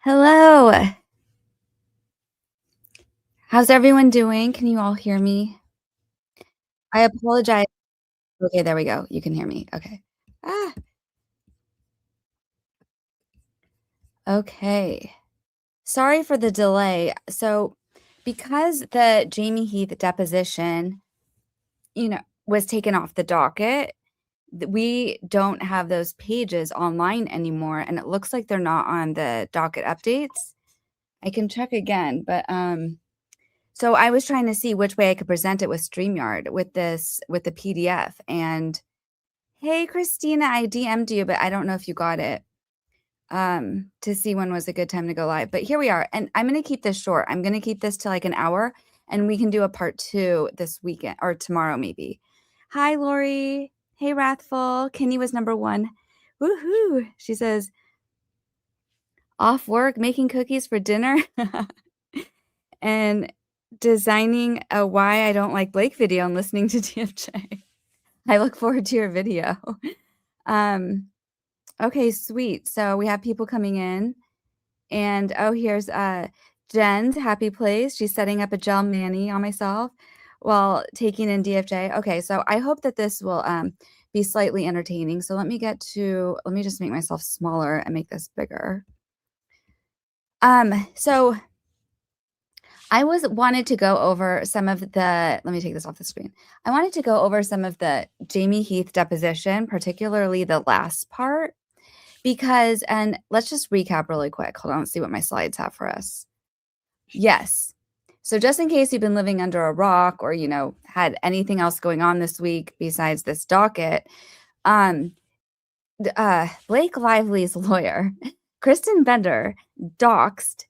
Hello. How's everyone doing? Can you all hear me? I apologize. Okay, there we go. You can hear me. Okay. Ah, okay. Sorry for the delay. So, because the Jamie Heath deposition, was taken off the docket, we don't have those pages online anymore, and it looks like they're not on the docket updates. I can check again, but so I was trying to see which way I could present it with StreamYard with the PDF. And hey, Christina, I DM'd you, but I don't know if you got it to see when was a good time to go live. But here we are. And I'm going to keep this short. I'm going to keep this to like an hour and we can do a part 2 this weekend or tomorrow maybe. Hi, Lori. Hey, Wrathful. Kenny was number 1. Woohoo. She says, off work, making cookies for dinner. And designing a why I don't like Blake video and listening to DFJ. I look forward to your video. Okay, sweet. So we have people coming in and here's Jen's happy place. She's setting up a gel mani on myself while taking in DFJ. Okay, so I hope that this will be slightly entertaining. So let me just make myself smaller and make this bigger. So I wanted to go over some of the, let me take this off the screen. I wanted to go over some of the Jamie Heath deposition, particularly the last part, because, and let's just recap really quick. Hold on, let's see what my slides have for us. Yes. So just in case you've been living under a rock or, had anything else going on this week besides this docket, Blake Lively's lawyer, Kristen Bender, doxed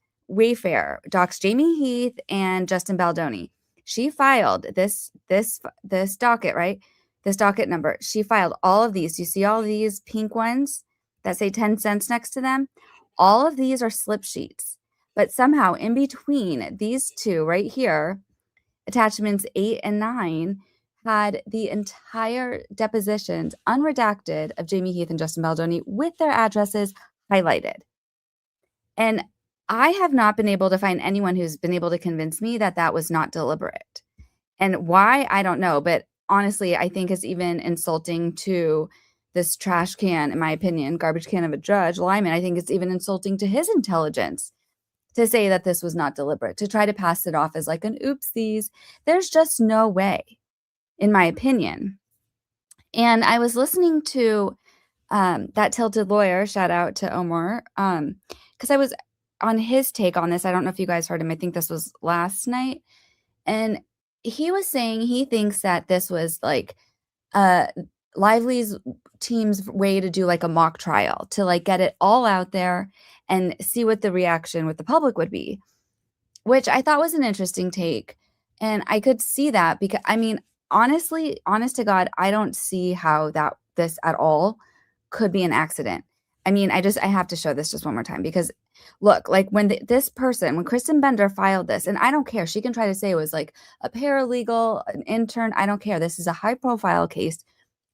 Jamie Heath and Justin Baldoni. She filed this docket, right? This docket number. She filed all of these. You see all these pink ones that say 10 cents next to them? All of these are slip sheets. But somehow in between these two right here, attachments 8 and 9 had the entire depositions unredacted of Jamie Heath and Justin Baldoni with their addresses highlighted. And I have not been able to find anyone who's been able to convince me that that was not deliberate. And why, I don't know. But honestly, I think it's even insulting to this trash can, in my opinion, garbage can of a judge, Lyman. I think it's even insulting to his intelligence to say that this was not deliberate, to try to pass it off as like an oopsies. There's just no way, in my opinion. And I was listening to that Tilted Lawyer, shout out to Omar, because I was on his take on this. I don't know if you guys heard him. I think this was last night. And he was saying he thinks that this was like Lively's team's way to do like a mock trial, to like get it all out there and see what the reaction with the public would be, which I thought was an interesting take. And I could see that because, I mean, honestly, honest to God, I don't see how this at all could be an accident. I mean, I have to show this just one more time because look, like when when Kristen Bender filed this, and I don't care, she can try to say it was like a paralegal, an intern, I don't care. This is a high profile case.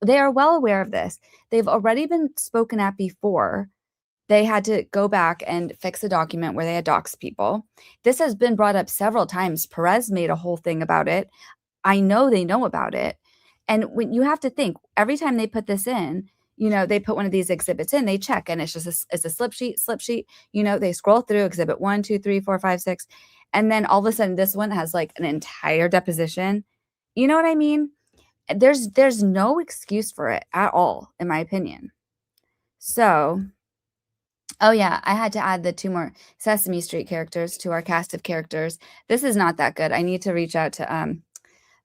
They are well aware of this. They've already been spoken at before. They had to go back and fix a document where they had doxed people. This has been brought up several times. Perez made a whole thing about it. I know they know about it. And when you have to think, every time they put this in, they put one of these exhibits in, they check, and it's just it's a slip sheet. They scroll through exhibit 1, 2, 3, 4, 5, 6. And then all of a sudden this one has like an entire deposition. You know what I mean? There's no excuse for it at all, in my opinion. So, oh yeah, I had to add the 2 more Sesame Street characters to our cast of characters. This is not that good. I need to reach out to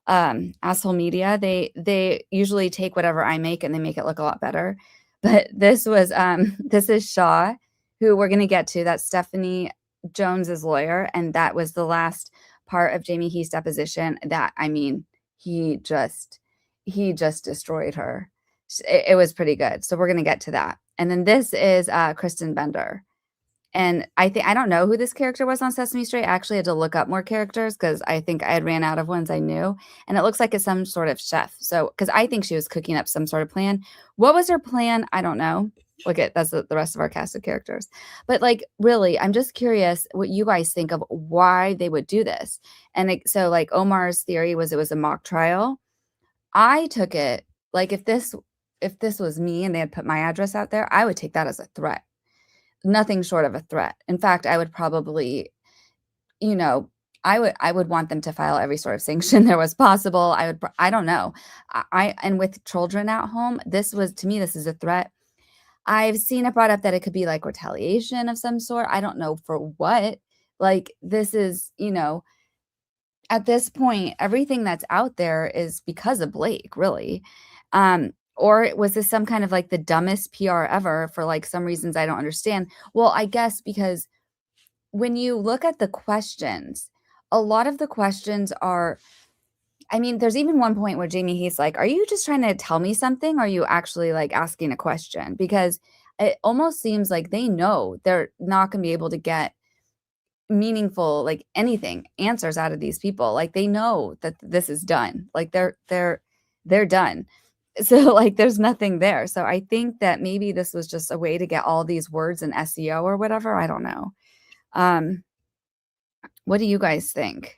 Asshole Media. They usually take whatever I make and they make it look a lot better. But this is Shaw, who we're gonna get to. That's Stephanie Jones's lawyer, and that was the last part of Jamie Heath's deposition. That, I mean, he just destroyed her. It was pretty good. So we're gonna get to that. And then this is Kristen Bender. And I don't know who this character was on Sesame Street. I actually had to look up more characters because I think I had ran out of ones I knew. And it looks like it's some sort of chef. So, because I think she was cooking up some sort of plan. What was her plan? I don't know. Look at that's the rest of our cast of characters. But like, really, I'm just curious what you guys think of why they would do this. And so like Omar's theory was it was a mock trial. I took it like if this was me and they had put my address out there, I would take that as a threat. Nothing short of a threat. In fact, I would probably, you know, I would want them to file every sort of sanction there was possible. I don't know. And with children at home, this was to me this is a threat. I've seen it brought up that it could be like retaliation of some sort. I don't know for what. Like this is, at this point, everything that's out there is because of Blake, really. Or was this some kind of like the dumbest PR ever for like some reasons I don't understand? Well, I guess because when you look at the questions, a lot of the questions are, I mean, there's even one point where Jamie Heath's like, are you just trying to tell me something? Or are you actually like asking a question? Because it almost seems like they know they're not going to be able to get meaningful, like anything, answers out of these people. Like they know that this is done. Like they're done. So like there's nothing there. So I think that maybe this was just a way to get all these words in SEO or whatever. I don't know. What do you guys think?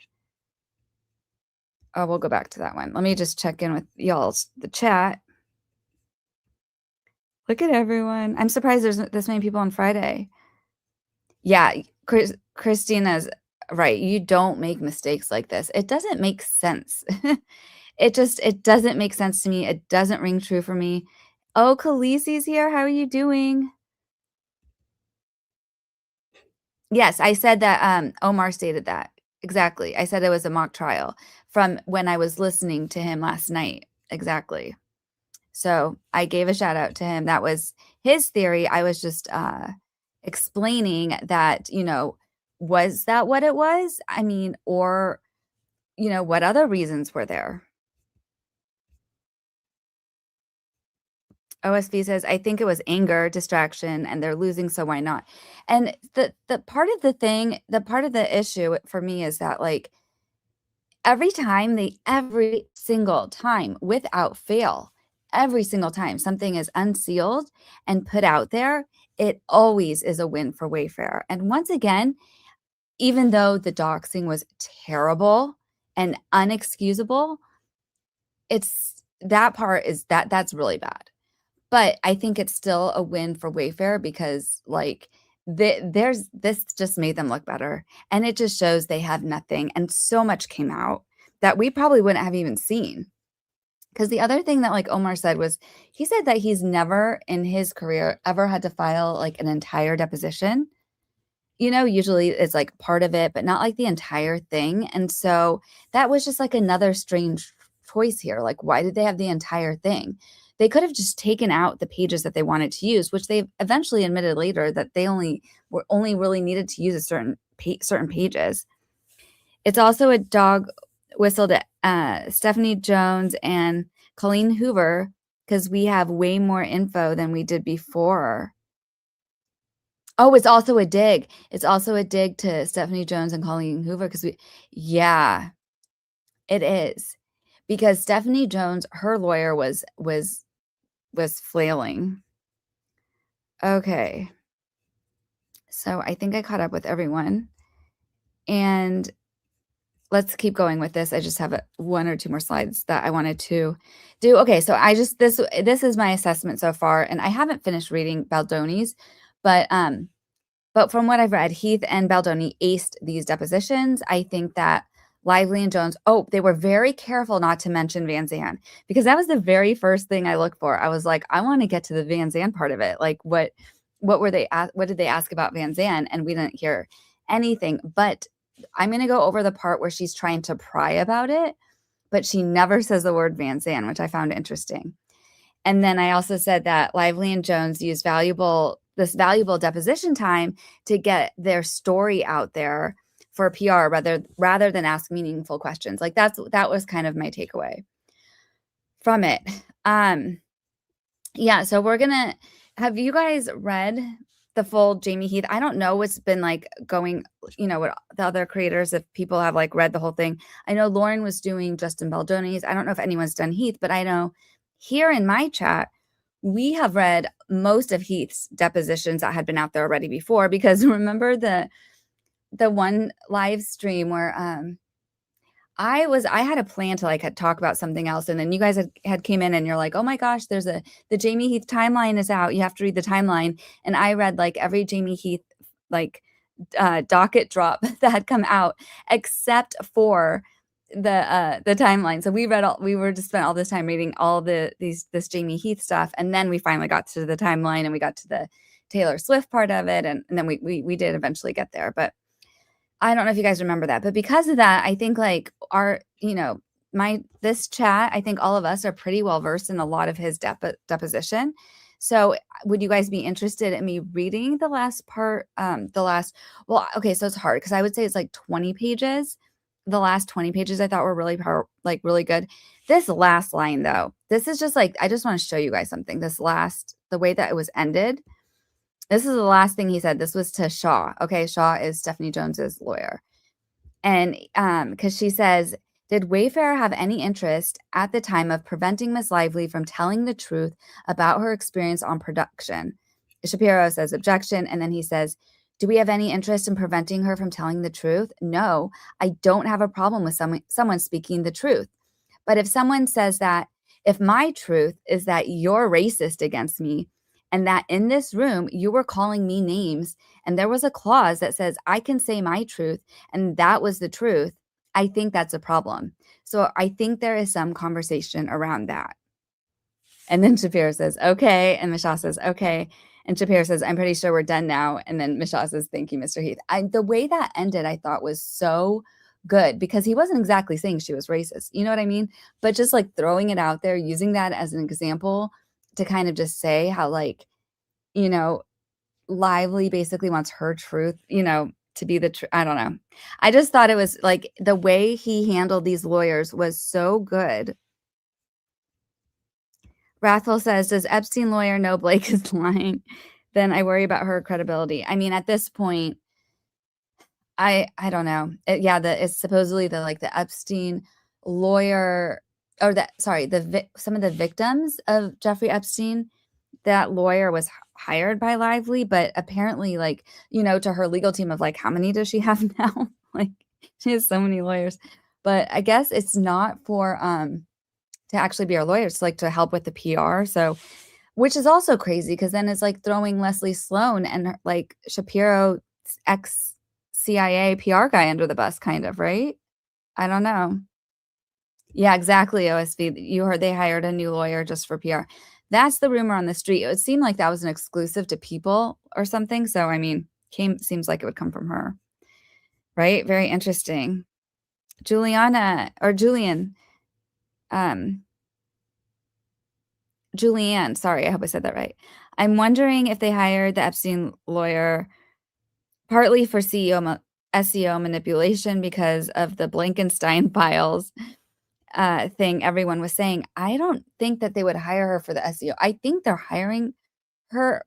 Oh, we'll go back to that one. Let me just check in with y'all's the chat. Look at everyone. I'm surprised there's this many people on Friday. Yeah, Christina's right. You don't make mistakes like this. It doesn't make sense. It doesn't make sense to me. It doesn't ring true for me. Oh, Khaleesi's here. How are you doing? Yes, I said that Omar stated that. Exactly. I said it was a mock trial from when I was listening to him last night. Exactly. So I gave a shout out to him. That was his theory. I was just explaining that, was that what it was? I mean, or, what other reasons were there? OSV says, I think it was anger, distraction, and they're losing, so why not? And the part of the part of the issue for me is that like every single time without fail, every single time something is unsealed and put out there, it always is a win for Wayfair. And once again, even though the doxing was terrible and unexcusable, it's that part is that's really bad. But I think it's still a win for Wayfair because like there's this just made them look better. And it just shows they have nothing. And so much came out that we probably wouldn't have even seen. Because the other thing that like Omar said was he said that he's never in his career ever had to file like an entire deposition. Usually it's like part of it, but not like the entire thing. And so that was just like another strange choice here. Like, why did they have the entire thing? They could have just taken out the pages that they wanted to use, which they eventually admitted later that they only really needed to use a certain pages. It's also a dog whistle to Stephanie Jones and Colleen Hoover because we have way more info than we did before. Oh, it's also a dig. It's also a dig to Stephanie Jones and Colleen Hoover because yeah, it is. Because Stephanie Jones, her lawyer was flailing. Okay. So I think I caught up with everyone. And let's keep going with this. I just have one or two more slides that I wanted to do. Okay, so this is my assessment so far, and I haven't finished reading Baldoni's, but from what I've read, Heath and Baldoni aced these depositions. I think that Lively and Jones, they were very careful not to mention Van Zandt because that was the very first thing I looked for. I was like, I want to get to the Van Zandt part of it. Like what did they ask about Van Zandt? And we didn't hear anything, but I'm going to go over the part where she's trying to pry about it, but she never says the word Van Zandt, which I found interesting. And then I also said that Lively and Jones used this valuable deposition time to get their story out there for PR rather than ask meaningful questions. Like that was kind of my takeaway from it. Yeah, so have you guys read the full Jamie Heath? I don't know what's been like going, what the other creators, if people have like read the whole thing. I know Lauren was doing Justin Baldoni's. I don't know if anyone's done Heath, but I know here in my chat, we have read most of Heath's depositions that had been out there already before, because remember the one live stream where I had a plan to like talk about something else, and then you guys had came in and you're like, oh my gosh, the Jamie Heath timeline is out. You have to read the timeline. And I read like every Jamie Heath like docket drop that had come out except for the timeline. So we were just spent all this time reading all this Jamie Heath stuff, and then we finally got to the timeline and we got to the Taylor Swift part of it, and then we did eventually get there. But I don't know if you guys remember that, but because of that, I think like this chat, I think all of us are pretty well versed in a lot of his deposition. So would you guys be interested in me reading the last part? Well, okay, so it's hard because I would say it's like 20 pages. The last 20 pages I thought were really really good. This last line though, this is just like, I just want to show you guys something. The way that it was ended. This is the last thing he said. This was to Shaw. Okay, Shaw is Stephanie Jones's lawyer. And because she says, did Wayfair have any interest at the time of preventing Miss Lively from telling the truth about her experience on production? Shapiro says objection. And then he says, do we have any interest in preventing her from telling the truth? No, I don't have a problem with someone speaking the truth. But if someone says that, if my truth is that you're racist against me, and that in this room you were calling me names, and there was a clause that says I can say my truth, and that was the truth, I think that's a problem. So I think there is some conversation around that. And then Shapiro says, okay. And Michelle says, okay. And Shapiro says, I'm pretty sure we're done now. And then Michelle says, thank you, Mr. Heath. The way that ended, I thought was so good, because he wasn't exactly saying she was racist. You know what I mean? But just like throwing it out there, using that as an example to kind of just say how like, Lively basically wants her truth, to be the truth. I don't know. I just thought it was like the way he handled these lawyers was so good. Rathel says, does Epstein lawyer know Blake is lying? Then I worry about her credibility. I mean, at this point, I don't know. It's supposedly the Epstein lawyer, or some of the victims of Jeffrey Epstein, that lawyer was hired by Lively, but apparently to her legal team of like, how many does she have now? Like she has so many lawyers, but I guess it's not for to actually be our lawyer. It's like to help with the PR. So, which is also crazy, because then it's like throwing Leslie Sloan and like Shapiro ex CIA PR guy under the bus, kind of, right? I don't know. Yeah, exactly. OSV, you heard they hired a new lawyer just for PR. That's the rumor on the street. It seemed like that was an exclusive to People or something. So, I mean, seems like it would come from her, right? Very interesting. Julianne, sorry, I hope I said that right. I'm wondering if they hired the Epstein lawyer partly for SEO manipulation because of the Blankenstein files thing everyone was saying. I don't think that they would hire her for the SEO. I think they're hiring her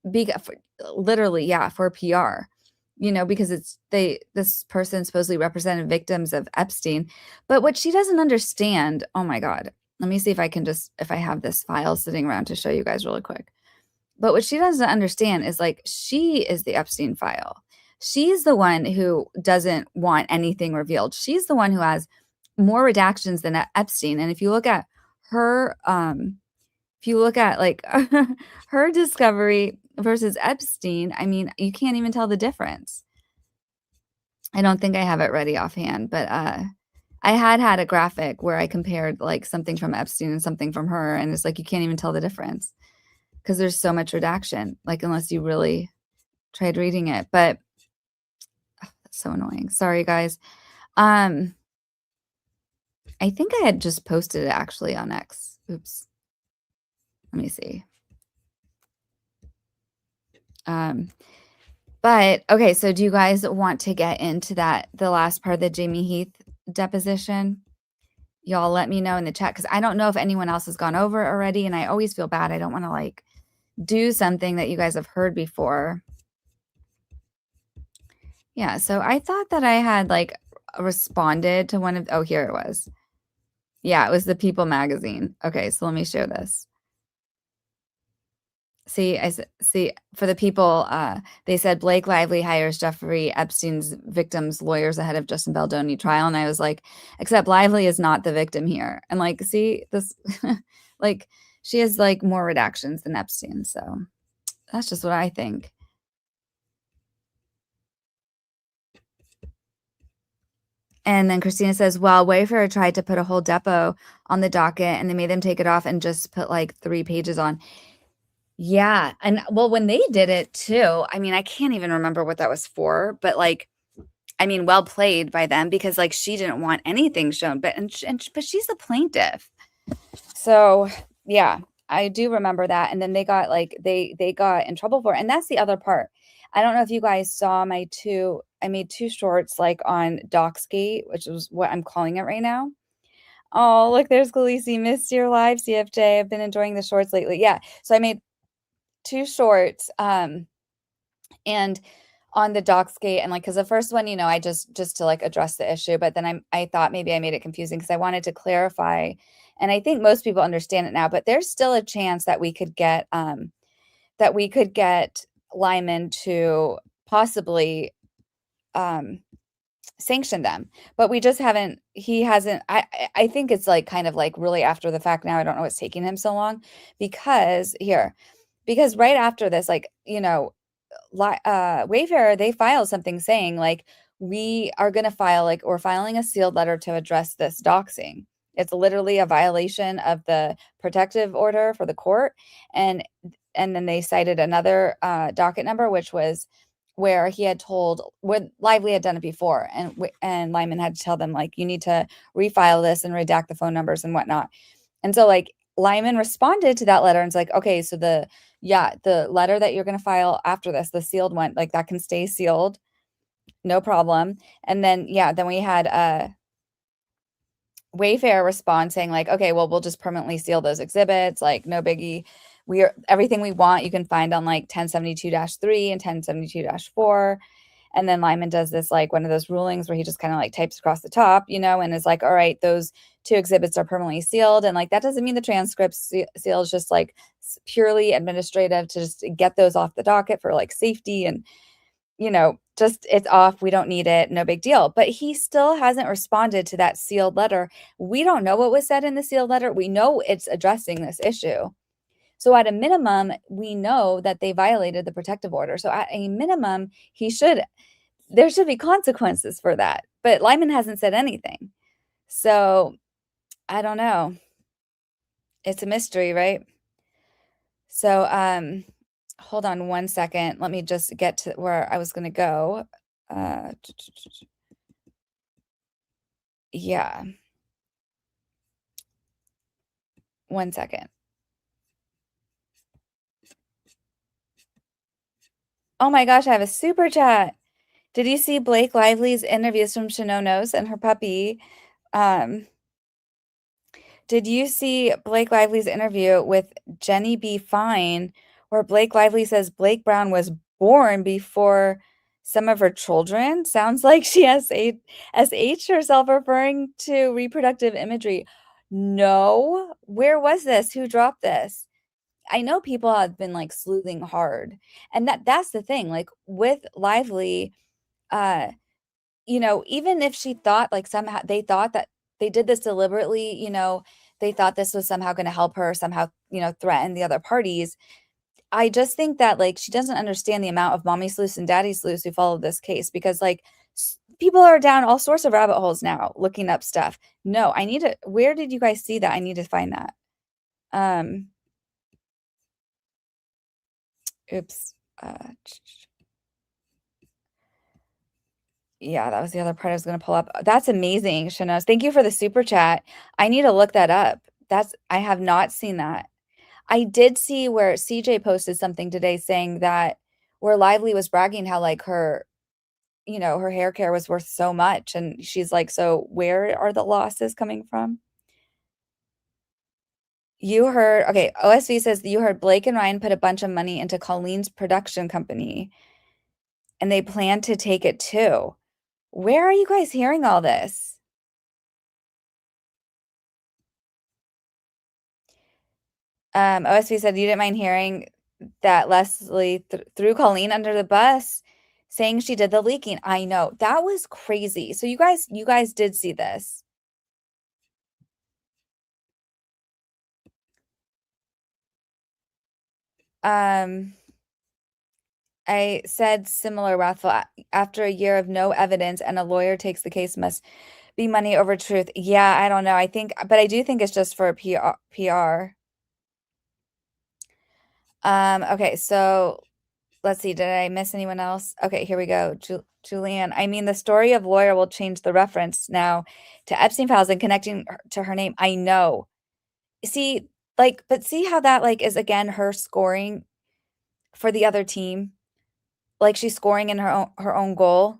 literally, for PR, because this person supposedly represented victims of Epstein. But what she doesn't understand, oh my God, let me see if I have this file sitting around to show you guys really quick. But what she doesn't understand is like, she is the Epstein file. She's the one who doesn't want anything revealed. She's the one who has more redactions than Epstein. And if you look at her, like her discovery versus Epstein, I mean, you can't even tell the difference. I don't think I have it ready offhand, but I had a graphic where I compared like something from Epstein and something from her, and it's like you can't even tell the difference because there's so much redaction, like unless you really tried reading it. But that's so annoying. Sorry, guys. I think I had just posted it actually on X. Oops. Let me see. But okay, so do you guys want to get into the last part of the Jamie Heath deposition? Y'all let me know in the chat, because I don't know if anyone else has gone over it already, and I always feel bad. I don't want to like do something that you guys have heard before. Yeah, so I thought that I had like responded to one of, here it was. Yeah, it was the People magazine. Okay, so let me show this. See, for the people, they said Blake Lively hires Jeffrey Epstein's victims' lawyers ahead of Justin Baldoni trial, and I was like, except Lively is not the victim here. And like, see this, like she has like more redactions than Epstein, so that's just what I think. And then Christina says, well, Wayfair tried to put a whole depot on the docket and they made them take it off and just put like 3 pages on. Yeah. And well, when they did it too, I mean, I can't even remember what that was for, but like, I mean, well played by them because like she didn't want anything shown, but she's the plaintiff. So yeah, I do remember that. And then they got like they got in trouble for it. And that's the other part. I don't know if you guys saw I made 2 shorts like on Doxxgate, which is what I'm calling it right now. Oh, look, there's Khaleesi. Missed your live, CFJ. I've been enjoying the shorts lately. Yeah. So I made 2 shorts. And on the Doxxgate and like because the first one, I just to like address the issue, but then I thought maybe I made it confusing because I wanted to clarify. And I think most people understand it now, but there's still a chance that we could get Lyman to possibly sanction them. But we just haven't he hasn't I think it's like kind of like really after the fact now. I don't know what's taking him so long because right after this, like, Wayfair, they filed something saying like we are going to file like we're filing a sealed letter to address this doxing. It's literally a violation of the protective order for the court, and then they cited another docket number, which was where he had told where Lively had done it before, and Lyman had to tell them like you need to refile this and redact the phone numbers and whatnot. And so like Lyman responded to that letter and it's like, okay, so the letter that you're going to file after this, the sealed one, like that can stay sealed, no problem. And then then we had Wayfair respond saying like, okay, well, we'll just permanently seal those exhibits, like no biggie. We are everything we want you can find on like 1072-3 and 1072-4. And then Lyman does this like one of those rulings where he just kind of like types across the top, and is like, all right, those 2 exhibits are permanently sealed. And like that doesn't mean the transcript seal is just like purely administrative to just get those off the docket for like safety and just it's off. We don't need it. No big deal. But he still hasn't responded to that sealed letter. We don't know what was said in the sealed letter. We know it's addressing this issue. So at a minimum, we know that they violated the protective order. So at a minimum, there should be consequences for that. But Lyman hasn't said anything. So I don't know. It's a mystery, right? So hold on one second. Let me just get to where I was going to go. Yeah. One second. Oh my gosh, I have a super chat. Did you see Blake Lively's interviews from Shinonos and her puppy? Did you see Blake Lively's interview with Jenny B. Fine, where Blake Lively says Blake Brown was born before some of her children? Sounds like she has SH herself referring to reproductive imagery. No. Where was this? Who dropped this? I know people have been like sleuthing hard. And that's the thing. Like with Lively, uh, even if she thought like somehow they thought that they did this deliberately, they thought this was somehow going to help her somehow, threaten the other parties. I just think that like she doesn't understand the amount of mommy sleuths and daddy sleuths who follow this case because like people are down all sorts of rabbit holes now looking up stuff. No, where did you guys see that? I need to find that. Oops. Yeah, that was the other part I was gonna pull up. That's amazing, Shanos. Thank you for the super chat. I need to look that up. I have not seen that. I did see where CJ posted something today saying that where Lively was bragging how like her hair care was worth so much. And she's like, so where are the losses coming from? You heard, okay, OSV says you heard Blake and Ryan put a bunch of money into Colleen's production company and they plan to take it too. Where are you guys hearing all this? OSV said you didn't mind hearing that Leslie threw Colleen under the bus, saying she did the leaking. I know. That was crazy. So you guys did see this. Um, I said similar, wrathful. After a year of no evidence and a lawyer takes the case, must be money over truth. Yeah, I don't know. I think, but I do think it's just for PR. Okay, so let's see. Did I miss anyone else? Okay, here we go. Julianne. I mean, the story of lawyer will change the reference now to Epstein files and connecting to her name. I know. See, like, but see how that like is again her scoring for the other team. Like she's scoring in her own goal.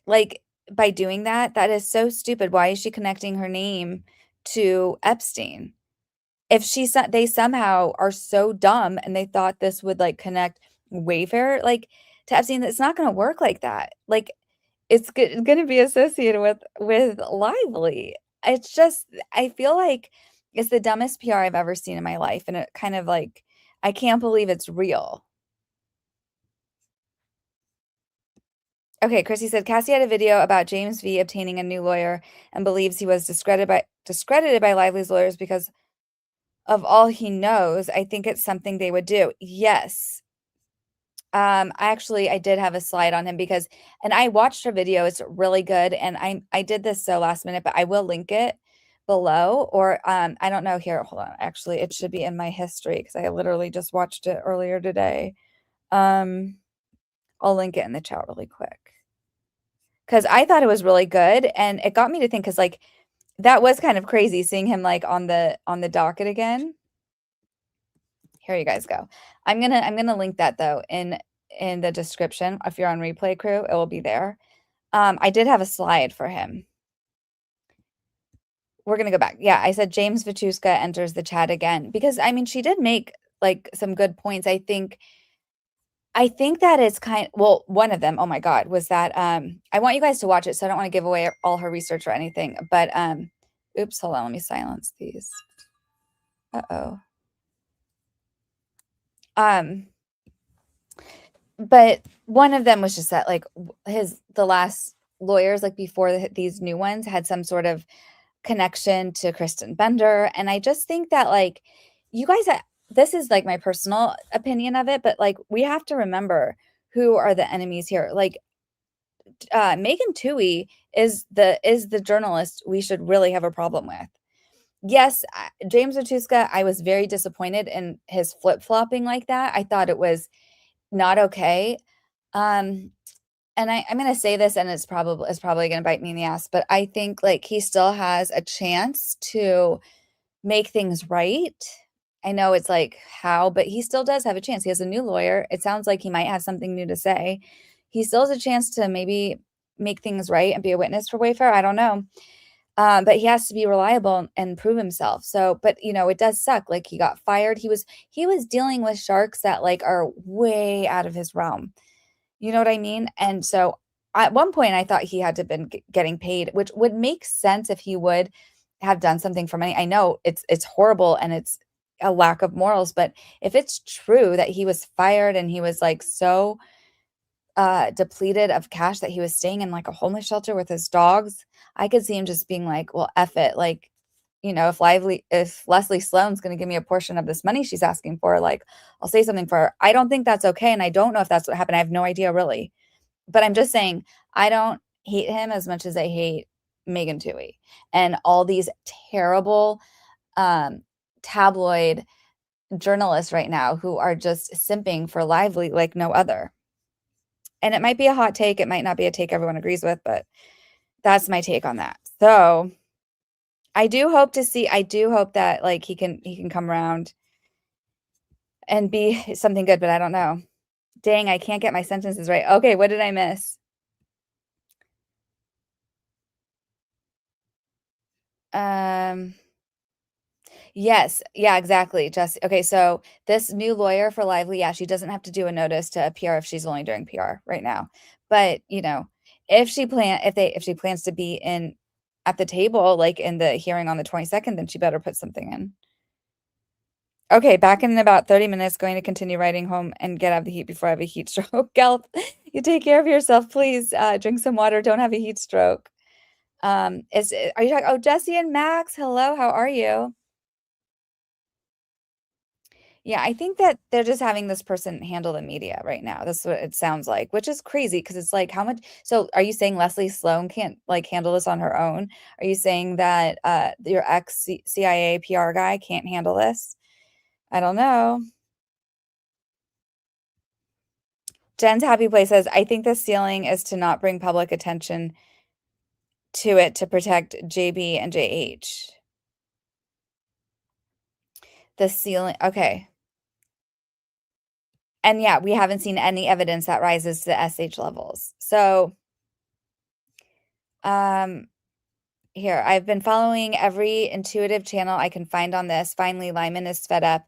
Like by doing that, that is so stupid. Why is she connecting her name to Epstein? If they somehow are so dumb and they thought this would like connect Wayfair like to Epstein, it's not going to work like that. Like it's going to be associated with Lively. It's just I feel like it's the dumbest PR I've ever seen in my life, and it kind of like I can't believe it's real. Okay, Chrissy said Cassie had a video about James V obtaining a new lawyer and believes he was discredited by Lively's lawyers because of all he knows. I think it's something they would do. Yes. I did have a slide on him because and I watched her video. It's really good. And I did this so last minute, but I will link it below or I don't know here. Hold on. Actually, it should be in my history because I literally just watched it earlier today. Um, I'll link it in the chat really quick. Because I thought it was really good and it got me to think because like that was kind of crazy seeing him like on the docket again. Here you guys go. I'm gonna link that though in the description. If you're on Replay Crew, it will be there. I did have a slide for him. We're gonna go back. Yeah, I said James Vituska enters the chat again because I mean she did make like some good points. I think that is well, one of them, oh my God, was that I want you guys to watch it, so I don't want to give away all her research or anything. But oops, hold on, let me silence these. Uh-oh. Um, but one of them was just that like the last lawyers, like before these new ones, had some sort of connection to Kristen Bender. And I just think that like you guys this is like my personal opinion of it, but like we have to remember who are the enemies here. Like Megan Twohey is the journalist we should really have a problem with. Yes, James Otuska, I was very disappointed in his flip-flopping like that. I thought it was not okay. Um, and I'm gonna say this, and it's probably gonna bite me in the ass, but I think like he still has a chance to make things right. I know it's like how, but he still does have a chance. He has a new lawyer. It sounds like he might have something new to say. He still has a chance to maybe make things right and be a witness for Wayfair. I don't know. But he has to be reliable and prove himself. So, but it does suck. Like he got fired. He was dealing with sharks that like are way out of his realm. You know what I mean? And so at one point I thought he had to been getting paid, which would make sense if he would have done something for money. I know it's horrible and it's a lack of morals, but if it's true that he was fired and he was like so depleted of cash that he was staying in like a homeless shelter with his dogs, I could see him just being like, well, F it. Like, if Leslie Sloan's going to give me a portion of this money she's asking for, like, I'll say something for her. I don't think that's okay. And I don't know if that's what happened. I have no idea really. But I'm just saying, I don't hate him as much as I hate Megan Twohey and all these terrible tabloid journalists right now who are just simping for Lively like no other. And it might be a hot take. It might not be a take everyone agrees with, but that's my take on that. So I do hope that like he can come around and be something good, but I don't know. Dang, I can't get my sentences right. Okay, what did I miss? Yes. Yeah, exactly. Just okay, so this new lawyer for Lively, yeah, she doesn't have to do a notice to appear if she's only doing PR right now. But, if she plans to be in at the table, like in the hearing on the 22nd, then she better put something in. Okay, back in about 30 minutes, going to continue riding home and get out of the heat before I have a heat stroke. Gelp, you take care of yourself, please. Drink some water. Don't have a heat stroke. Are you talking? Oh, Jesse and Max, hello. How are you? Yeah, I think that they're just having this person handle the media right now. That's what it sounds like, which is crazy because it's like how much. So, are you saying Leslie Sloan can't like handle this on her own? Are you saying that your ex CIA PR guy can't handle this? I don't know. Jen's happy place says, I think the ceiling is to not bring public attention to it to protect JB and JH. The ceiling, okay. And yeah, we haven't seen any evidence that rises to the SH levels. So, um, here, I've been following every intuitive channel I can find on this. Finally, Lyman is fed up.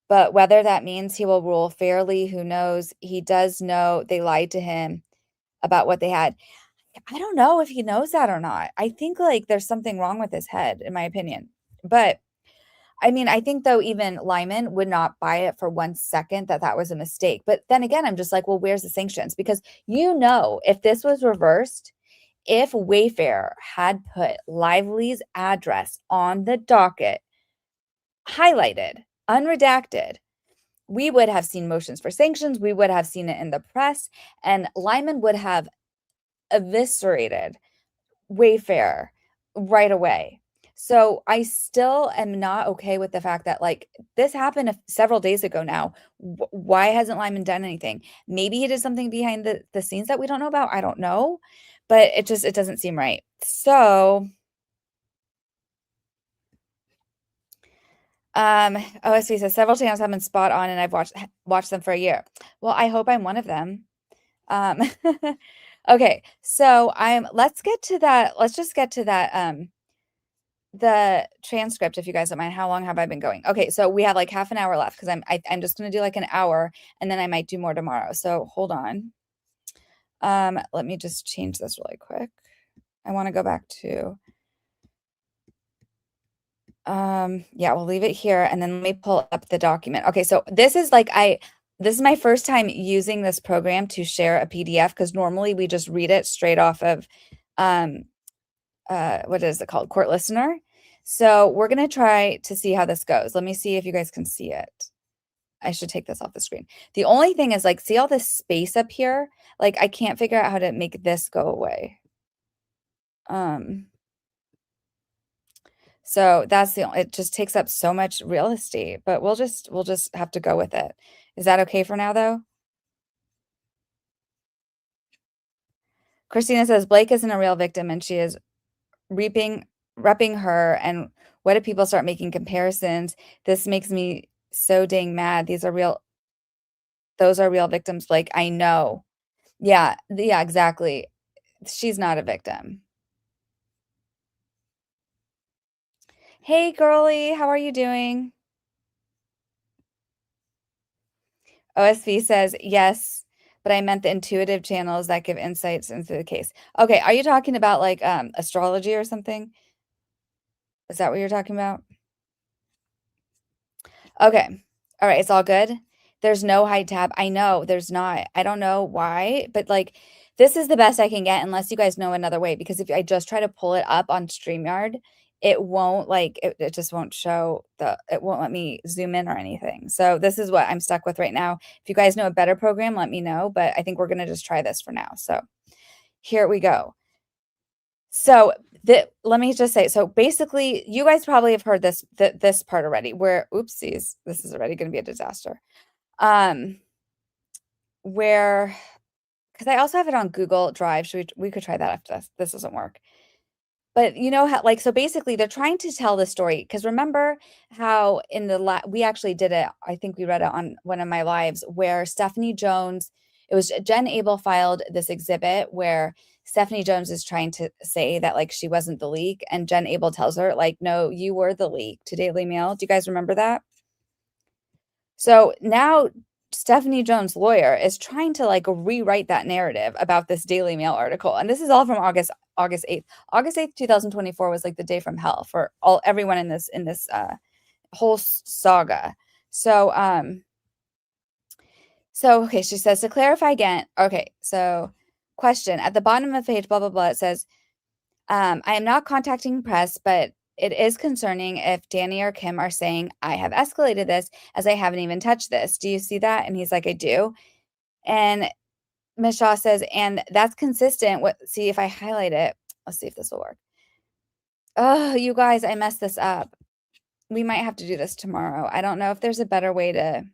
But whether that means he will rule fairly, who knows? He does know they lied to him about what they had. I don't know if he knows that or not. I think like there's something wrong with his head, in my opinion. But I mean, I think though even Lyman would not buy it for 1 second that that was a mistake. But then again, I'm just like, well, where's the sanctions? Because if this was reversed, if Wayfair had put Lively's address on the docket, highlighted, unredacted, we would have seen motions for sanctions. We would have seen it in the press, and Lyman would have eviscerated Wayfair right away. So I still am not okay with the fact that like this happened several days ago now. Why hasn't Lyman done anything? Maybe it is something behind the scenes that we don't know about. I don't know, but it doesn't seem right. So OSV says several channels have been spot on and I've watched them for a year. Well, I hope I'm one of them. Um okay, so let's get to that. Let's just get to that the transcript if you guys don't mind. How long have I been going? Okay, so we have like half an hour left because I'm just gonna do like an hour and then I might do more tomorrow. So hold on. Let me just change this really quick. I want to go back to yeah, we'll leave it here and then let me pull up the document. Okay, so this is my first time using this program to share a PDF because normally we just read it straight off of what is it called? Court Listener. So we're going to try to see how this goes. Let me see if you guys can see it. I should take this off the screen. The only thing is like, see all this space up here? Like I can't figure out how to make this go away. So it just takes up so much real estate, but we'll just have to go with it. Is that okay for now though? Christina says Blake isn't a real victim and she is repping her. And what if people start making comparisons? This makes me so dang mad. Those are real victims, Blake. I know. Yeah, exactly. She's not a victim. Hey, girly, how are you doing? OSV says, yes, but I meant the intuitive channels that give insights into the case. Okay, are you talking about like astrology or something? Is that what you're talking about? Okay. All right, it's all good. There's no hide tab. I know there's not. I don't know why, but like this is the best I can get unless you guys know another way because if I just try to pull it up on StreamYard, it won't it just won't show it won't let me zoom in or anything. So this is what I'm stuck with right now. If you guys know a better program, let me know, but I think we're going to just try this for now. So here we go. So let me just say, so basically you guys probably have heard this part already where, oopsies, this is already going to be a disaster. Where, because I also have it on Google Drive. We could try that after this doesn't work. But you know how, like, so basically they're trying to tell the story. Because remember how we actually did it. I think we read it on one of my lives where Stephanie Jones, it was Jen Abel filed this exhibit where Stephanie Jones is trying to say that like she wasn't the leak. And Jen Abel tells her like, no, you were the leak to Daily Mail. Do you guys remember that? So now Stephanie Jones' lawyer is trying to like rewrite that narrative about this Daily Mail article. And this is all from August 8th. August 8th, 2024 was like the day from hell for everyone in this whole saga. So, okay, she says, to clarify again, okay, so question, at the bottom of the page, blah, blah, blah, it says, I am not contacting press, but it is concerning if Danny or Kim are saying, I have escalated this as I haven't even touched this. Do you see that? And he's like, I do. And Ms. Shaw says, and that's consistent with, see if I highlight it. Let's see if this will work. Oh, you guys, I messed this up. We might have to do this tomorrow. I don't know if there's a better way to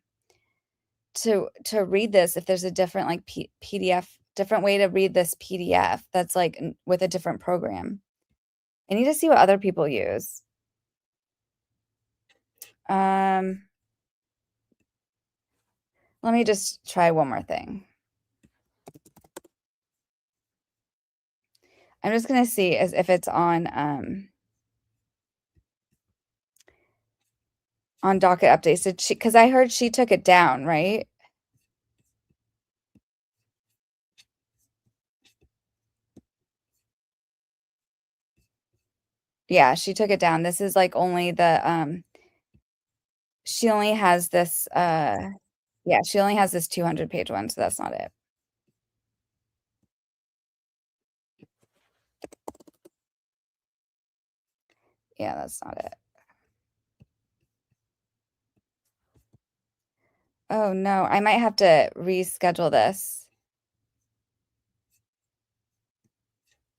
read this, if there's a different like PDF, different way to read this PDF that's like with a different program. I need to see what other people use. Let me just try one more thing. I'm just gonna see as if it's on Docket updates. Did she, because I heard she took it down, right? Yeah, she took it down. This is like only the she only has this yeah, she only has this 200-page one, so that's not it. Yeah, that's not it. Oh no, I might have to reschedule this.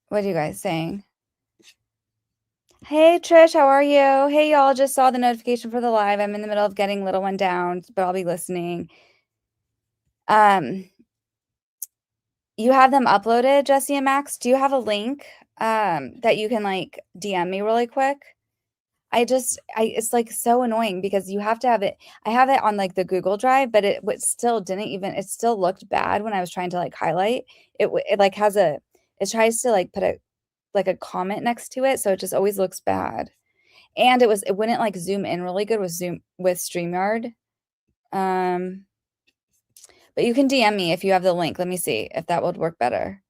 What are you guys saying? Hey Trish, how are you? Hey y'all, just saw the notification for the live. I'm in the middle of getting little one down, but I'll be listening. You have them uploaded, Jesse and Max? Do you have a link that you can like DM me really quick? It's like so annoying because you have to have it. I have it on like the Google Drive, but it still didn't even, it still looked bad when I was trying to like highlight. It like has a, it tries to like put a comment next to it, so it just always looks bad. And it wouldn't like zoom in really good with StreamYard. But you can DM me if you have the link. Let me see if that would work better.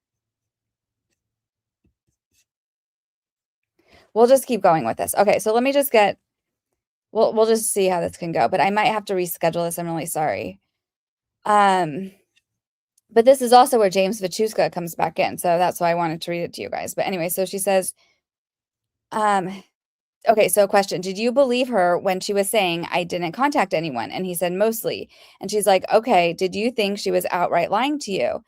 We'll just keep going with this. Okay, so let me just get, we'll just see how this can go, but I might have to reschedule this. I'm really sorry. But this is also where James Vachuska comes back in, so that's why I wanted to read it to you guys. But anyway, so she says, okay, so question, did you believe her when she was saying, I didn't contact anyone? And he said, mostly. And she's like, okay, did you think she was outright lying to you?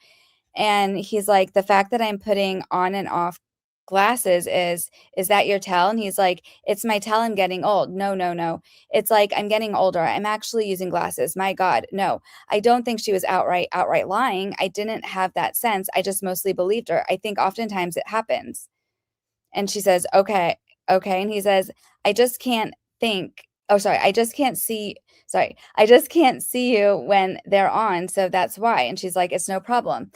And he's like, the fact that I'm putting on and off glasses is that your tell? And he's like, it's my tell, I'm getting old. No, no, no. It's like I'm getting older. I'm actually using glasses. My God, no. I don't think she was outright lying. I didn't have that sense. I just mostly believed her. I think oftentimes it happens. And she says, okay, okay. And he says, I just can't think. Oh, sorry. I just can't see. Sorry. I just can't see you when they're on. So that's why. And she's like, it's no problem.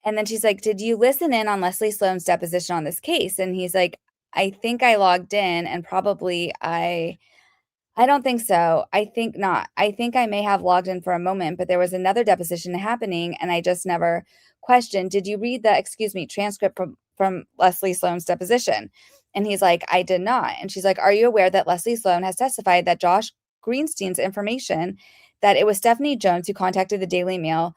And then she's like, did you listen in on Leslie Sloan's deposition on this case? And he's like, I think I logged in and probably I don't think so. I think not. I think I may have logged in for a moment, but there was another deposition happening and I just never questioned. Did you read the, excuse me, transcript from Leslie Sloan's deposition? And he's like, I did not. And she's like, are you aware that Leslie Sloan has testified that Josh Greenstein's information, that it was Stephanie Jones who contacted the Daily Mail,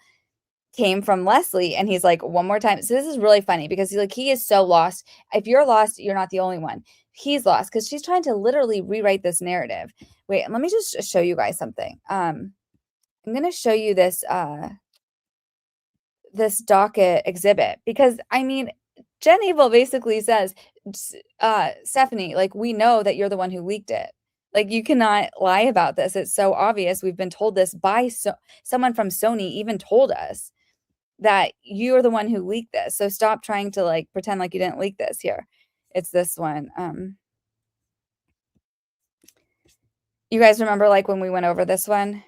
came from Leslie? And he's like, one more time. So this is really funny because he is so lost. If you're lost, you're not the only one. He's lost because she's trying to literally rewrite this narrative. Wait, let me just show you guys something. I'm going to show you this this docket exhibit because I mean, Jen Evil basically says, Stephanie, like we know that you're the one who leaked it. Like you cannot lie about this. It's so obvious. We've been told this by someone from Sony even told us that you're the one who leaked this. So stop trying to like pretend like you didn't leak this. Here. It's this one. You guys remember like when we went over this one?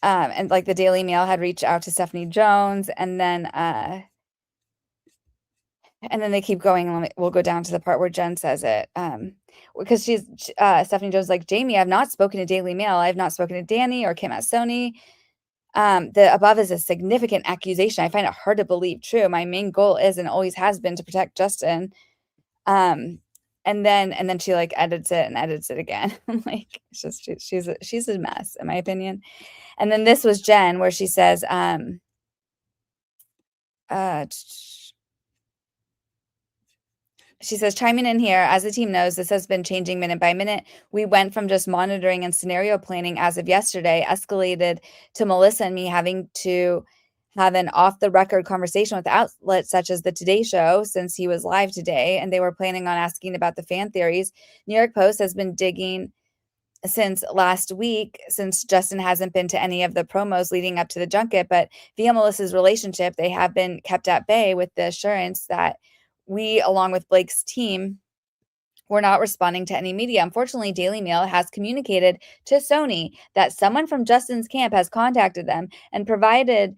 And like the Daily Mail had reached out to Stephanie Jones and then they keep going. We'll go down to the part where Jen says it. Because Stephanie Jones like, Jamie, I've not spoken to Daily Mail. I have not spoken to Danny or Kim at Sony. The above is a significant accusation. I find it hard to believe true. My main goal is and always has been to protect Justin. And And then she like edits it and edits it again. I'm like, it's just she's a mess, in my opinion. And then this was Jen, where she says, uh, she says, chiming in here, as the team knows, this has been changing minute by minute. We went from just monitoring and scenario planning as of yesterday, escalated to Melissa and me having to have an off the record conversation with outlets such as the Today Show, since he was live today and they were planning on asking about the fan theories. New York Post has been digging since last week, since Justin hasn't been to any of the promos leading up to the junket, but via Melissa's relationship, they have been kept at bay with the assurance that we, along with Blake's team, were not responding to any media. Unfortunately, Daily Mail has communicated to Sony that someone from Justin's camp has contacted them and provided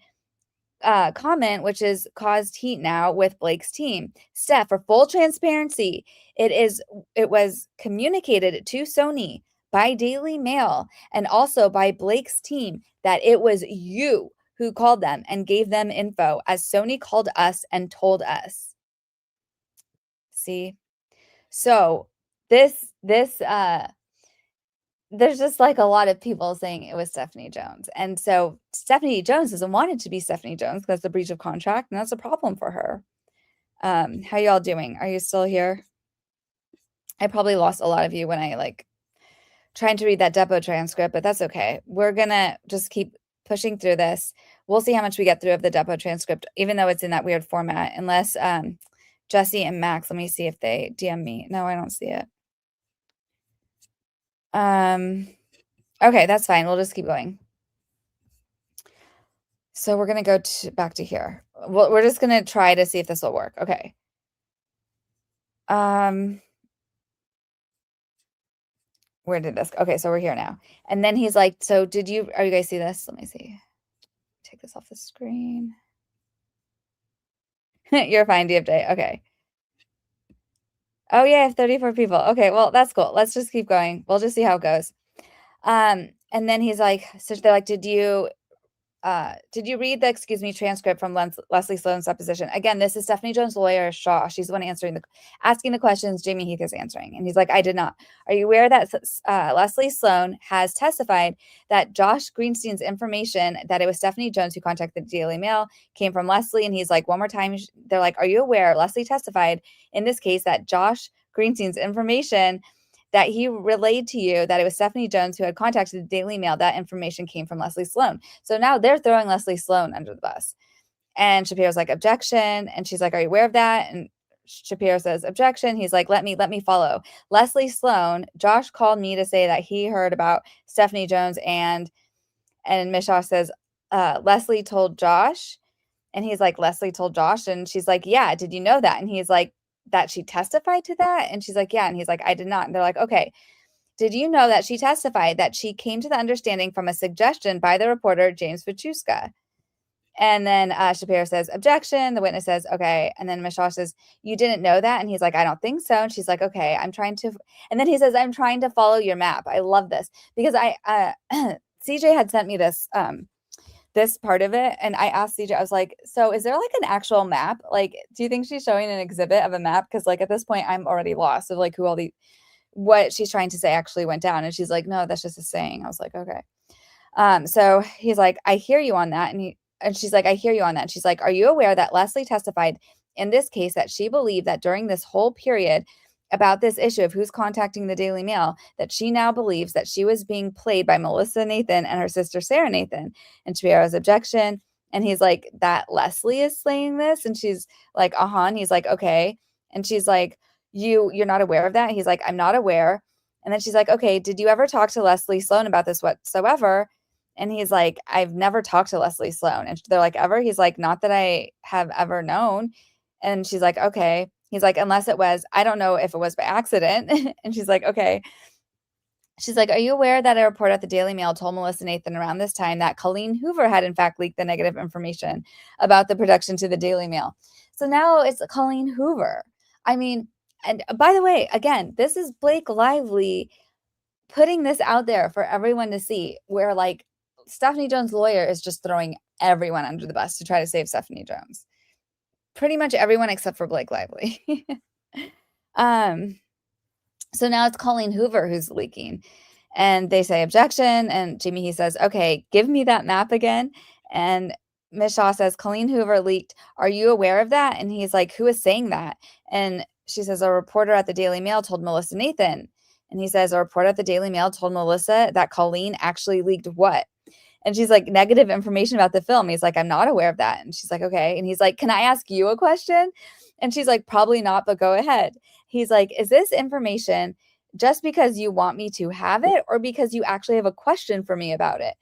comment, which has caused heat now with Blake's team. Steph, for full transparency, it was communicated to Sony by Daily Mail and also by Blake's team that it was you who called them and gave them info, as Sony called us and told us. See? So this there's just like a lot of people saying it was Stephanie Jones. And so Stephanie Jones doesn't want it to be Stephanie Jones because that's a breach of contract, and that's a problem for her. How y'all doing? Are you still here? I probably lost a lot of you when I like trying to read that depot transcript, but that's okay. We're gonna just keep pushing through this. We'll see how much we get through of the depot transcript, even though it's in that weird format, unless Jesse and Max, let me see if they DM me. No, I don't see it. Okay, that's fine. We'll just keep going. So we're going to go back to here. Well, we're just going to try to see if this will work. Okay. Where did this go? Okay, so we're here now. And then he's like, so are you guys see this? Let me see. Take this off the screen. You're fine, DFJ. Okay. Oh, yeah, I have 34 people. Okay, well, that's cool. Let's just keep going. We'll just see how it goes. And then he's like, so they're like, did you read the transcript from Leslie Sloan's deposition? Again, this is Stephanie Jones' lawyer, Shaw. She's the one asking the questions Jamie Heath is answering. And he's like, I did not. Are you aware that Leslie Sloan has testified that Josh Greenstein's information that it was Stephanie Jones who contacted the Daily Mail came from Leslie? And he's like, one more time. They're like, are you aware Leslie testified in this case that Josh Greenstein's information that he relayed to you that it was Stephanie Jones who had contacted the Daily Mail, that information came from Leslie Sloan. So now they're throwing Leslie Sloan under the bus. And Shapiro's like, objection. And she's like, are you aware of that? And Shapiro says, objection. He's like, let me follow. Leslie Sloan, Josh called me to say that he heard about Stephanie Jones, and Mishaw says, Leslie told Josh. And he's like, Leslie told Josh. And she's like, yeah, did you know that? And he's like, that she testified to that? And she's like, yeah. And he's like, I did not. And they're like, okay, did you know that she testified that she came to the understanding from a suggestion by the reporter, James Pachuska? And then Shapiro says, objection. The witness says, okay. And then Mishaw says, you didn't know that? And he's like, I don't think so. And she's like, okay, I'm trying to. And then he says, I'm trying to follow your map. I love this because CJ had sent me this part of it, and I asked CJ, I was like, so is there like an actual map? Like, do you think she's showing an exhibit of a map? Because like at this point I'm already lost of like what she's trying to say actually went down. And she's like, no, that's just a saying. I was like, okay. So he's like, I hear you on that. And she's like, I hear you on that. And she's like, are you aware that Leslie testified in this case that she believed that during this whole period about this issue of who's contacting the Daily Mail, that she now believes that she was being played by Melissa Nathan and her sister Sarah Nathan? And Shapiro's objection. And he's like, that Leslie is saying this? And she's like, and he's like, okay. And she's like, you're not aware of that? He's like, I'm not aware. And then she's like, okay, did you ever talk to Leslie Sloan about this whatsoever? And he's like, I've never talked to Leslie Sloan. And they're like, ever? He's like, not that I have ever known. And she's like, okay. He's like, unless it was, I don't know if it was by accident. And she's like, okay. She's like, are you aware that a reporter at the Daily Mail told Melissa Nathan around this time that Colleen Hoover had in fact leaked the negative information about the production to the Daily Mail? So now it's Colleen Hoover. I mean, and by the way, again, this is Blake Lively putting this out there for everyone to see, where like Stephanie Jones' lawyer is just throwing everyone under the bus to try to save Stephanie Jones. Pretty much everyone except for Blake Lively. So now it's Colleen Hoover who's leaking. And they say objection. And Jamie Heath says, okay, give me that map again. And Ms. Shaw says, Colleen Hoover leaked. Are you aware of that? And he's like, who is saying that? And she says, a reporter at the Daily Mail told Melissa Nathan. And he says, a reporter at the Daily Mail told Melissa that Colleen actually leaked what? And she's like, negative information about the film. He's like, I'm not aware of that. And she's like, okay. And he's like, can I ask you a question? And she's like, probably not, but go ahead. He's like, is this information just because you want me to have it or because you actually have a question for me about it?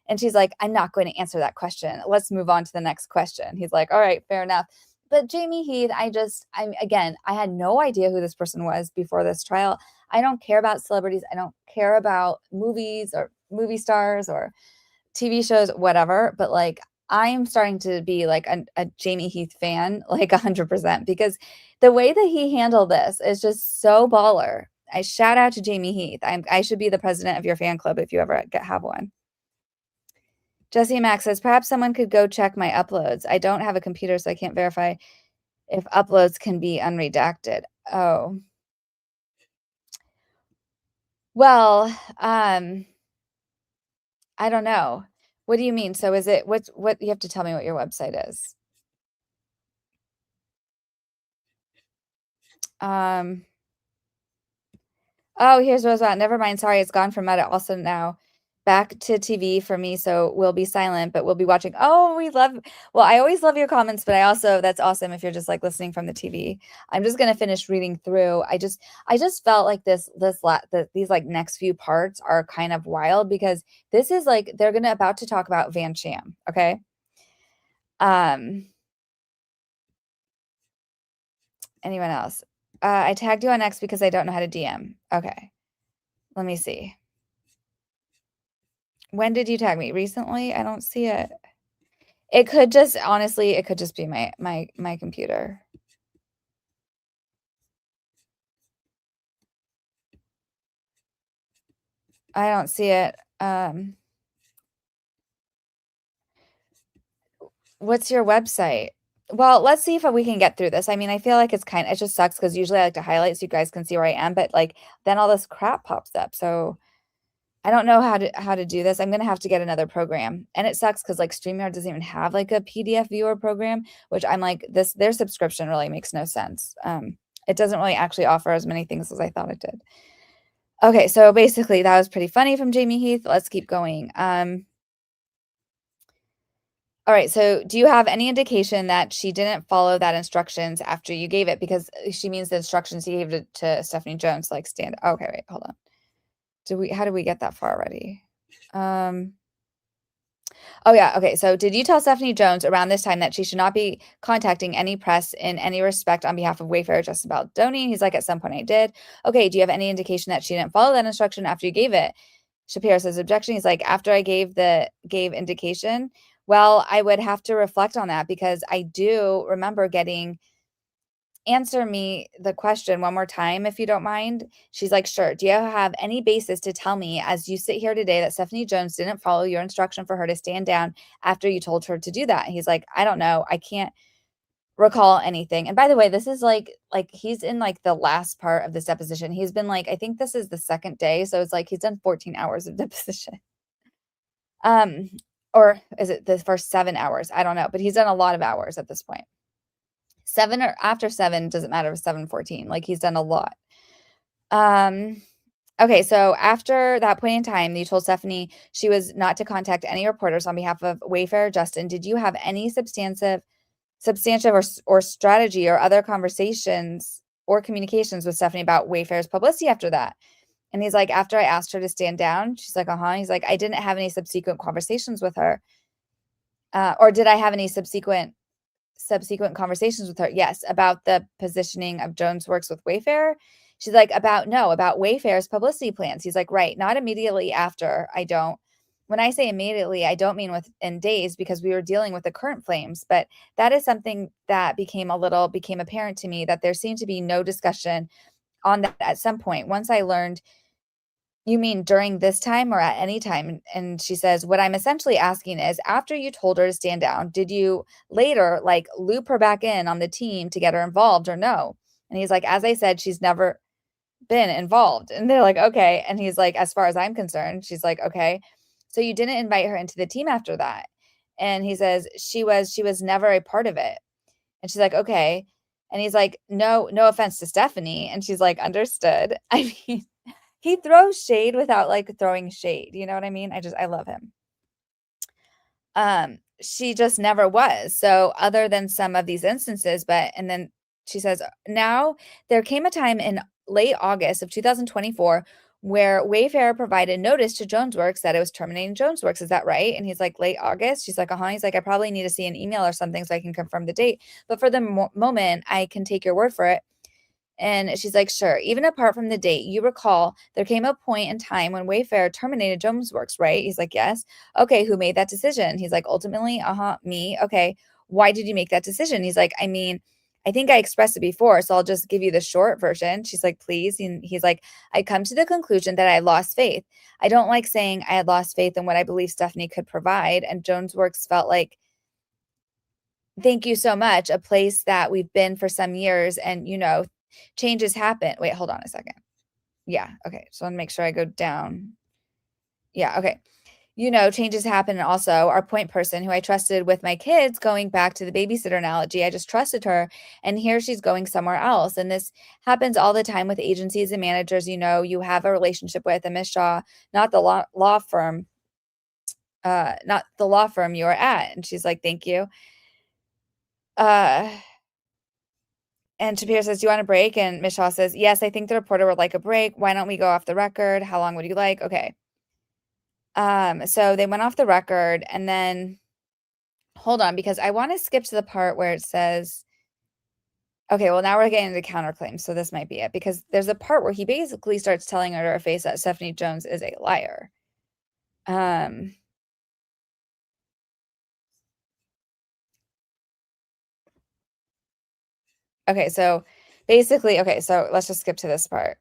And she's like, I'm not going to answer that question. Let's move on to the next question. He's like, all right, fair enough. But Jamie Heath, I had no idea who this person was before this trial. I don't care about celebrities. I don't care about movies or movie stars or TV shows, whatever. But like, I'm starting to be like a Jamie Heath fan, like 100%, because the way that he handled this is just so baller. I shout out to Jamie Heath. I should be the president of your fan club if you ever have one. Jesse Max says, perhaps someone could go check my uploads. I don't have a computer, so I can't verify if uploads can be unredacted. Oh. Well, I don't know. What do you mean? So is it what you have to tell me what your website is? Oh, here's Rosebud. Never mind. Sorry, it's gone from Meta. Also now back to TV for me, so we'll be silent, but we'll be watching. Oh, well, I always love your comments, but I also that's awesome if you're just like listening from the TV. I'm just gonna finish reading through. I just felt like these like next few parts are kind of wild because this is like they're gonna about to talk about Van Sham. Okay. Anyone else? I tagged you on X because I don't know how to DM. Okay. Let me see. When did you tag me? Recently? I don't see it. It could just honestly, it could just be my computer. I don't see it. What's your website? Well, let's see if we can get through this. I mean, I feel like it just sucks because usually I like to highlight so you guys can see where I am, but like then all this crap pops up. So I don't know how to do this. I'm gonna have to get another program. And it sucks because like StreamYard doesn't even have like a PDF viewer program, which I'm like, their subscription really makes no sense. It doesn't really actually offer as many things as I thought it did. Okay, so basically that was pretty funny from Jamie Heath. Let's keep going. All right, so do you have any indication that she didn't follow that instructions after you gave it? Because she means the instructions you gave to Stephanie Jones, like stand. Okay, wait, hold on. How did we get that far already? Oh yeah, okay. So did you tell Stephanie Jones around this time that she should not be contacting any press in any respect on behalf of Wayfair Justin Baldoni? He's like, at some point I did. Okay, do you have any indication that she didn't follow that instruction after you gave it? Shapiro says objection. He's like, after I gave indication. Well, I would have to reflect on that because I do remember answer me the question one more time, if you don't mind. She's like, sure. Do you have any basis to tell me as you sit here today that Stephanie Jones didn't follow your instruction for her to stand down after you told her to do that? And he's like, I don't know. I can't recall anything. And by the way, this is like he's in like the last part of this deposition. He's been like, I think this is the second day. So it's like he's done 14 hours of deposition. Or is it the first 7 hours? I don't know, but he's done a lot of hours at this point. 7 or after 7 doesn't matter. 7:14. Like he's done a lot. Okay, so after that point in time, you told Stephanie she was not to contact any reporters on behalf of Wayfair Justin. Did you have any substantive or strategy or other conversations or communications with Stephanie about Wayfair's publicity after that? And he's like, after I asked her to stand down, she's like, uh-huh. He's like, I didn't have any subsequent conversations with her. Or did I have any subsequent conversations with her? Yes, about the positioning of Jones Works with Wayfair. She's like, about Wayfair's publicity plans. He's like, right, not immediately after. When I say immediately, I don't mean within days because we were dealing with the current flames, but that is something that became apparent to me that there seemed to be no discussion on that at some point. Once I learned, you mean during this time or at any time? And she says, what I'm essentially asking is, after you told her to stand down, did you later like loop her back in on the team to get her involved or no? And he's like, as I said, she's never been involved. And they're like, okay. And he's like, as far as I'm concerned, she's like, okay. So you didn't invite her into the team after that. And he says, she was never a part of it. And she's like, okay. And he's like, no offense to Stephanie. And she's like, understood. I mean, he throws shade without like throwing shade. You know what I mean? I love him. She just never was. So other than some of these instances, and then she says, now there came a time in late August of 2024 where Wayfair provided notice to Jonesworks that it was terminating Jonesworks. Is that right? And he's like, late August? She's like, uh-huh. He's like, I probably need to see an email or something so I can confirm the date. But for the moment, I can take your word for it. And she's like, sure. Even apart from the date, you recall there came a point in time when Wayfair terminated Jonesworks, right? He's like, yes. Okay, who made that decision? He's like, ultimately, me. Okay, why did you make that decision? He's like, I mean, I think I expressed it before, so I'll just give you the short version. She's like, please. And he's like, I come to the conclusion that I lost faith. I don't like saying I had lost faith in what I believe Stephanie could provide. And Jonesworks felt like, thank you so much, a place that we've been for some years and, changes happen. Wait, hold on a second. Yeah, okay. So I want to make sure I go down. Yeah, okay. Changes happen. And also, our point person who I trusted with my kids, going back to the babysitter analogy, I just trusted her. And here she's going somewhere else. And this happens all the time with agencies and managers, you have a relationship with. And Miss Shaw, not the law firm, not the law firm you are at. And she's like, thank you. And Shapiro says, do you want a break? And Miss Shaw says, yes, I think the reporter would like a break. Why don't we go off the record? How long would you like? Okay. So they went off the record, and then hold on, because I want to skip to the part where it says, okay, well, now we're getting into counterclaims. So this might be it, because there's a part where he basically starts telling her to her face that Stephanie Jones is a liar. Okay, so basically, okay, so let's just skip to this part.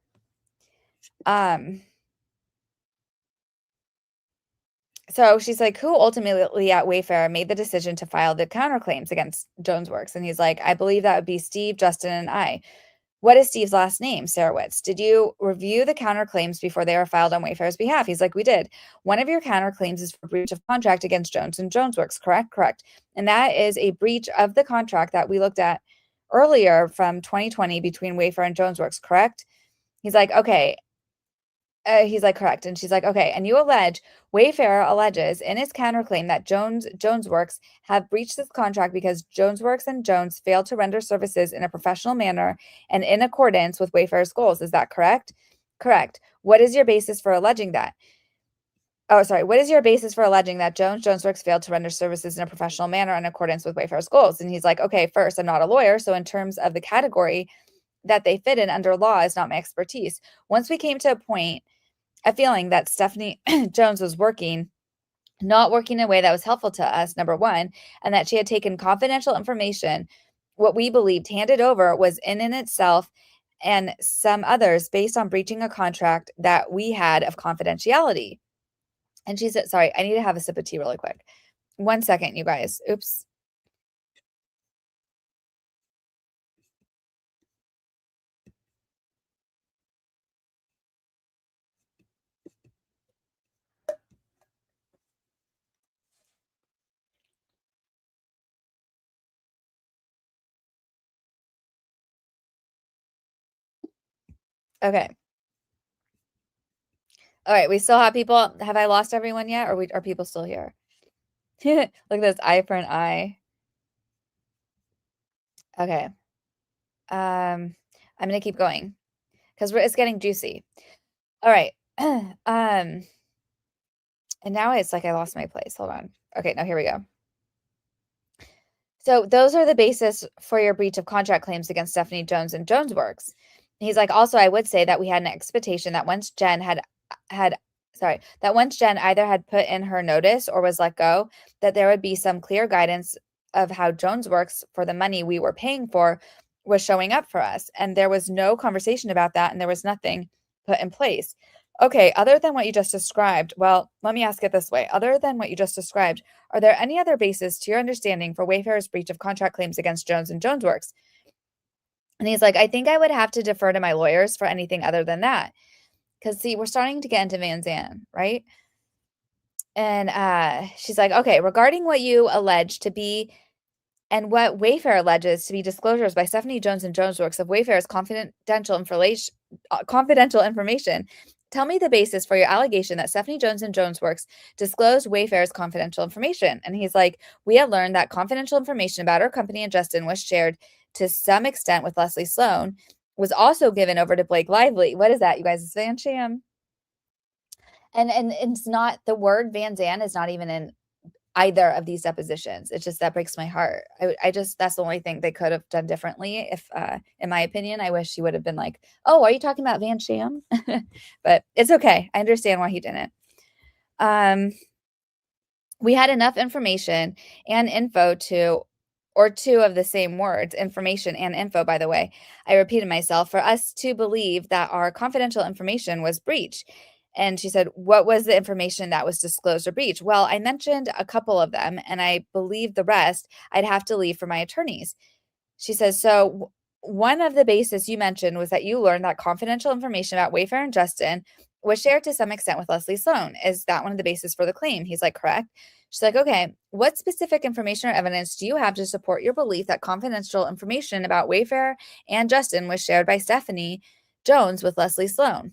So she's like, who ultimately at Wayfair made the decision to file the counterclaims against Jonesworks? And he's like, I believe that would be Steve, Justin, and I. What is Steve's last name? Sarowitz. Did you review the counterclaims before they were filed on Wayfair's behalf? He's like, we did. One of your counterclaims is for breach of contract against Jones and Jonesworks, correct? Correct. And that is a breach of the contract that we looked at earlier from 2020 between Wayfair and Jonesworks, correct? He's like, okay. He's like, correct. And she's like, okay. And you allege, Wayfair alleges in its counterclaim that Jonesworks have breached this contract because Jonesworks and Jones failed to render services in a professional manner and in accordance with Wayfair's goals. Is that correct? Correct. What is your basis for alleging that? Oh, sorry. What is your basis for alleging that Jonesworks failed to render services in a professional manner in accordance with Wayfair's goals? And he's like, okay, first, I'm not a lawyer. So in terms of the category that they fit in under law is not my expertise. Once we came to a feeling that Stephanie Jones was not working in a way that was helpful to us, number one, and that she had taken confidential information, what we believed handed over was in itself and some others based on breaching a contract that we had of confidentiality. And she said, sorry, I need to have a sip of tea really quick. 1 second, you guys. Oops. Okay. All right, we still have people. Have I lost everyone yet? Or are people still here? Look at this, eye for an eye. Okay. I'm gonna keep going because it's getting juicy. All right. And now it's like I lost my place. Hold on. Okay, now here we go. So those are the basis for your breach of contract claims against Stephanie Jones and Jonesworks. He's like, also, I would say that we had an expectation that once Jen that once Jen either had put in her notice or was let go, that there would be some clear guidance of how Jonesworks, for the money we were paying for, was showing up for us. And there was no conversation about that, and there was nothing put in place. Okay, other than what you just described, well, let me ask it this way. Other than what you just described, are there any other bases to your understanding for Wayfair's breach of contract claims against Jones and Jonesworks? And he's like, I think I would have to defer to my lawyers for anything other than that. Because, see, we're starting to get into Van Zandt, right? And she's like, okay, regarding what you allege to be and what Wayfair alleges to be disclosures by Stephanie Jones and Jones Works of Wayfair's confidential information. Tell me the basis for your allegation that Stephanie Jones and Jones Works disclosed Wayfair's confidential information. And he's like, we have learned that confidential information about our company and Justin was shared to some extent with Leslie Sloan, was also given over to Blake Lively. What is that, you guys? It's Van Sham. And it's not, the word Van Zandt is not even in either of these depositions. It's just, that breaks my heart. I just, that's the only thing they could have done differently. If, in my opinion, I wish he would have been like, oh, are you talking about Van Sham? But it's okay. I understand why he didn't. We had enough information and info or two of the same words, information and info, by the way. I repeated myself, for us to believe that our confidential information was breached. And she said, what was the information that was disclosed or breached? Well, I mentioned a couple of them, and I believe the rest I'd have to leave for my attorneys. She says, so one of the bases you mentioned was that you learned that confidential information about Wayfair and Justin was shared to some extent with Leslie Sloan. Is that one of the bases for the claim? He's like, correct. She's like, okay, what specific information or evidence do you have to support your belief that confidential information about Wayfair and Justin was shared by Stephanie Jones with Leslie Sloan?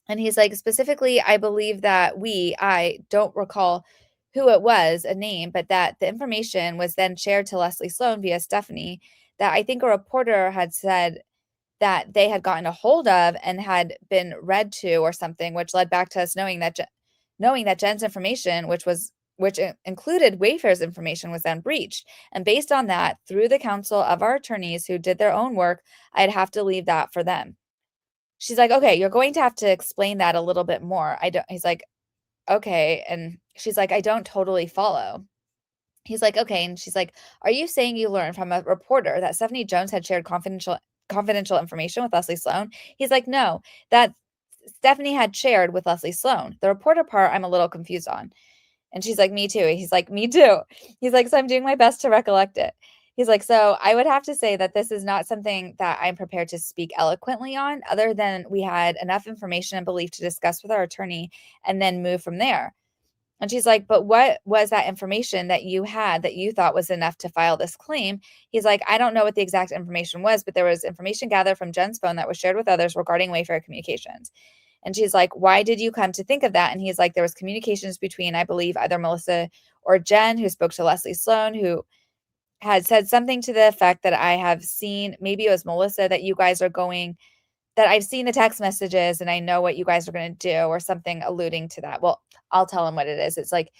And he's like, specifically, I believe that I don't recall who it was, a name, but that the information was then shared to Leslie Sloan via Stephanie, that I think a reporter had said that they had gotten a hold of and had been read to or something, which led back to us knowing that Jen's information, which included Wayfair's information, was then breached. And based on that, through the counsel of our attorneys who did their own work, I'd have to leave that for them. She's like, okay, you're going to have to explain that a little bit more. He's like, okay. And she's like, I don't totally follow. He's like, okay. And she's like, are you saying you learned from a reporter that Stephanie Jones had shared confidential information with Leslie Sloan? He's like, no, that Stephanie had shared with Leslie Sloan. The reporter part, I'm a little confused on. And she's like, me too. He's like, me too. He's like, so I'm doing my best to recollect it. He's like, so I would have to say that this is not something that I'm prepared to speak eloquently on, other than we had enough information and belief to discuss with our attorney and then move from there. And she's like, but what was that information that you had that you thought was enough to file this claim? He's like, I don't know what the exact information was, but there was information gathered from Jen's phone that was shared with others regarding Wayfair communications. And she's like, why did you come to think of that? And he's like, there was communications between, I believe, either Melissa or Jen, who spoke to Leslie Sloan, who had said something to the effect that I have seen, maybe it was Melissa, that you guys are going, that I've seen the text messages and I know what you guys are going to do, or something alluding to that. Well, I'll tell him what it is. It's like,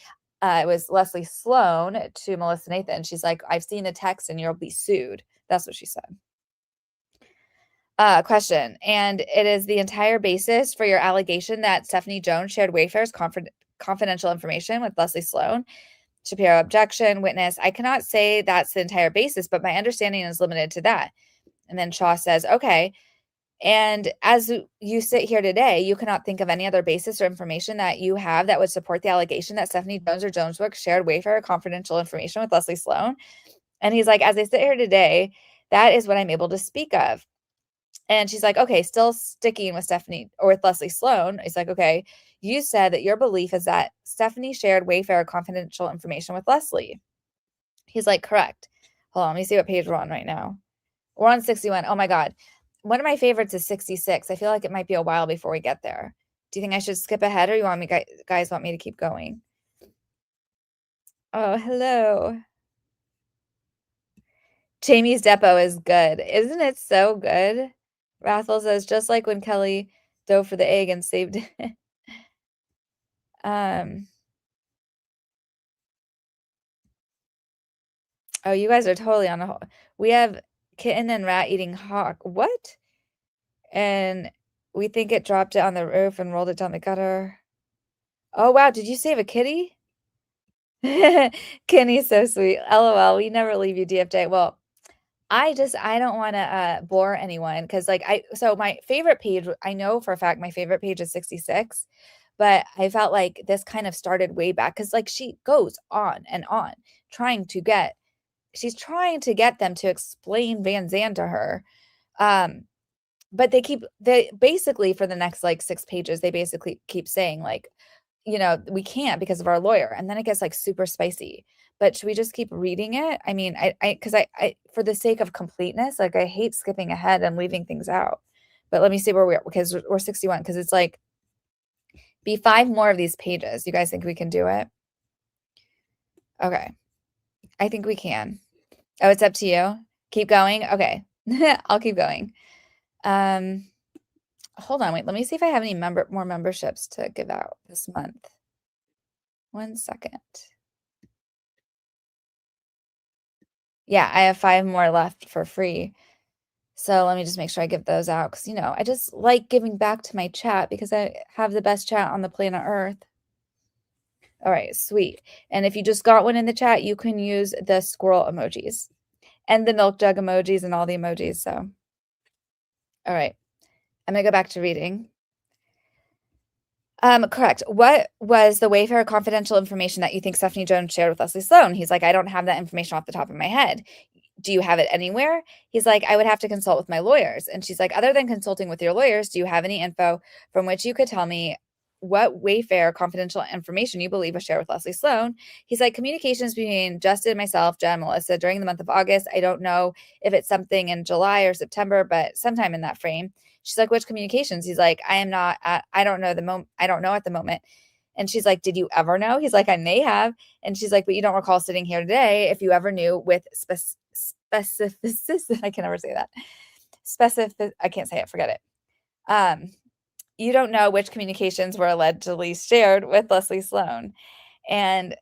it was Leslie Sloan to Melissa Nathan. She's like, I've seen the text and you'll be sued. That's what she said. Question. And it is the entire basis for your allegation that Stephanie Jones shared Wayfair's confidential information with Leslie Sloan? Shapiro, objection. Witness, I cannot say that's the entire basis, but my understanding is limited to that. And then Shaw says, okay. And as you sit here today, you cannot think of any other basis or information that you have that would support the allegation that Stephanie Jones or Jones Works shared Wayfair confidential information with Leslie Sloan? And he's like, as I sit here today, that is what I'm able to speak of. And she's like, okay, still sticking with Stephanie or with Leslie Sloan. He's like, okay, you said that your belief is that Stephanie shared Wayfair confidential information with Leslie. He's like, correct. Hold on, let me see what page we're on right now. We're on 61. Oh my God. One of my favorites is 66. I feel like it might be a while before we get there. Do you think I should skip ahead, or you want me guys want me to keep going? Oh, hello. Jamie's Depot is good. Isn't it so good? Rathel says, just like when Kelly dove for the egg and saved it. Oh, you guys are totally on a whole. We have kitten and rat eating hawk. What? And we think it dropped it on the roof and rolled it down the gutter. Oh, wow. Did you save a kitty? Kenny's so sweet. LOL. We never leave you, DFJ. Well, I don't want to bore anyone, because so my favorite page, I know for a fact my favorite page is 66, but I felt like this kind of started way back, because she goes on and on she's trying to get them to explain Van Zandt to her. Um, but they basically for the next like 6 pages, they basically keep saying like, we can't because of our lawyer. And then it gets like super spicy. But should we just keep reading it? I mean, because I, for the sake of completeness, like I hate skipping ahead and leaving things out. But let me see where we are because we're 61 because it's like be 5 more of these pages. You guys think we can do it? Okay. I think we can. Oh, it's up to you. Keep going. Okay. I'll keep going. Hold on, wait. Let me see if I have any more memberships to give out this month. 1 second. Yeah, I have 5 more left for free. So let me just make sure I give those out because, I just like giving back to my chat because I have the best chat on the planet Earth. All right, sweet. And if you just got one in the chat, you can use the squirrel emojis and the milk jug emojis and all the emojis. So, all right, I'm going to go back to reading. Correct. What was the Wayfair confidential information that you think Stephanie Jones shared with Leslie Sloan? He's like, I don't have that information off the top of my head. Do you have it anywhere? He's like, I would have to consult with my lawyers. And she's like, other than consulting with your lawyers, do you have any info from which you could tell me what Wayfair confidential information you believe was shared with Leslie Sloan? He's like, communications between Justin, myself, Jen, and Melissa during the month of August. I don't know if it's something in July or September, but sometime in that frame. She's like, which communications? He's like, I don't know I don't know at the moment. And she's like, did you ever know? He's like, I may have. And she's like, but you don't recall sitting here today if you ever knew with specificity. I can never say that. I can't say it. Forget it. You don't know which communications were allegedly shared with Leslie Sloan. And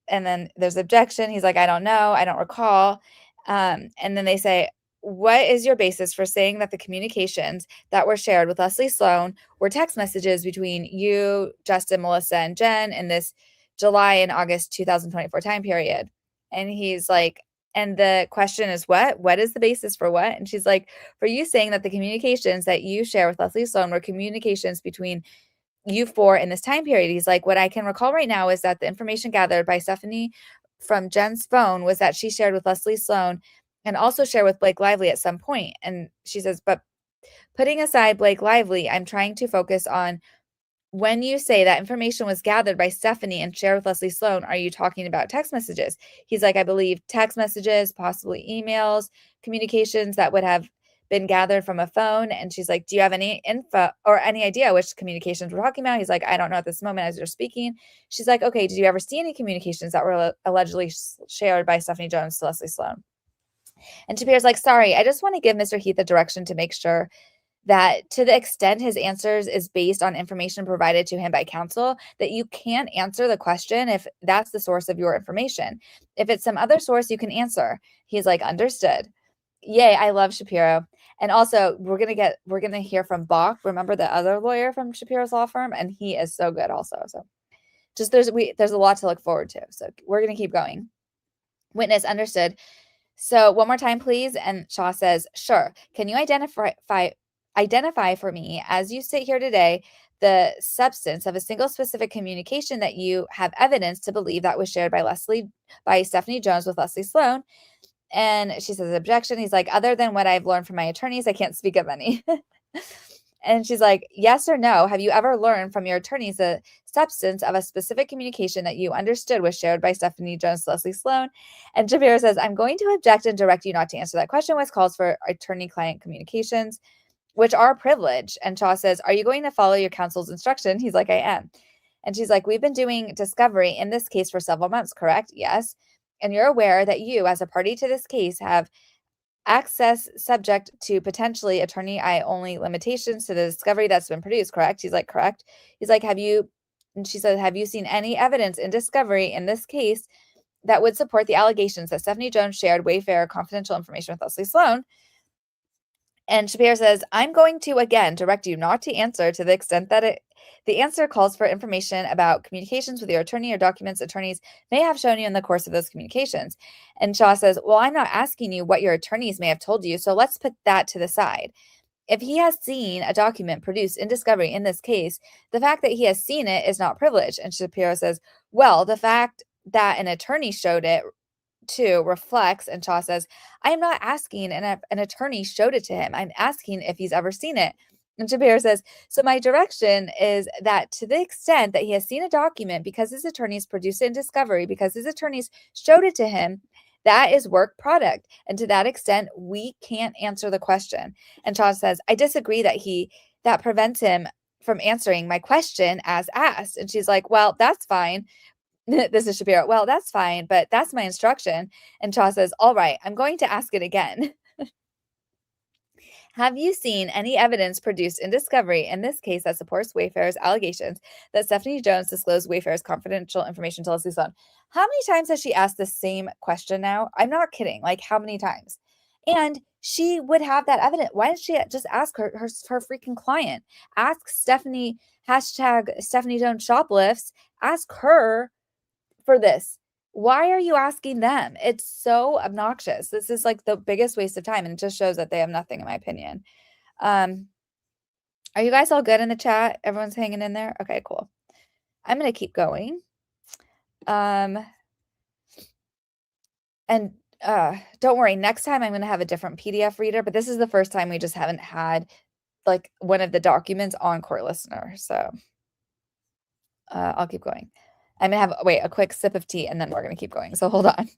then there's objection. He's like, I don't know. I don't recall. And then they say, what is your basis for saying that the communications that were shared with Leslie Sloan were text messages between you, Justin, Melissa, and Jen in this July and August 2024 time period? And he's like, and the question is what? What is the basis for what? And she's like, for you saying that the communications that you share with Leslie Sloan were communications between you four in this time period. He's like, what I can recall right now is that the information gathered by Stephanie from Jen's phone was that she shared with Leslie Sloan and also shared with Blake Lively at some point. And she says, but putting aside Blake Lively, I'm trying to focus on when you say that information was gathered by Stephanie and shared with Leslie Sloan, are you talking about text messages? He's like, I believe text messages, possibly emails, communications that would have been gathered from a phone. And she's like, do you have any info or any idea which communications we're talking about? He's like, I don't know at this moment as you're speaking. She's like, okay, did you ever see any communications that were allegedly shared by Stephanie Jones to Leslie Sloan? And Shapir's like, sorry, I just want to give Mr. Heath a direction to make sure that to the extent his answers is based on information provided to him by counsel, that you can't answer the question if that's the source of your information. If it's some other source, you can answer. He's like, understood. Yay, I love Shapiro. And also, we're gonna hear from Bach. Remember the other lawyer from Shapiro's law firm, and he is so good also. So just there's a lot to look forward to. So we're gonna keep going. Witness, understood. So one more time, please. And Shaw says, sure. Can you identify for me, as you sit here today, the substance of a single specific communication that you have evidence to believe that was shared by Stephanie Jones with Leslie Sloan? And she says, objection. He's like, other than what I've learned from my attorneys, I can't speak of any. And she's like, yes or no, have you ever learned from your attorneys the substance of a specific communication that you understood was shared by Stephanie Jones to Leslie Sloan? And Shapiro says, I'm going to object and direct you not to answer that question, which calls for attorney-client communications, which are privileged. And Shaw says, are you going to follow your counsel's instruction? He's like, I am. And she's like, we've been doing discovery in this case for several months, correct? Yes. And you're aware that you, as a party to this case, have access subject to potentially attorney eye only limitations to the discovery that's been produced, correct? He's like, correct. He's like, and she said, have you seen any evidence in discovery in this case that would support the allegations that Stephanie Jones shared Wayfair confidential information with Leslie Sloan? And Shapiro says, I'm going to again direct you not to answer to the extent that the answer calls for information about communications with your attorney or documents attorneys may have shown you in the course of those communications. And Shaw says, well, I'm not asking you what your attorneys may have told you, so let's put that to the side. If he has seen a document produced in discovery in this case, the fact that he has seen it is not privileged. And Shapiro says, well, the fact that an attorney showed it 2 reflects, and Shaw says, I am not asking if an attorney showed it to him. I'm asking if he's ever seen it. And Shapiro says, so my direction is that to the extent that he has seen a document because his attorneys produced it in discovery, because his attorneys showed it to him, that is work product. And to that extent, we can't answer the question. And Shaw says, I disagree that prevents him from answering my question as asked. And she's like, well, that's fine. This is Shapiro. Well, that's fine, but that's my instruction. And Shaw says, all right, I'm going to ask it again. Have you seen any evidence produced in discovery in this case that supports Wayfair's allegations that Stephanie Jones disclosed Wayfair's confidential information to Leslie Sloan? How many times has she asked the same question now? I'm not kidding. Like, how many times? And she would have that evidence. Why didn't she just ask her freaking client? Ask Stephanie, hashtag Stephanie Jones shoplifts. Ask her for this. Why are you asking them? It's so obnoxious. This is like the biggest waste of time, and it just shows that they have nothing, in my opinion. Are you guys all good in the chat? Everyone's hanging in there? Okay, cool. I'm going to keep going. And don't worry, next time I'm going to have a different PDF reader, but this is the first time we just haven't had like one of the documents on Court Listener. So I'll keep going. I'm going to have, a quick sip of tea, and then we're going to keep going. So hold on.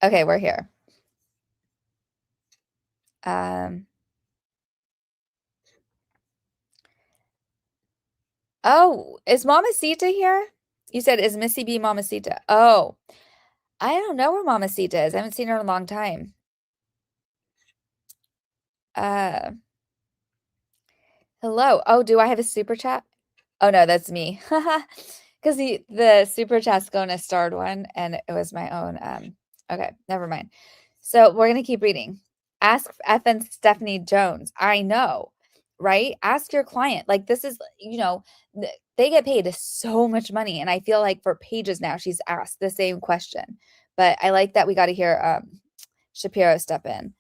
Okay, we're here. Oh, is Mamacita here? You said, is Missy B Mamacita? Oh, I don't know where Mamacita is. I haven't seen her in a long time. Hello. Oh, do I have a super chat? Oh no, that's me. Because the super chat's going to starred one, and it was my own. Okay, never mind. So we're gonna keep reading. Ask FN Stephanie Jones. I know, right? Ask your client. Like, this is, they get paid so much money, and I feel like for pages now she's asked the same question. But I like that we got to hear Shapiro step in.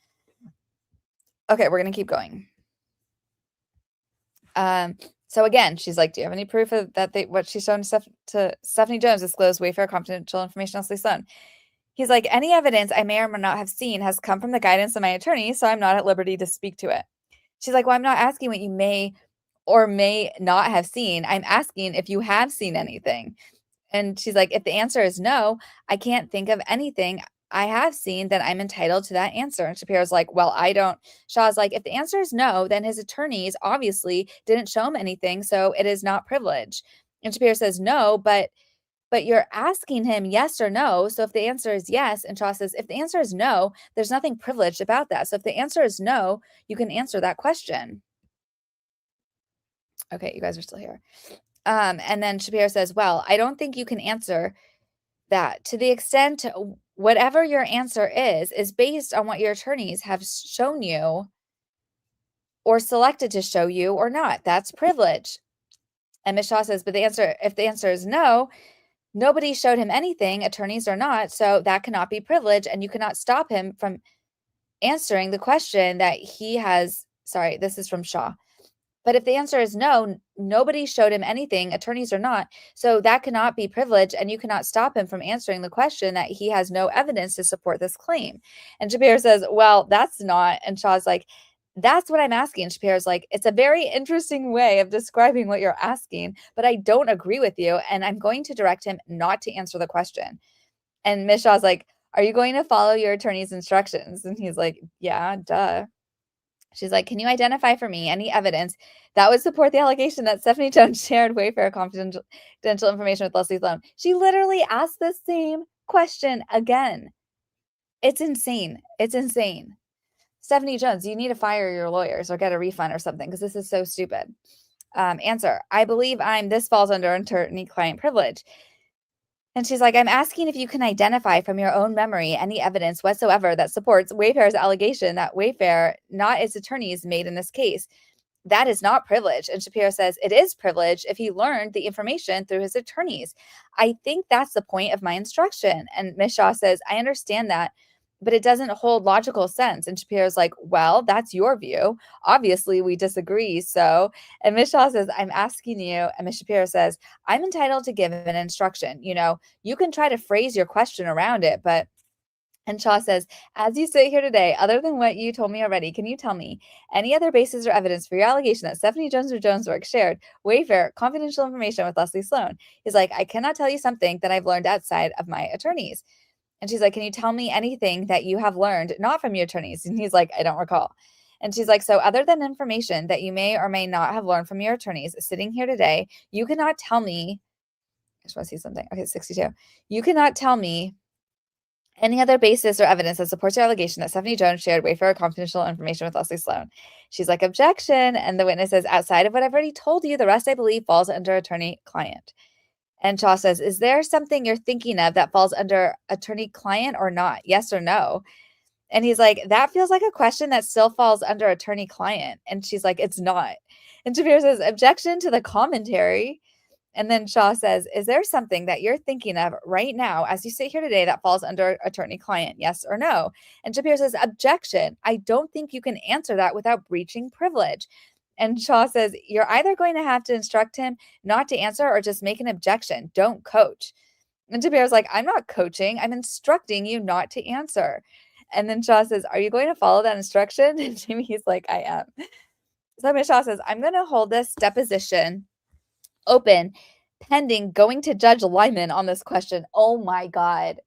Okay, we're gonna keep going. So again, she's like, do you have any proof of that what she's shown to Stephanie Jones disclosed Wayfair confidential information on Leslie Sloan? He's like, any evidence I may or may not have seen has come from the guidance of my attorney, so I'm not at liberty to speak to it. She's like, well, I'm not asking what you may or may not have seen. I'm asking if you have seen anything. And she's like, if the answer is no, I can't think of anything I have seen, then I'm entitled to that answer. And Shapiro's like, well, I don't. Shaw's like, if the answer is no, then his attorneys obviously didn't show him anything, so it is not privilege. And Shapiro says, no, but you're asking him yes or no. So if the answer is yes, and Shaw says, if the answer is no, there's nothing privileged about that. So if the answer is no, you can answer that question. Okay, you guys are still here. And then Shapiro says, well, I don't think you can answer that. To the extent whatever your answer is based on what your attorneys have shown you or selected to show you or not. That's privilege. And Ms. Shaw says, but if the answer is no, nobody showed him anything, attorneys or not, so that cannot be privilege, and you cannot stop him from answering the question that he has. Sorry, this is from Shaw. But if the answer is no, nobody showed him anything, attorneys or not, so that cannot be privilege, and you cannot stop him from answering the question that he has no evidence to support this claim. And Shapiro says, well, that's not. And Shaw's like, that's what I'm asking. And Shapiro's like, it's a very interesting way of describing what you're asking, but I don't agree with you, and I'm going to direct him not to answer the question. And Ms. Shaw's like, are you going to follow your attorney's instructions? And he's like, yeah, duh. She's like, can you identify for me any evidence that would support the allegation that Stephanie Jones shared Wayfair confidential information with Leslie Sloan? She literally asked the same question again. It's insane. It's insane. Stephanie Jones, you need to fire your lawyers or get a refund or something, because this is so stupid. Answer, I believe this falls under attorney-client privilege. And she's like, I'm asking if you can identify from your own memory any evidence whatsoever that supports Wayfair's allegation that Wayfair, not its attorneys, made in this case. That is not privilege. And Shapiro says it is privilege if he learned the information through his attorneys. I think that's the point of my instruction. And Ms. Shaw says, I understand that. but it doesn't hold logical sense. And Shapiro's like, well, that's your view. Obviously, we disagree. So, and Ms. Shaw says, I'm asking you. And Ms. Shapiro says, I'm entitled to give an instruction. You can try to phrase your question around it, but and Shaw says, as you sit here today, other than what you told me already, can you tell me any other basis or evidence for your allegation that Stephanie Jones or Jonesworks shared Wayfair confidential information with Leslie Sloan? He's like, I cannot tell you something that I've learned outside of my attorneys. And she's like, can you tell me anything that you have learned not from your attorneys? And he's like, I don't recall. And she's like, so other than information that you may or may not have learned from your attorneys sitting here today, you cannot tell me, I just want to see something. Okay, 62. You cannot tell me any other basis or evidence that supports your allegation that Stephanie Jones shared Wayfair confidential information with Leslie Sloan. She's like, objection. And the witness says, outside of what I've already told you, the rest I believe falls under attorney-client. And Shaw says, is there something you're thinking of that falls under attorney-client or not? Yes or no? And he's like, that feels like a question that still falls under attorney-client. And she's like, it's not. And Shapiro says, objection to the commentary. And then Shaw says, is there something that you're thinking of right now as you sit here today that falls under attorney-client? Yes or no? And Shapiro says, objection. I don't think you can answer that without breaching privilege. And Shaw says, you're either going to have to instruct him not to answer or just make an objection. Don't coach. And Shapiro's like, I'm not coaching. I'm instructing you not to answer. And then Shaw says, are you going to follow that instruction? And Jamie's like, I am. So Ms. Shaw says, I'm going to hold this deposition open pending going to Judge Lyman on this question. Oh my God.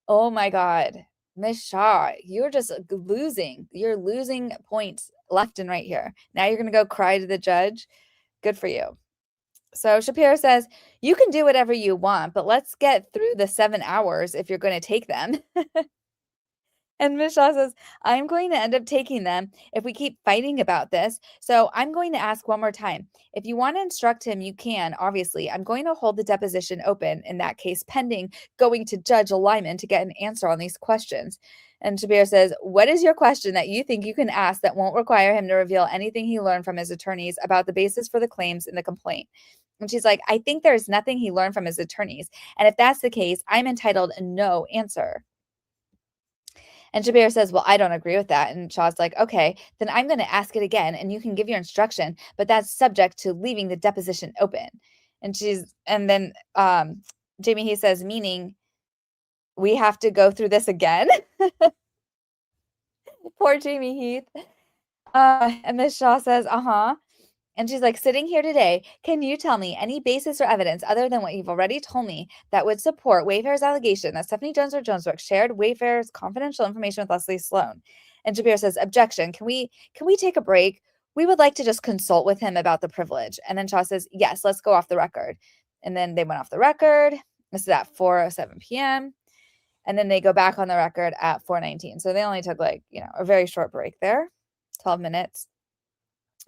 Oh my God. Ms. Shaw, you're just losing. You're losing points left and right here. Now you're going to go cry to the judge. Good for you. So Shapiro says, you can do whatever you want, but let's get through the 7 hours if you're going to take them. And Ms. Shaw says, I'm going to end up taking them if we keep fighting about this. So I'm going to ask one more time. If you want to instruct him, you can, obviously. I'm going to hold the deposition open in that case, pending going to Judge Lyman to get an answer on these questions. And Shapiro says, what is your question that you think you can ask that won't require him to reveal anything he learned from his attorneys about the basis for the claims in the complaint? And she's like, I think there's nothing he learned from his attorneys. And if that's the case, I'm entitled no answer. And Shapiro says, well, I don't agree with that. And Shaw's like, okay, then I'm going to ask it again and you can give your instruction, but that's subject to leaving the deposition open. And then Jamie, he says, meaning we have to go through this again. Poor Jamie Heath. And Ms. Shaw says, uh-huh. And she's like, sitting here today, can you tell me any basis or evidence other than what you've already told me that would support Wayfair's allegation that Stephanie Jones or Jonesworks shared Wayfair's confidential information with Leslie Sloan? And Shapiro says, objection. Can we take a break? We would like to just consult with him about the privilege. And then Shaw says, yes, let's go off the record. And then they went off the record. This is at 4:07 p.m. And then they go back on the record at 4:19. So they only took a very short break there, 12 minutes.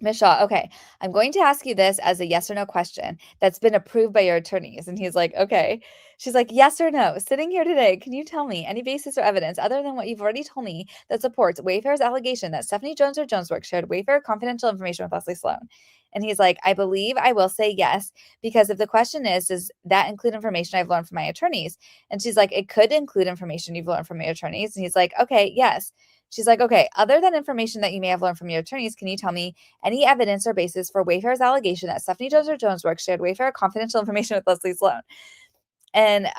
Ms. Shaw, okay, I'm going to ask you this as a yes or no question that's been approved by your attorneys. And he's like, okay. She's like, yes or no. Sitting here today, can you tell me any basis or evidence other than what you've already told me that supports Wayfair's allegation that Stephanie Jones or Jonesworks shared Wayfair confidential information with Leslie Sloan? And he's like, I believe I will say yes, because if the question is, does that include information I've learned from my attorneys? And she's like, it could include information you've learned from your attorneys. And he's like, okay, yes. She's like, okay, other than information that you may have learned from your attorneys, can you tell me any evidence or basis for Wayfair's allegation that Stephanie Jones or Jonesworks shared Wayfair confidential information with Leslie Sloan? And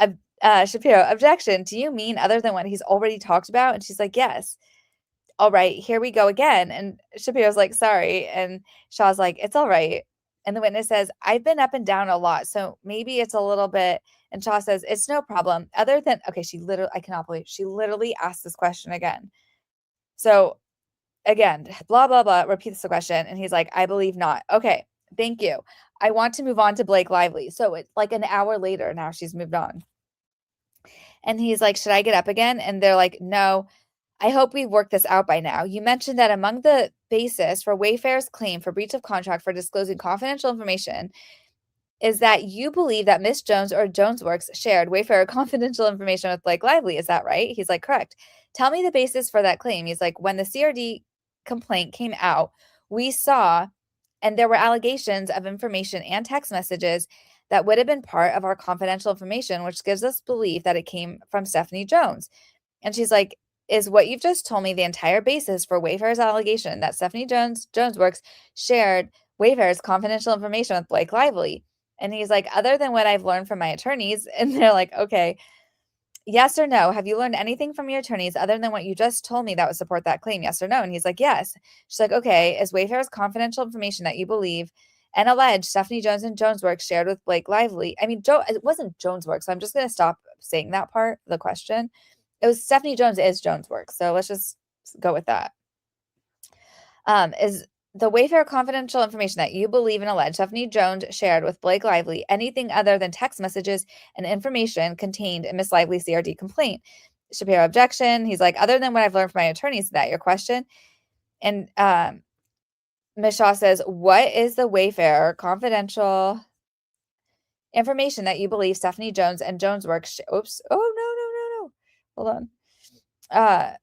Shapiro, objection, do you mean other than what he's already talked about? And she's like, yes. All right, here we go again. And Shapiro's like, sorry. And Shaw's like, it's all right. And the witness says, I've been up and down a lot, so maybe it's a little bit. And Shaw says, it's no problem. Other than, okay, I cannot believe she literally asked this question again. So again, blah, blah, blah, repeats the question. And he's like, I believe not. Okay, thank you. I want to move on to Blake Lively. So it's like an hour later now she's moved on. And he's like, should I get up again? And they're like, no, I hope we've worked this out by now. You mentioned that among the basis for Wayfair's claim for breach of contract for disclosing confidential information is that you believe that Miss Jones or Jonesworks shared Wayfair confidential information with Blake Lively. Is that right? He's like, correct. Tell me the basis for that claim. He's like, when the CRD complaint came out, we saw, and there were allegations of information and text messages that would have been part of our confidential information, which gives us belief that it came from Stephanie Jones. And she's like, is what you've just told me the entire basis for Wayfair's allegation that Stephanie Jonesworks shared Wayfair's confidential information with Blake Lively? And he's like, other than what I've learned from my attorneys. And they're like, okay, yes or no? Have you learned anything from your attorneys other than what you just told me that would support that claim? Yes or no? And he's like, yes. She's like, okay, is Wayfair's confidential information that you believe and allege Stephanie Jones and Jonesworks shared with Blake Lively? I mean, it wasn't Jonesworks, so I'm just going to stop saying that part of the question. It was Stephanie Jones is Jonesworks, so let's just go with that. Is the Wayfair confidential information that you believe and allege Stephanie Jones shared with Blake Lively anything other than text messages and information contained in Miss Lively's CRD complaint? Shapiro objection. He's like, other than what I've learned from my attorneys, is that your question? And Ms. Shaw says, what is the Wayfair confidential information that you believe Stephanie Jones and Jonesworks? Oops. Oh, no. Hold on.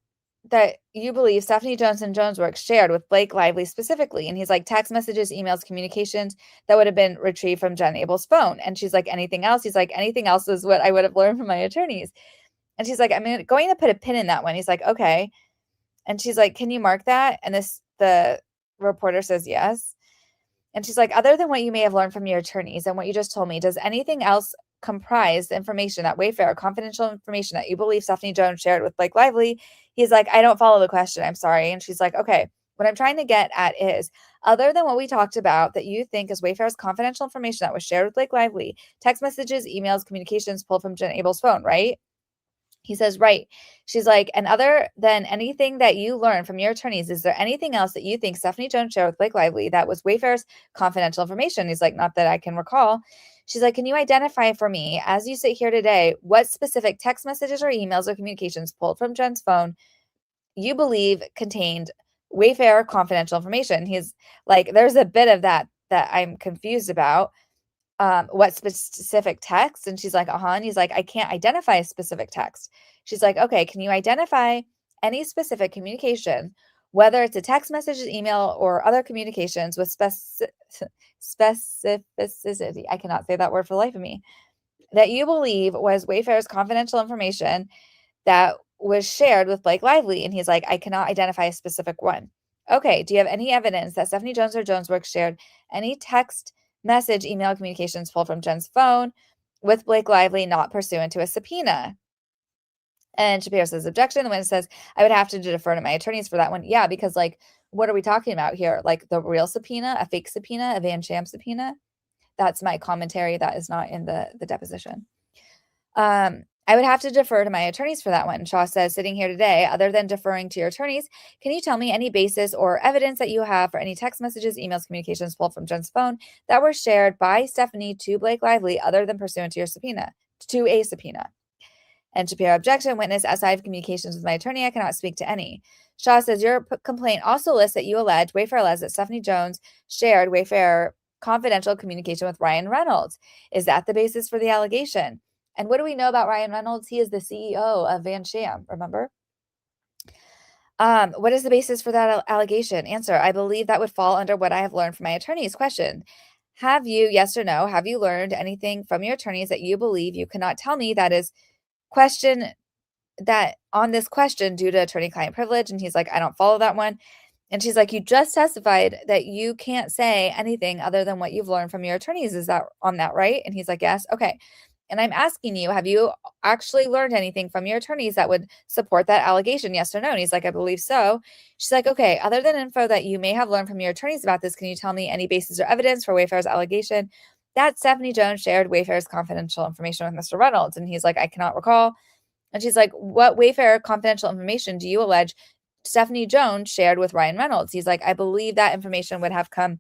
That you believe Stephanie Jones and Jonesworks shared with Blake Lively specifically. And he's like, text messages, emails, communications that would have been retrieved from Jen Abel's phone. And she's like, anything else? He's like, anything else is what I would have learned from my attorneys. And she's like, I'm going to put a pin in that one. He's like, okay. And she's like, can you mark that? And the reporter says yes. And she's like, other than what you may have learned from your attorneys and what you just told me, does anything else comprise the information that Wayfair, confidential information that you believe Stephanie Jones shared with Blake Lively? He's like, I don't follow the question. I'm sorry. And she's like, okay, what I'm trying to get at is, other than what we talked about that you think is Wayfair's confidential information that was shared with Blake Lively, text messages, emails, communications pulled from Jen Abel's phone, right? He says, right. She's like, and other than anything that you learned from your attorneys, is there anything else that you think Stephanie Jones shared with Blake Lively that was Wayfair's confidential information? He's like, not that I can recall. She's like, can you identify for me, as you sit here today, what specific text messages or emails or communications pulled from Jen's phone you believe contained Wayfair confidential information? He's like, there's a bit of that I'm confused about. What specific text? And she's like, and he's like, I can't identify a specific text. She's like, okay, can you identify any specific communication, whether it's a text message, email, or other communications with specificity? I cannot say that word for the life of me. That you believe was Wayfair's confidential information that was shared with Blake Lively. And he's like, I cannot identify a specific one. Okay, do you have any evidence that Stephanie Jones or Jonesworks shared any text message, email communications pulled from Jen's phone with Blake Lively not pursuant to a subpoena? And Shapiro says objection. The witness says, I would have to defer to my attorneys for that one. Yeah, because like, what are we talking about here? Like the real subpoena, a fake subpoena, a Van Sham subpoena? That's my commentary. That is not in the deposition. I would have to defer to my attorneys for that one. Shaw says, sitting here today, other than deferring to your attorneys, can you tell me any basis or evidence that you have for any text messages, emails, communications pulled from Jen's phone that were shared by Stephanie to Blake Lively other than pursuant to a subpoena? And Shapiro objection. Witness, outside of communications with my attorney, I cannot speak to any. Shaw says, your complaint also lists that you allege, Wayfair alleged that Stephanie Jones shared Wayfair confidential communication with Ryan Reynolds. Is that the basis for the allegation? And what do we know about Ryan Reynolds? He is the CEO of Van Sham, remember? What is the basis for that allegation? Answer, I believe that would fall under what I have learned from my attorneys. Question, have you, yes or no, have you learned anything from your attorneys that you believe you cannot tell me that is question that on this question due to attorney-client privilege? And he's like, I don't follow that one. And she's like, you just testified that you can't say anything other than what you've learned from your attorneys. Is that on that, right? And he's like, yes. Okay. And I'm asking you, have you actually learned anything from your attorneys that would support that allegation? Yes or no? And he's like, I believe so. She's like, okay, other than info that you may have learned from your attorneys about this, can you tell me any basis or evidence for Wayfair's allegation that Stephanie Jones shared Wayfair's confidential information with Mr. Reynolds? And he's like, I cannot recall. And she's like, what Wayfair confidential information do you allege Stephanie Jones shared with Ryan Reynolds? He's like, I believe that information would have come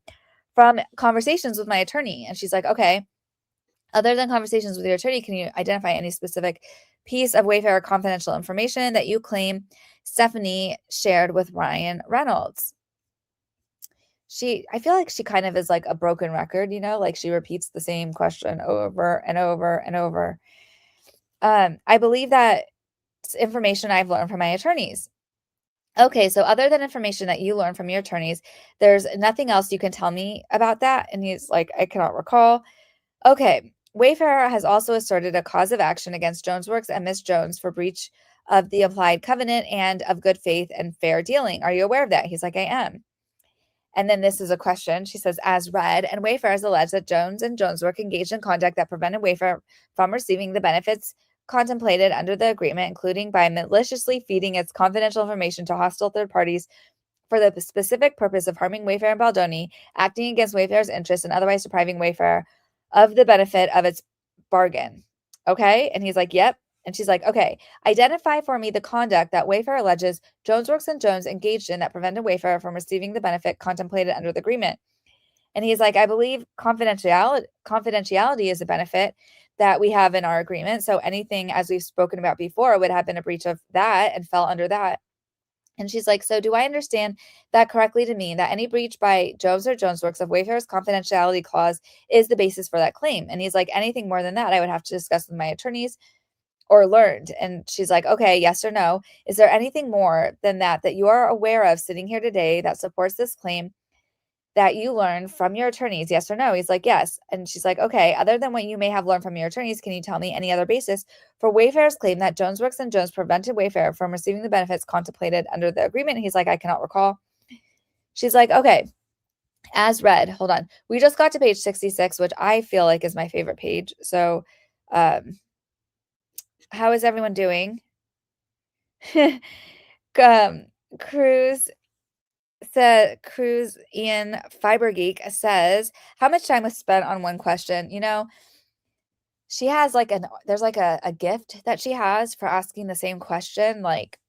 from conversations with my attorney. And she's like, okay, other than conversations with your attorney, can you identify any specific piece of Wayfair confidential information that you claim Stephanie shared with Ryan Reynolds? I feel like she kind of is like a broken record, like she repeats the same question over and over and over. I believe that information I've learned from my attorneys. Okay, so other than information that you learned from your attorneys, there's nothing else you can tell me about that? And he's like, I cannot recall. Okay, Wayfair has also asserted a cause of action against Jonesworks and Miss Jones for breach of the implied covenant and of good faith and fair dealing. Are you aware of that? He's like, I am. And then this is a question. She says, as read, and Wayfair has alleged that Jones and Joneswork engaged in conduct that prevented Wayfair from receiving the benefits contemplated under the agreement, including by maliciously feeding its confidential information to hostile third parties for the specific purpose of harming Wayfair and Baldoni, acting against Wayfair's interests, and otherwise depriving Wayfair of the benefit of its bargain. Okay? And he's like, yep. And she's like, okay, identify for me the conduct that Wayfair alleges Jonesworks and Jones engaged in that prevented Wayfair from receiving the benefit contemplated under the agreement. And he's like, I believe confidentiality is a benefit that we have in our agreement. So anything, as we've spoken about before, would have been a breach of that and fell under that. And she's like, so do I understand that correctly to mean that any breach by Jones or Jonesworks of Wayfair's confidentiality clause is the basis for that claim? And he's like, anything more than that, I would have to discuss with my attorneys or learned. And she's like, okay, yes or no. Is there anything more than that you are aware of sitting here today that supports this claim that you learned from your attorneys? Yes or no? He's like, yes. And she's like, okay, other than what you may have learned from your attorneys, can you tell me any other basis for Wayfair's claim that Jonesworks and Jones prevented Wayfair from receiving the benefits contemplated under the agreement? And he's like, I cannot recall. She's like, okay, as read, hold on. We just got to page 66, which I feel like is my favorite page. So, how is everyone doing? Cruz Ian Fibergeek says, how much time was spent on one question? You know, she has like there's like a gift that she has for asking the same question, like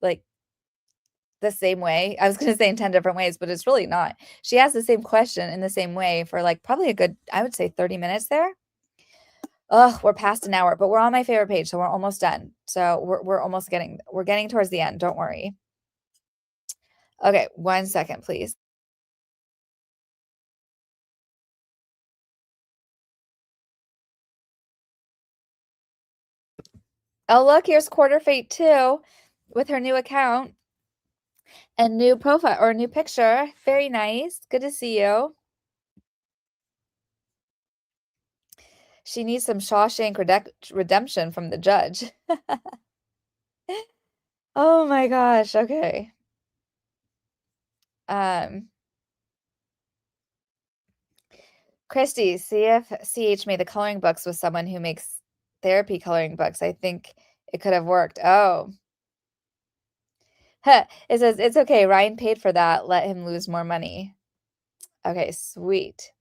the same way. I was going to say in 10 different ways, but it's really not. She has the same question in the same way for like probably a good, I would say 30 minutes there. Oh, we're past an hour, but we're on my favorite page, so we're almost done. So we're getting towards the end. Don't worry. Okay, 1 second, please. Oh, look, here's Quarter Fate 2 with her new account and new profile or new picture. Very nice. Good to see you. She needs some Shawshank redemption from the judge. Oh my gosh. Okay. Christy, see if CH made the coloring books with someone who makes therapy coloring books. I think it could have worked. Oh. It says, it's okay. Ryan paid for that. Let him lose more money. Okay, sweet.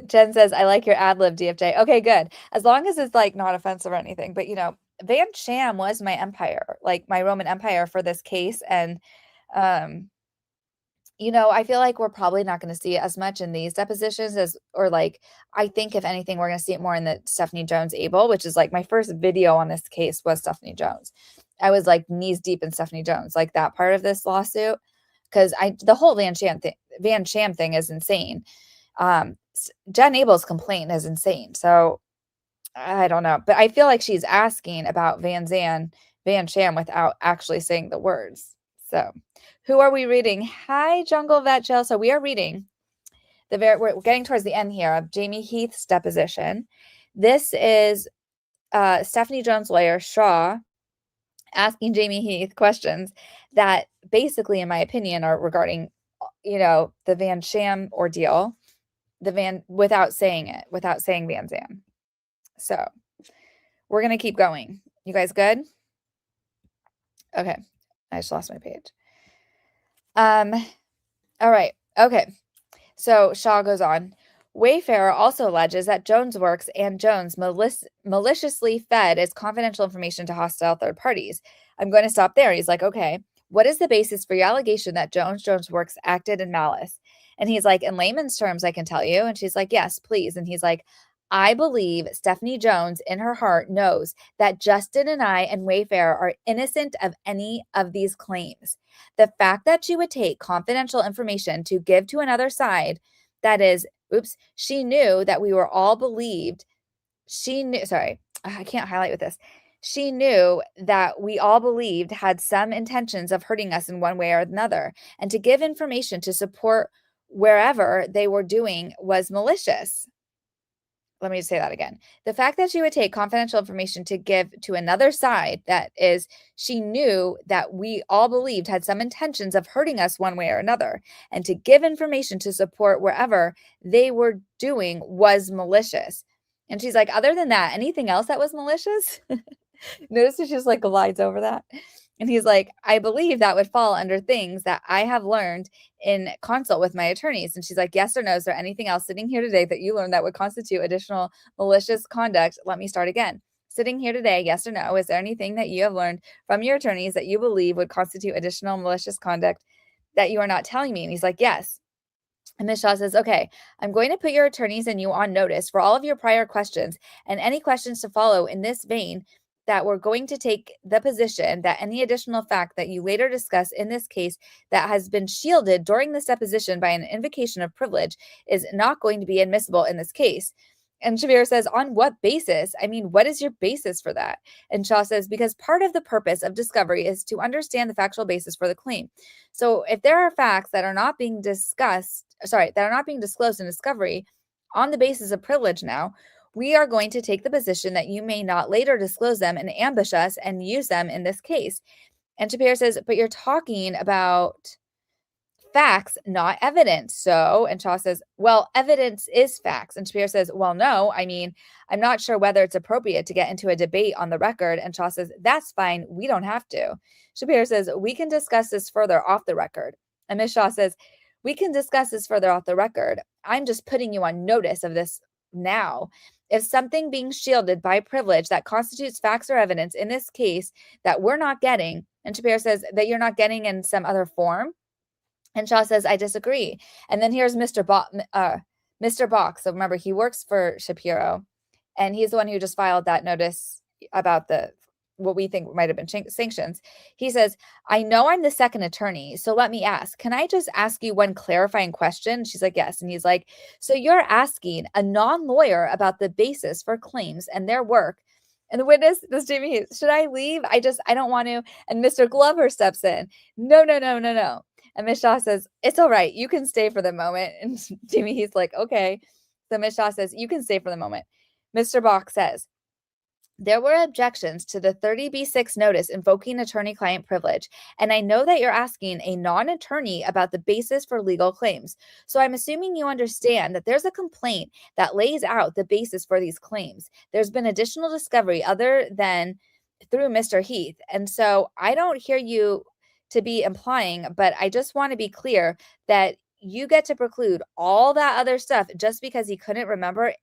Jen says, I like your ad lib, DFJ. Okay, good. As long as it's like not offensive or anything. But you know, Van Sham was my empire, like my Roman Empire for this case. And you know, I feel like we're probably not going to see it as much in these depositions or like, I think if anything, we're going to see it more in the Stephanie Jones Abel, which is like my first video on this case was Stephanie Jones. I was like knees deep in Stephanie Jones, like that part of this lawsuit. Cause the whole Van Sham thing is insane. Jen Abel's complaint is insane. So I don't know, but I feel like she's asking about Van Sham without actually saying the words. So who are we reading? Hi, Jungle Vet Jill. So we are reading we're getting towards the end here of Jamie Heath's deposition. This is Stephanie Jones' lawyer, Shaw, asking Jamie Heath questions that basically, in my opinion, are regarding, you know, the Van Sham ordeal, without saying Van Zan. So we're going to keep going. You guys good? Okay. I just lost my page. All right. Okay. So Shaw goes on. Wayfarer also alleges that Jonesworks and Jones maliciously fed its confidential information to hostile third parties. I'm going to stop there. He's like, okay, what is the basis for your allegation that Jonesworks acted in malice? And he's like, in layman's terms, I can tell you. And she's like, yes, please. And he's like, I believe Stephanie Jones in her heart knows that Justin and I and Wayfarer are innocent of any of these claims. The fact that she would take confidential information to give to another side, that is, she knew that we were all believed. I can't highlight with this. She knew that we all believed had some intentions of hurting us in one way or another. And to give information to support wherever they were doing was malicious. let me say that again. The fact that she would take confidential information to give to another side, that is, she knew that we all believed had some intentions of hurting us one way or another, and to give information to support wherever they were doing was malicious. And she's like, other than that, anything else that was malicious? Notice she just like glides over that. And he's like, I believe that would fall under things that I have learned in consult with my attorneys. And she's like, yes or no, is there anything else sitting here today that you learned that would constitute additional malicious conduct? Let me start again. Sitting here today, yes or no, is there anything that you have learned from your attorneys that you believe would constitute additional malicious conduct that you are not telling me? And he's like, yes. And Ms. Shaw says, okay, I'm going to put your attorneys and you on notice for all of your prior questions and any questions to follow in this vein, that we're going to take the position that any additional fact that you later discuss in this case that has been shielded during this deposition by an invocation of privilege is not going to be admissible in this case. And Shabir says, on what basis? I mean, what is your basis for that? And Shaw says, because part of the purpose of discovery is to understand the factual basis for the claim. So if there are facts that are not being discussed, that are not being disclosed in discovery on the basis of privilege now, we are going to take the position that you may not later disclose them and ambush us and use them in this case. And Shapiro says, but you're talking about facts, not evidence. So, and Shaw says, well, evidence is facts. And Shapiro says, well, no, I mean, I'm not sure whether it's appropriate to get into a debate on the record. And Shaw says, that's fine. We don't have to. Shapiro says, we can discuss this further off the record. And Ms. Shaw says, we can discuss this further off the record. I'm just putting you on notice of this now. If something being shielded by privilege that constitutes facts or evidence in this case that we're not getting, and Shapiro says that you're not getting in some other form, and Shaw says, I disagree. And then here's Mr. Boxx. So remember, he works for Shapiro, and he's the one who just filed that notice about what we think might have been sanctions. He says, I know I'm the second attorney, so let me ask, can I just ask you one clarifying question? She's like, yes. And he's like, so you're asking a non-lawyer about the basis for claims and their work. And the witness, this Jamie, should I leave? I don't want to. And Mr. Glover steps in. No. And Ms. Shaw says, it's all right. You can stay for the moment. And Jamie, he's like, okay. So Ms. Shaw says, you can stay for the moment. Mr. Boxx says, there were objections to the 30B6 notice invoking attorney-client privilege, and I know that you're asking a non-attorney about the basis for legal claims. So I'm assuming you understand that there's a complaint that lays out the basis for these claims. There's been additional discovery other than through Mr. Heath, and so I don't hear you to be implying, but I just want to be clear that you get to preclude all that other stuff just because he couldn't remember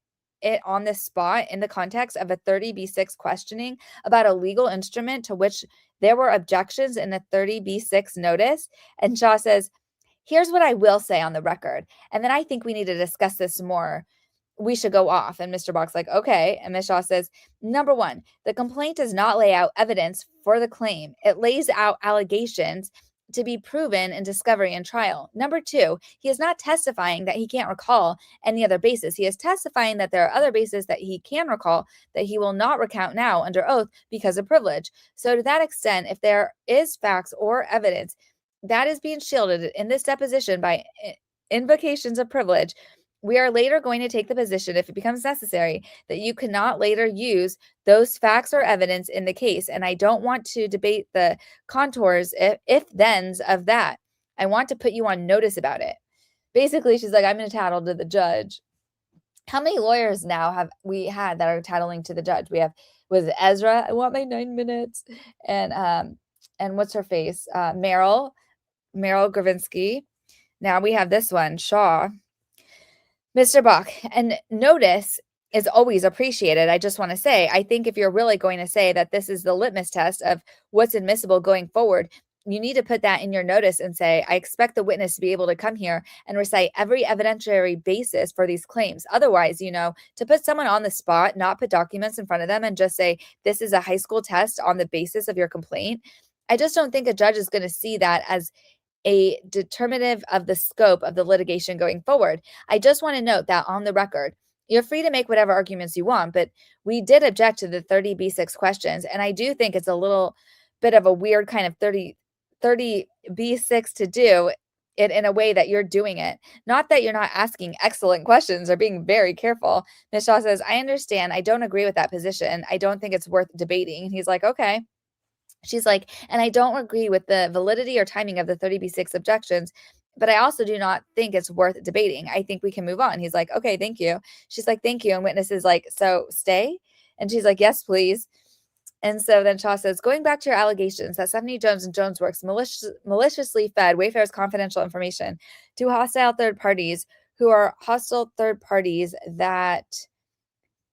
it on the spot in the context of a 30B6 questioning about a legal instrument to which there were objections in the 30B6 notice. And Shaw says, here's what I will say on the record. And then I think we need to discuss this more. We should go off. And Mr. Boxx like, okay. And Ms. Shaw says, number one, the complaint does not lay out evidence for the claim. It lays out allegations to be proven in discovery and trial. Number two, he is not testifying that he can't recall any other basis. He is testifying that there are other bases that he can recall that he will not recount now under oath because of privilege. So to that extent, if there is facts or evidence that is being shielded in this deposition by invocations of privilege, we are later going to take the position, if it becomes necessary, that you cannot later use those facts or evidence in the case. And I don't want to debate the contours, if-thens of that. I want to put you on notice about it. Basically, she's like, I'm going to tattle to the judge. How many lawyers now have we had that are tattling to the judge? We have, was it Ezra? I want my 9 minutes. And what's her face? Meryl Gravinsky. Now we have this one, Shaw. Mr. Bach, and notice is always appreciated. I just want to say, I think if you're really going to say that this is the litmus test of what's admissible going forward, you need to put that in your notice and say, I expect the witness to be able to come here and recite every evidentiary basis for these claims. Otherwise, to put someone on the spot, not put documents in front of them and just say, this is a high school test on the basis of your complaint. I just don't think a judge is going to see that as a determinative of the scope of the litigation going forward. I just want to note that on the record, you're free to make whatever arguments you want, but we did object to the 30B6 questions. And I do think it's a little bit of a weird kind of 30B6 to do it in a way that you're doing it. Not that you're not asking excellent questions or being very careful. Ms. Shaw says, I understand. I don't agree with that position. I don't think it's worth debating. And he's like, okay. She's like, and I don't agree with the validity or timing of the 30B6 objections, but I also do not think it's worth debating. I think we can move on. He's like, okay, thank you. She's like, thank you. And witness is like, so stay? And she's like, yes, please. And so then Shaw says, going back to your allegations that Stephanie Jones and Jones Works maliciously fed Wayfair's confidential information to hostile third parties who are hostile third parties that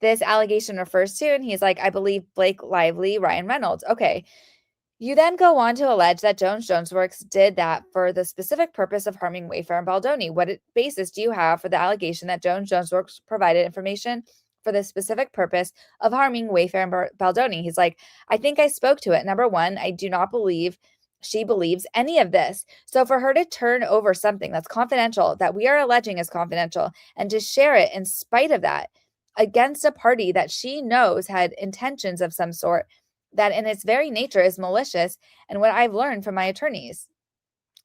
this allegation refers to. And he's like, I believe Blake Lively, Ryan Reynolds. Okay. You then go on to allege that Jones Works did that for the specific purpose of harming Wayfair and Baldoni. What basis do you have for the allegation that Jones Works provided information for the specific purpose of harming Wayfair and Baldoni? He's like, I think I spoke to it. Number one, I do not believe she believes any of this. So for her to turn over something that's confidential, that we are alleging is confidential, and to share it in spite of that against a party that she knows had intentions of some sort, that in its very nature is malicious, and what I've learned from my attorneys.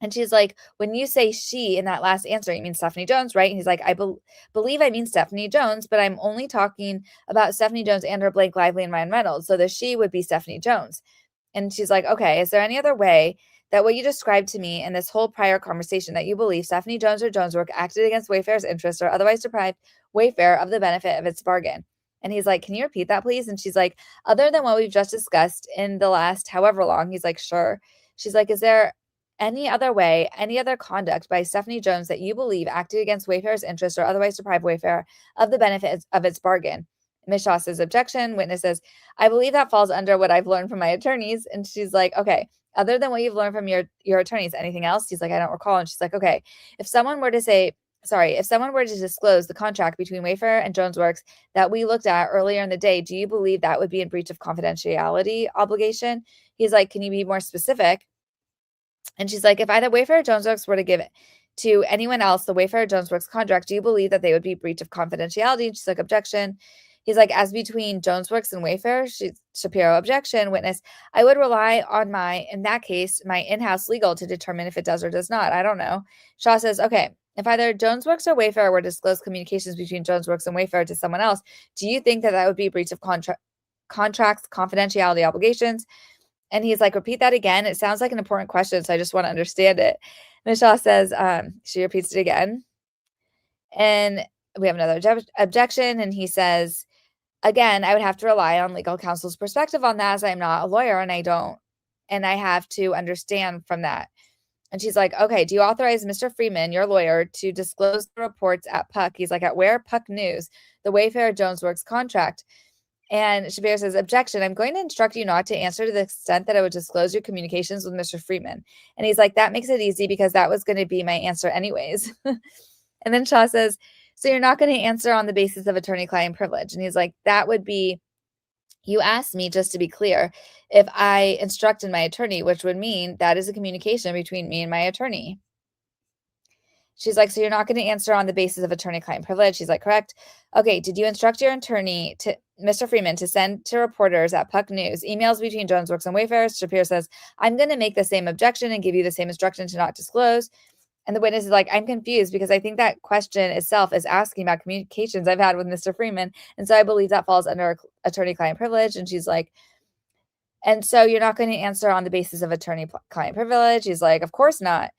And she's like, when you say she in that last answer, you mean Stephanie Jones, right? And he's like, I believe I mean Stephanie Jones, but I'm only talking about Stephanie Jones and her Blake Lively and Ryan Reynolds. So the she would be Stephanie Jones. And she's like, okay, is there any other way that what you described to me in this whole prior conversation that you believe Stephanie Jones or Jones Work acted against Wayfair's interests or otherwise deprived Wayfair of the benefit of its bargain? And he's like, can you repeat that, please? And she's like, other than what we've just discussed in the last however long. He's like, sure. She's like, is there any other way, any other conduct by Stephanie Jones that you believe acted against Wayfair's interest or otherwise deprived Wayfair of the benefit of its bargain? Ms. Shaw says, objection. Witness says, I believe that falls under what I've learned from my attorneys. And she's like, okay, other than what you've learned from your attorneys, anything else? He's like, I don't recall. And she's like, okay, if someone were to disclose the contract between Wayfair and Jones Works that we looked at earlier in the day, do you believe that would be in breach of confidentiality obligation? He's like, can you be more specific? And she's like, if either Wayfair or Jones Works were to give it to anyone else, the Wayfair or Jones Works contract, do you believe that they would be breach of confidentiality? And she's like, objection. He's like, as between Jones Works and Wayfair, Shapiro, objection. Witness, I would rely on in that case, my in-house legal to determine if it does or does not. I don't know. Shaw says, okay, if either Jones Works or Wayfair were to disclose communications between Jones Works and Wayfair to someone else, do you think that would be a breach of contracts, confidentiality obligations? And he's like, repeat that again. It sounds like an important question, so I just want to understand it. Michelle says, she repeats it again. And we have another objection. And he says, again, I would have to rely on legal counsel's perspective on that, as I'm not a lawyer and I have to understand from that. And she's like, okay, do you authorize Mr. Freeman, your lawyer, to disclose the reports at Puck? He's like, at where? Puck News, the Wayfair Jones Works contract. And Shapiro says, objection, I'm going to instruct you not to answer to the extent that I would disclose your communications with Mr. Freeman. And he's like, that makes it easy because that was going to be my answer anyways. And then Shaw says, so you're not going to answer on the basis of attorney-client privilege. And he's like, that would be, you asked me, just to be clear, if I instructed my attorney, which would mean that is a communication between me and my attorney. She's like, so you're not going to answer on the basis of attorney-client privilege? She's like, correct. Okay, did you instruct your attorney, to Mr. Freeman, to send to reporters at Puck News emails between Jones Works and Wayfair? Shapiro says, I'm going to make the same objection and give you the same instruction to not disclose. And the witness is like, I'm confused because I think that question itself is asking about communications I've had with Mr. Freeman. And so I believe that falls under attorney-client privilege. And she's like, and so you're not going to answer on the basis of attorney-client privilege? He's like, of course not.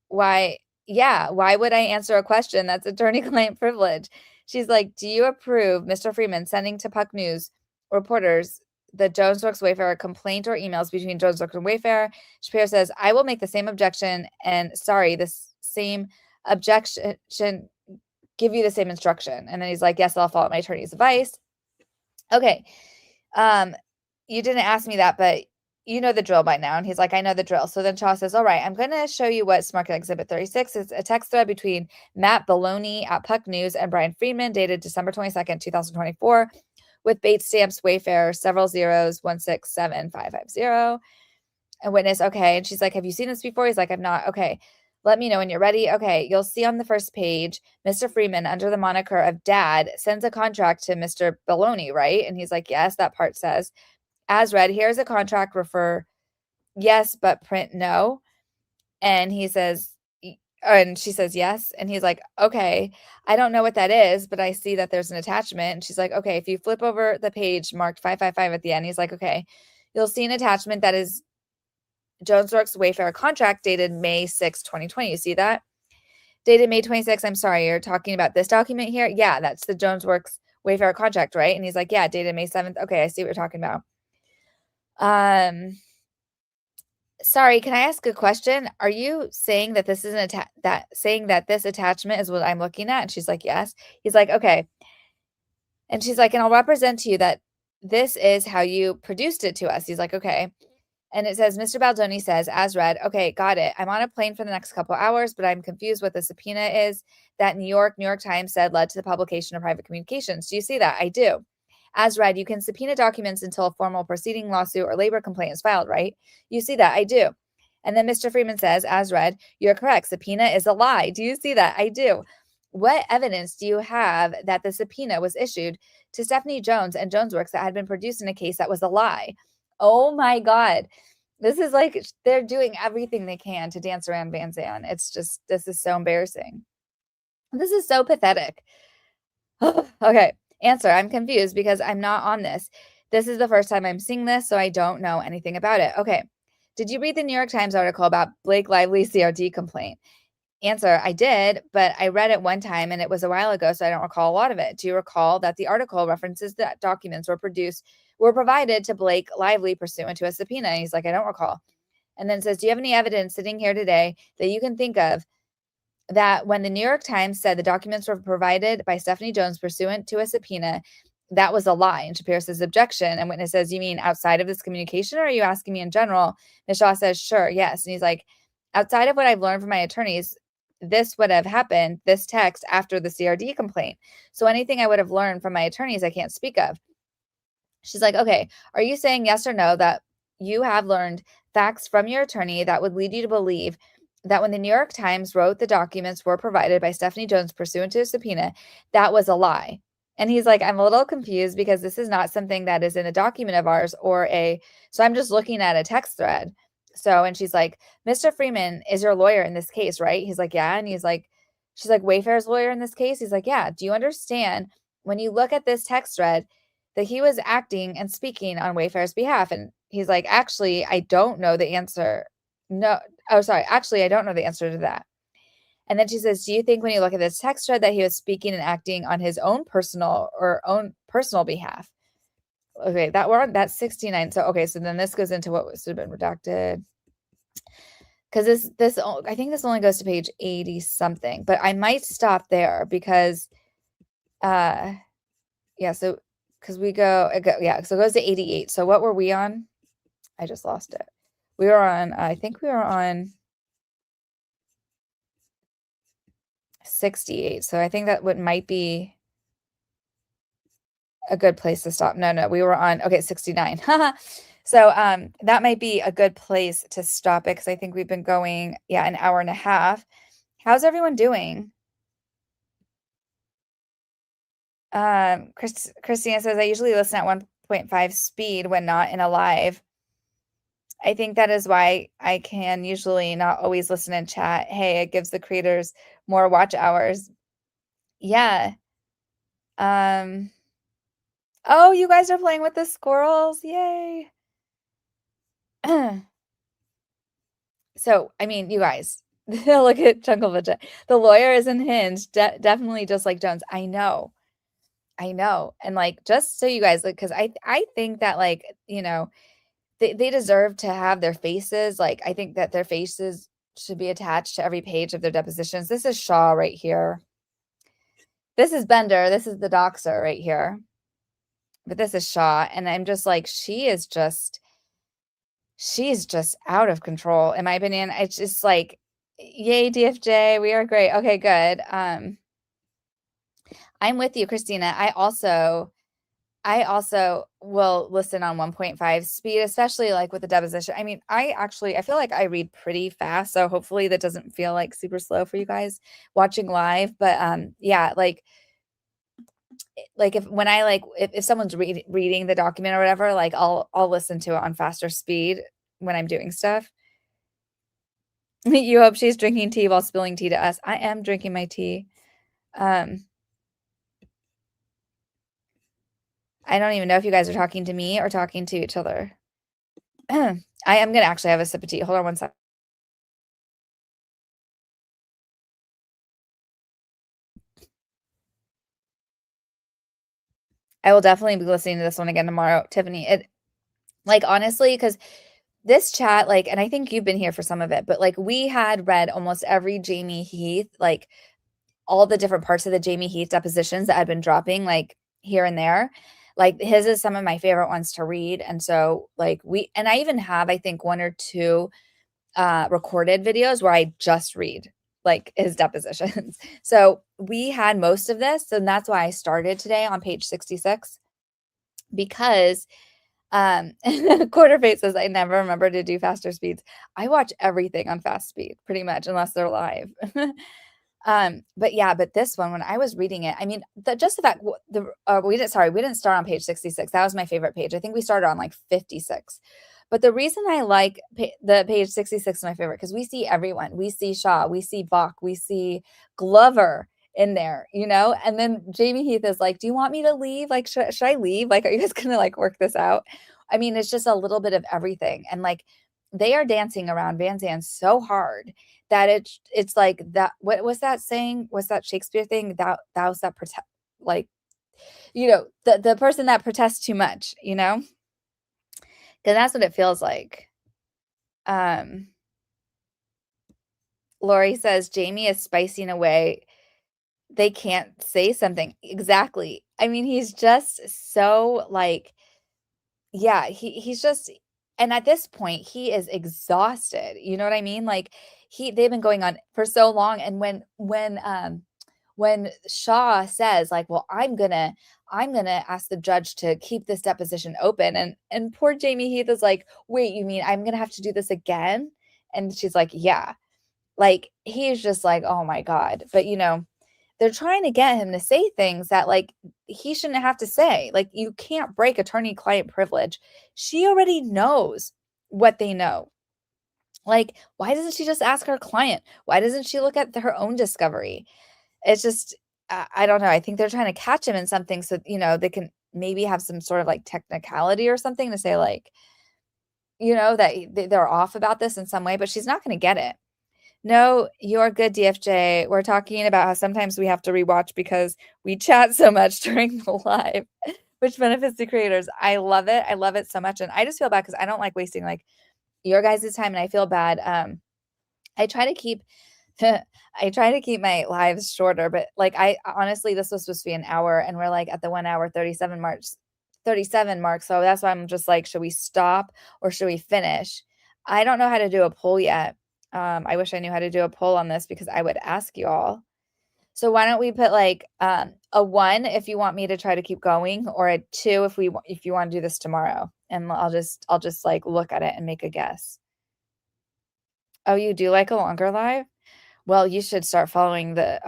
Why? Yeah, why would I answer a question that's attorney-client privilege? She's like, do you approve Mr. Freeman sending to Puck News reporters the Jones Works Wayfair complaint or emails between Jones Works and Wayfair? Shapiro says, I will make the same objection and this same objection, give you the same instruction. And then he's like, yes, I'll follow my attorney's advice. Okay. You didn't ask me that, but you know the drill by now. And he's like, I know the drill. So then Shaw says, all right, I'm going to show you what's marked Exhibit 36. It's a text thread between Matt Baloney at Puck News and Brian Friedman dated December 22nd, 2024 with Bates stamps Wayfair, several zeros, 167550. And witness, okay. And she's like, have you seen this before? He's like, I've not. Okay. Let me know when you're ready. Okay. You'll see on the first page, Mr. Freeman, under the moniker of Dad, sends a contract to Mr. Baloney, right? And he's like, yes, that part says, as read, here's a contract, refer yes, but print no. And he says, And she says, yes. And he's like, okay, I don't know what that is, but I see that there's an attachment. And she's like, okay, if you flip over the page marked 555 at the end, he's like, okay, you'll see an attachment that is Jones Works Wayfair contract dated May 6, 2020. You see that? Dated May 26. I'm sorry, you're talking about this document here? Yeah, that's the Jones Works Wayfair contract, right? And he's like, yeah, dated May 7th. Okay, I see what you're talking about. Sorry, can I ask a question? Are you saying that this is saying that this attachment is what I'm looking at? And she's like, yes. He's like, okay. And she's like, and I'll represent to you that this is how you produced it to us. He's like, okay. And it says, Mr. Baldoni says, as read, okay, got it. I'm on a plane for the next couple hours, but I'm confused what the subpoena is that New York Times said led to the publication of private communications. Do you see that? I do. As read, you can subpoena documents until a formal proceeding, lawsuit, or labor complaint is filed, right? You see that? I do. And then Mr. Freeman says, as read, you're correct. Subpoena is a lie. Do you see that? I do. What evidence do you have that the subpoena was issued to Stephanie Jones and Jones Works that had been produced in a case that was a lie? Oh my God. This is like they're doing everything they can to dance around Van Zandt. It's just, this is so embarrassing. This is so pathetic. Okay. Answer. I'm confused because I'm not on this. This is the first time I'm seeing this, so I don't know anything about it. Okay. Did you read the New York Times article about Blake Lively's CRD complaint? Answer. I did, but I read it one time and it was a while ago, so I don't recall a lot of it. Do you recall that the article references that documents were provided to Blake Lively pursuant to a subpoena? And he's like, I don't recall. And then says, do you have any evidence sitting here today that you can think of that when the New York Times said the documents were provided by Stephanie Jones pursuant to a subpoena, that was a lie? And Shapiro says, objection. And witness says, you mean outside of this communication, or are you asking me in general? And Shaw says, sure, yes. And he's like, outside of what I've learned from my attorneys, this would have happened, this text, after the CRD complaint. So anything I would have learned from my attorneys, I can't speak of. She's like, okay, are you saying yes or no that you have learned facts from your attorney that would lead you to believe that when the New York Times wrote the documents were provided by Stephanie Jones pursuant to a subpoena, that was a lie? And he's like, I'm a little confused because this is not something that is in a document of ours so I'm just looking at a text thread. So, and she's like, Mr. Freeman is your lawyer in this case, right? He's like, yeah. And she's like, Wayfair's lawyer in this case? He's like, yeah. Do you understand when you look at this text thread that he was acting and speaking on Wayfair's behalf? And he's like, actually, I don't know the answer. No, oh, sorry. Actually, I don't know the answer to that. And then she says, do you think when you look at this text thread that he was speaking and acting on his own personal behalf? Okay, that's 69. So, okay, so then this goes into what should have been redacted. Because I think this only goes to page 80 something, but I might stop there because, yeah, so, because so it goes to 88. So what were we on? I just lost it. I think we were on 68. So I think that might be a good place to stop. No, we were on, okay, 69. So that might be a good place to stop it because I think we've been going, an hour and a half. How's everyone doing? Christina says, I usually listen at 1.5 speed when not in a live. I think that is why I can usually not always listen in chat. Hey, it gives the creators more watch hours. Yeah. Oh, you guys are playing with the squirrels. Yay. So, I mean, you guys, look at Chunkle Vegeta. The lawyer is unhinged. Definitely just like Jones. I know. And like, just so you guys, like, because I think that, like, they deserve to have their faces. Like, I think that their faces should be attached to every page of their depositions. This is Shaw right here. This is Bender. This is the doxer right here. But this is Shaw. And I'm just like, she's just out of control, in my opinion. It's just like, yay, DFJ. We are great. Okay, good. I'm with you, Christina. I also will listen on 1.5 speed, especially like with the deposition. I mean, I feel like I read pretty fast, so hopefully that doesn't feel like super slow for you guys watching live. But yeah, like if someone's reading the document or whatever, like I'll listen to it on faster speed when I'm doing stuff. You hope she's drinking tea while spilling tea to us. I am drinking my tea. I don't even know if you guys are talking to me or talking to each other. I am gonna actually have a sip of tea. Hold on one sec. I will definitely be listening to this one again tomorrow, Tiffany. It like honestly, because this chat, like, and I think you've been here for some of it, but like we had read almost every Jamie Heath, like all the different parts of the Jamie Heath depositions that had been dropping, like here and there. Like his is some of my favorite ones to read. And so like and I even have, I think, one or two recorded videos where I just read like his depositions. So we had most of this. And that's why I started today on page 66 because Quarterface says I never remember to do faster speeds. I watch everything on fast speed pretty much unless they're live. But yeah, but this one, when I was reading it, I mean, just the fact we didn't start on page 66. That was my favorite page. I think we started on like 56. But the reason I like the page 66 is my favorite because we see everyone. We see Shaw, we see Bach, we see Glover in there, you know? And then Jamie Heath is like, "Do you want me to leave? Like, should I leave? Like, are you guys gonna like work this out?" I mean, it's just a little bit of everything. And like they are dancing around Van Zandt so hard that it's like that. What was that saying? What's that Shakespeare thing? Thou's that protest, like, you know, the person that protests too much, you know? Because that's what it feels like. Um, Lori says Jamie is spicing away. They can't say something. Exactly. I mean, he's just so like, yeah, he's just, and at this point he is exhausted. You know what I mean? Like they've been going on for so long. And when Shaw says like, well, I'm gonna ask the judge to keep this deposition open, and poor Jamie Heath is like, wait, you mean I'm gonna have to do this again? And she's like, yeah. Like he's just like, oh my God. But you know, they're trying to get him to say things that like he shouldn't have to say. Like you can't break attorney-client privilege. She already knows what they know. Like, why doesn't she just ask her client? Why doesn't she look at her own discovery? It's just, I don't know. I think they're trying to catch him in something so, you know, they can maybe have some sort of like technicality or something to say like, you know, that they're off about this in some way, but she's not going to get it. No, you're good, DFJ. We're talking about how sometimes we have to rewatch because we chat so much during the live, which benefits the creators. I love it. I love it so much. And I just feel bad because I don't like wasting like your guys' time, and I feel bad. I try to keep I try to keep my lives shorter, but like I honestly this was supposed to be an hour and we're like at the 1 hour 37 mark. So that's why I'm just like, should we stop or should we finish? I don't know how to do a poll yet. I wish I knew how to do a poll on this because I would ask you all. So why don't we put like a 1 if you want me to try to keep going, or a 2 if you want to do this tomorrow, and I'll just like look at it and make a guess. Oh, you do like a longer live? Well, you should start following the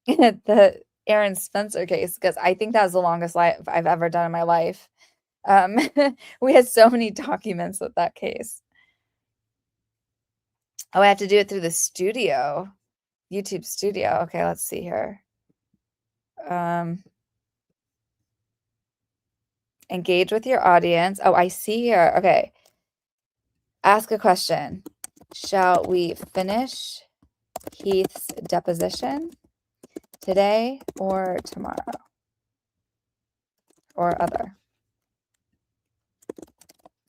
the Aaron Spencer case because I think that was the longest live I've ever done in my life. Um, we had so many documents with that case. Oh, I have to do it through the studio, YouTube studio. Okay, let's see here. Engage with your audience. Oh, I see here. Okay. Ask a question. Shall we finish Heath's deposition today or tomorrow or other?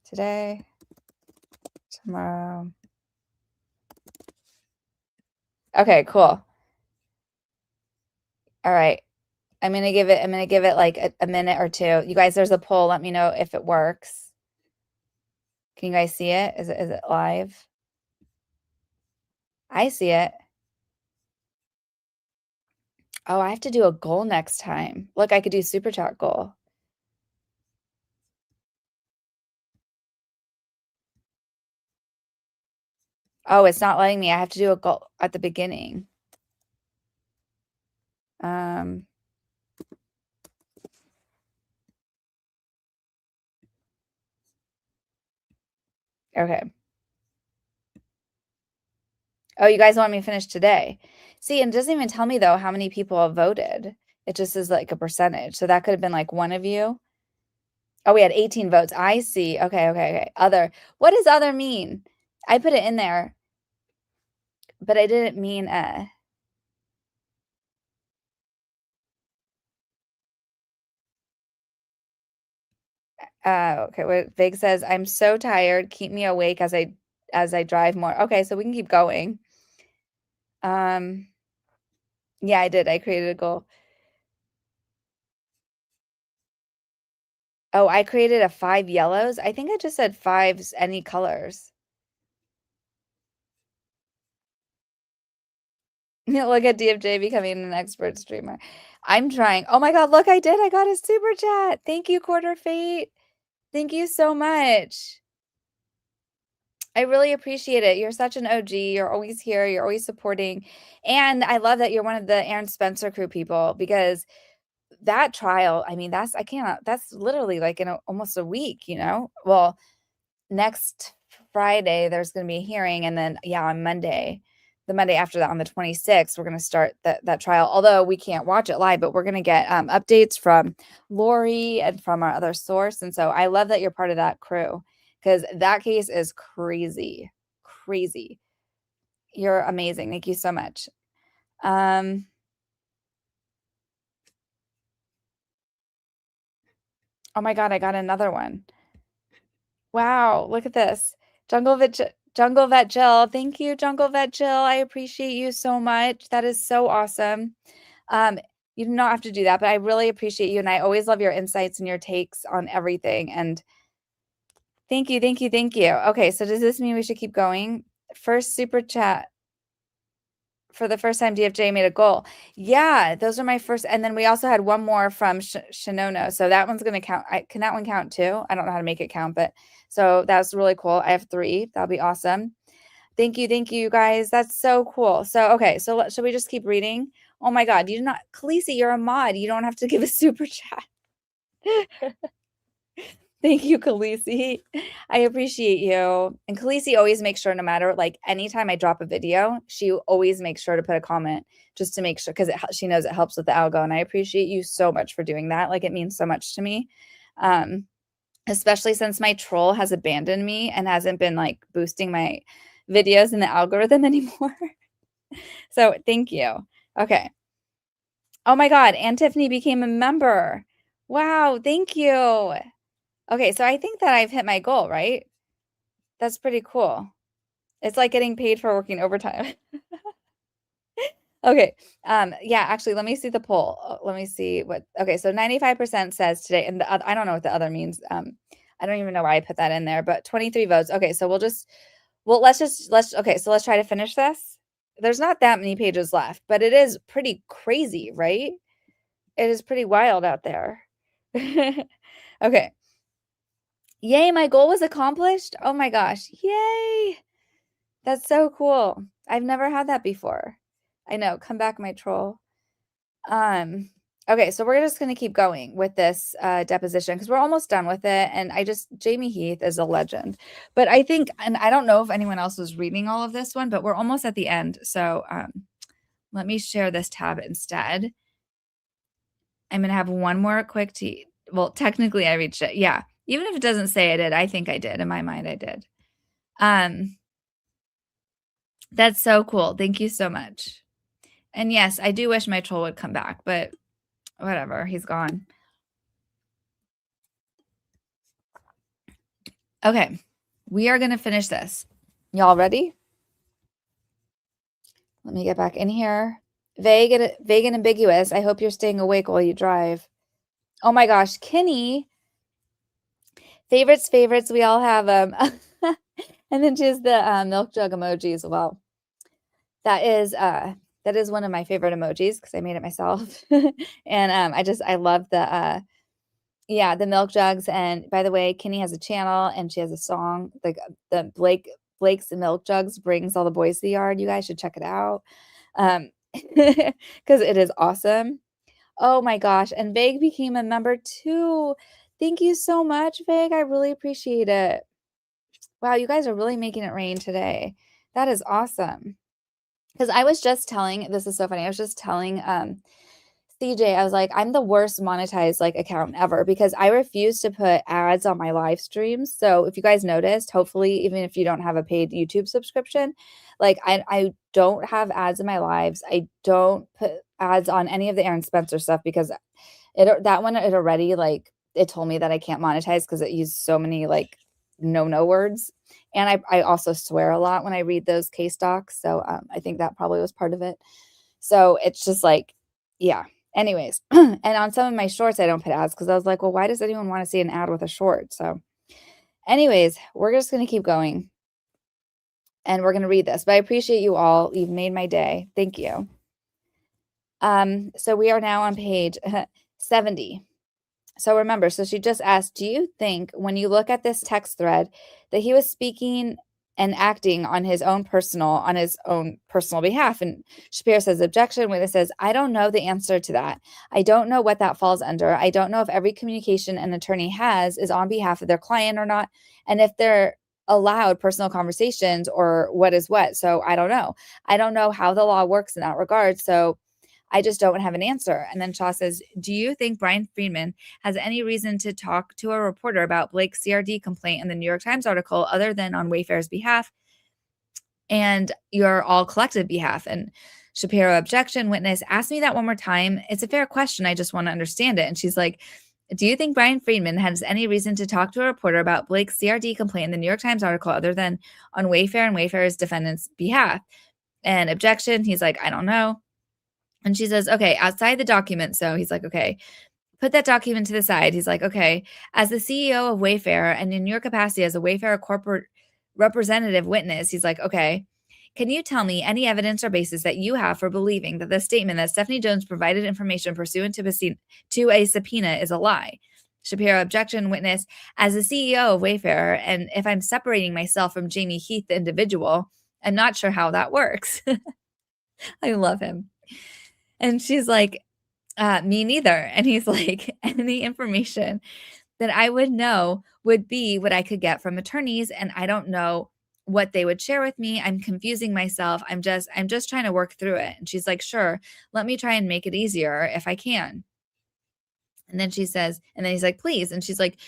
Today, tomorrow. Okay, cool. All right. I'm gonna give it like a minute or two. You guys, there's a poll. Let me know if it works. Can you guys see it? Is it live? I see it. Oh, I have to do a goal next time. Look, I could do super chat goal. Oh, it's not letting me. I have to do a goal at the beginning. Okay. Oh, you guys want me to finish today? See, and it doesn't even tell me though how many people have voted. It just is like a percentage. So that could have been like one of you. Oh, we had 18 votes. I see. Okay, okay, okay. Other. What does other mean? I put it in there, but I didn't mean okay, what Vig says, I'm so tired. Keep me awake as I drive more. Okay, so we can keep going. Yeah, I did. I created a goal. Oh, I created a 5 yellows. I think I just said 5s any colors. Look at DFJ becoming an expert streamer. I'm trying. Oh my God, look, I did. I got a super chat. Thank you, Quarter Fate. Thank you so much. I really appreciate it. You're such an OG. You're always here. You're always supporting. And I love that you're one of the Aaron Spencer crew people because that trial, I mean, that's literally like in almost a week, you know? Well, next Friday, there's going to be a hearing. And then, yeah, on Monday, the Monday after that, on the 26th, we're going to start that trial. Although we can't watch it live, but we're going to get updates from Lori and from our other source. And so I love that you're part of that crew because that case is crazy, crazy. You're amazing. Thank you so much. Oh my God, I got another one. Wow, look at this. Jungle Vet Jill. Thank you, Jungle Vet Jill. I appreciate you so much. That is so awesome. Um, you do not have to do that, but I really appreciate you. And I always love your insights and your takes on everything. And thank you, thank you, thank you. Okay, so does this mean we should keep going? First super chat for the first time DFJ made a goal. Yeah, those are my first. And then we also had one more from Shinono. So that one's going to count. Can that one count too? I don't know how to make it count, but so that's really cool. I have 3. That'll be awesome. Thank you guys. That's so cool. So, okay, so should we just keep reading? Oh my God, you do not, Khaleesi, you're a mod. You don't have to give a super chat. Thank you, Khaleesi. I appreciate you. And Khaleesi always makes sure, no matter like anytime I drop a video, she always makes sure to put a comment just to make sure because she knows it helps with the algo. And I appreciate you so much for doing that. Like it means so much to me. Especially since my troll has abandoned me and hasn't been like boosting my videos in the algorithm anymore. So thank you. Okay. Oh my God, Aunt Tiffany became a member. Wow, thank you. Okay, so I think that I've hit my goal, right? That's pretty cool. It's like getting paid for working overtime. Okay. Yeah, actually, let me see the poll. Let me see what. Okay, so 95% says today, and I don't know what the other means. I don't even know why I put that in there, but 23 votes. Okay, so okay, so let's try to finish this. There's not that many pages left, but it is pretty crazy, right? It is pretty wild out there. Okay. Yay, my goal was accomplished. Oh my gosh. Yay. That's so cool. I've never had that before. I know. Come back, my troll. Okay, so we're just going to keep going with this deposition because we're almost done with it. And Jamie Heath is a legend. But I think, and I don't know if anyone else was reading all of this one, but we're almost at the end. So let me share this tab instead. I'm going to have one more quick well, technically I reached it. Yeah. Even if it doesn't say I did, I think I did. In my mind, I did. That's so cool. Thank you so much. And yes, I do wish my troll would come back, but whatever. He's gone. Okay. We are going to finish this. Y'all ready? Let me get back in here. Vague and ambiguous. I hope you're staying awake while you drive. Oh my gosh, Kenny. Favorites. We all have them. And then just the milk jug emoji as well. That is one of my favorite emojis because I made it myself. And I love the the milk jugs. And by the way, Kenny has a channel and she has a song. Like the Blake's Milk Jugs brings all the boys to the yard. You guys should check it out. Because it is awesome. Oh my gosh. And Vague became a member too. Thank you so much, Vague. I really appreciate it. Wow, you guys are really making it rain today. That is awesome. Because I was just telling, this is so funny. I was just telling CJ, I was like, I'm the worst monetized like account ever because I refuse to put ads on my live streams. So if you guys noticed, hopefully, even if you don't have a paid YouTube subscription, like I don't have ads in my lives. I don't put ads on any of the Aaron Spencer stuff because that one it already like it told me that I can't monetize because it used so many like no words. And I also swear a lot when I read those case docs. So I think that probably was part of it. So it's just like, yeah. Anyways, and on some of my shorts, I don't put ads because I was like, well, why does anyone want to see an ad with a short? So, anyways, we're just going to keep going and we're going to read this. But I appreciate you all. You've made my day. Thank you. So we are now on page 70. So remember, so she just asked, do you think when you look at this text thread that he was speaking and acting on his own personal behalf? And Shapiro says, objection. Witness says, I don't know the answer to that. I don't know what that falls under. I don't know if every communication an attorney has is on behalf of their client or not, and if they're allowed personal conversations or what is what. So I don't know. I don't know how the law works in that regard. So I just don't have an answer. And then Shaw says, do you think Brian Friedman has any reason to talk to a reporter about Blake's CRD complaint in the New York Times article other than on Wayfair's behalf and your all collective behalf? And Shapiro, objection. Witness, ask me that one more time. It's a fair question. I just want to understand it. And she's like, do you think Brian Friedman has any reason to talk to a reporter about Blake's CRD complaint in the New York Times article other than on Wayfair and Wayfair's defendant's behalf? And objection. He's like, I don't know. And she says, okay, outside the document. So he's like, okay, put that document to the side. He's like, okay, as the CEO of Wayfair and in your capacity as a Wayfair corporate representative witness, he's like, okay, can you tell me any evidence or basis that you have for believing that the statement that Stephanie Jones provided information pursuant to a subpoena is a lie? Shapiro, objection. Witness, as the CEO of Wayfair, and if I'm separating myself from Jamie Heath, the individual, I'm not sure how that works. I love him. And she's like, me neither. And he's like, any information that I would know would be what I could get from attorneys. And I don't know what they would share with me. I'm confusing myself. I'm just trying to work through it. And she's like, sure, let me try and make it easier if I can. And then she says, and then he's like, please. And she's like,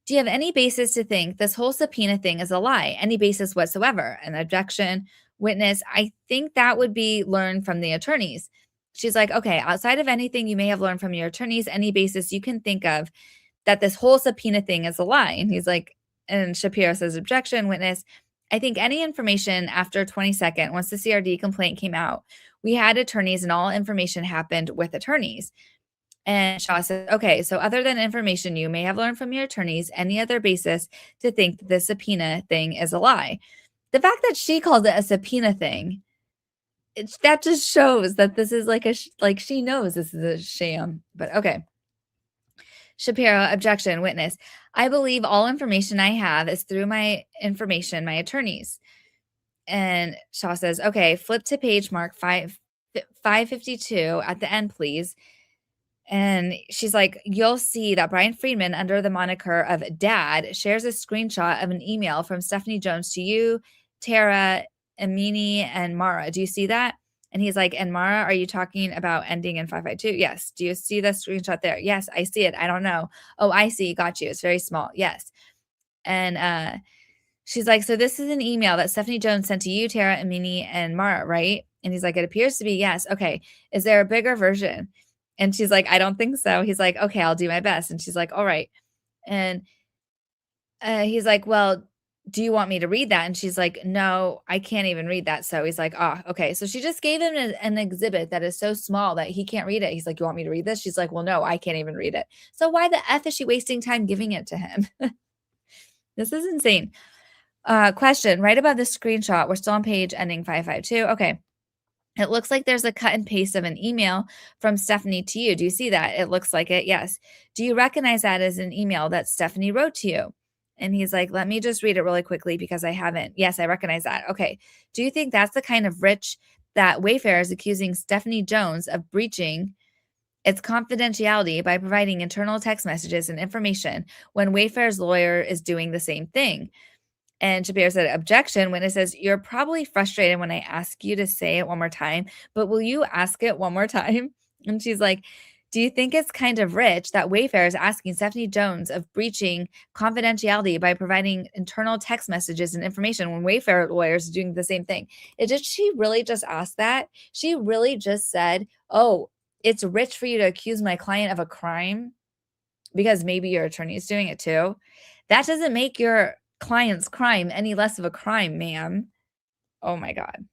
do you have any basis to think this whole subpoena thing is a lie? Any basis whatsoever? An objection. Witness, I think that would be learned from the attorneys. She's like, okay, outside of anything you may have learned from your attorneys, any basis you can think of that this whole subpoena thing is a lie. And he's like, and Shapiro says, objection. Witness, I think any information after 22nd, once the CRD complaint came out, we had attorneys and all information happened with attorneys. And Shaw says, okay, so other than information you may have learned from your attorneys, any other basis to think that the subpoena thing is a lie? The fact that she called it a subpoena thing, that just shows that this is like like she knows this is a sham. But okay. Shapiro, objection. Witness, I believe all information I have is through my attorneys. And Shaw says, okay, flip to page mark 552 at the end, please. And she's like, you'll see that Brian Friedman, under the moniker of Dad, shares a screenshot of an email from Stephanie Jones to you, Tara, Amini, and Mara. Do you see that? And he's like, and Mara, are you talking about ending in 552? Yes. Do you see the screenshot there? Yes, I see it. I don't know. Oh, I see. Got you. It's very small. Yes. And she's like, so this is an email that Stephanie Jones sent to you, Tara, Amini, and Mara, right? And he's like, it appears to be yes. Okay. Is there a bigger version? And she's like, I don't think so. He's like, okay, I'll do my best. And she's like, all right. And he's like, well, do you want me to read that? And she's like, no, I can't even read that. So he's like, oh, okay. So she just gave him an exhibit that is so small that he can't read it. He's like, you want me to read this? She's like, well, no, I can't even read it. So why the F is she wasting time giving it to him? This is insane. Question, right above the screenshot, we're still on page ending 552. Okay. It looks like there's a cut and paste of an email from Stephanie to you. Do you see that? It looks like it. Yes. Do you recognize that as an email that Stephanie wrote to you? And he's like, let me just read it really quickly because I haven't. Yes, I recognize that. Okay. Do you think that's the kind of rich that Wayfair is accusing Stephanie Jones of breaching its confidentiality by providing internal text messages and information when Wayfair's lawyer is doing the same thing? And Shapiro said, objection. Witness says, you're probably frustrated when I ask you to say it one more time, but will you ask it one more time? And she's like, do you think it's kind of rich that Wayfair is asking Stephanie Jones of breaching confidentiality by providing internal text messages and information when Wayfair lawyers are doing the same thing? She really just asked that? She really just said, oh, it's rich for you to accuse my client of a crime because maybe your attorney is doing it too. That doesn't make your client's crime any less of a crime, ma'am. Oh my God.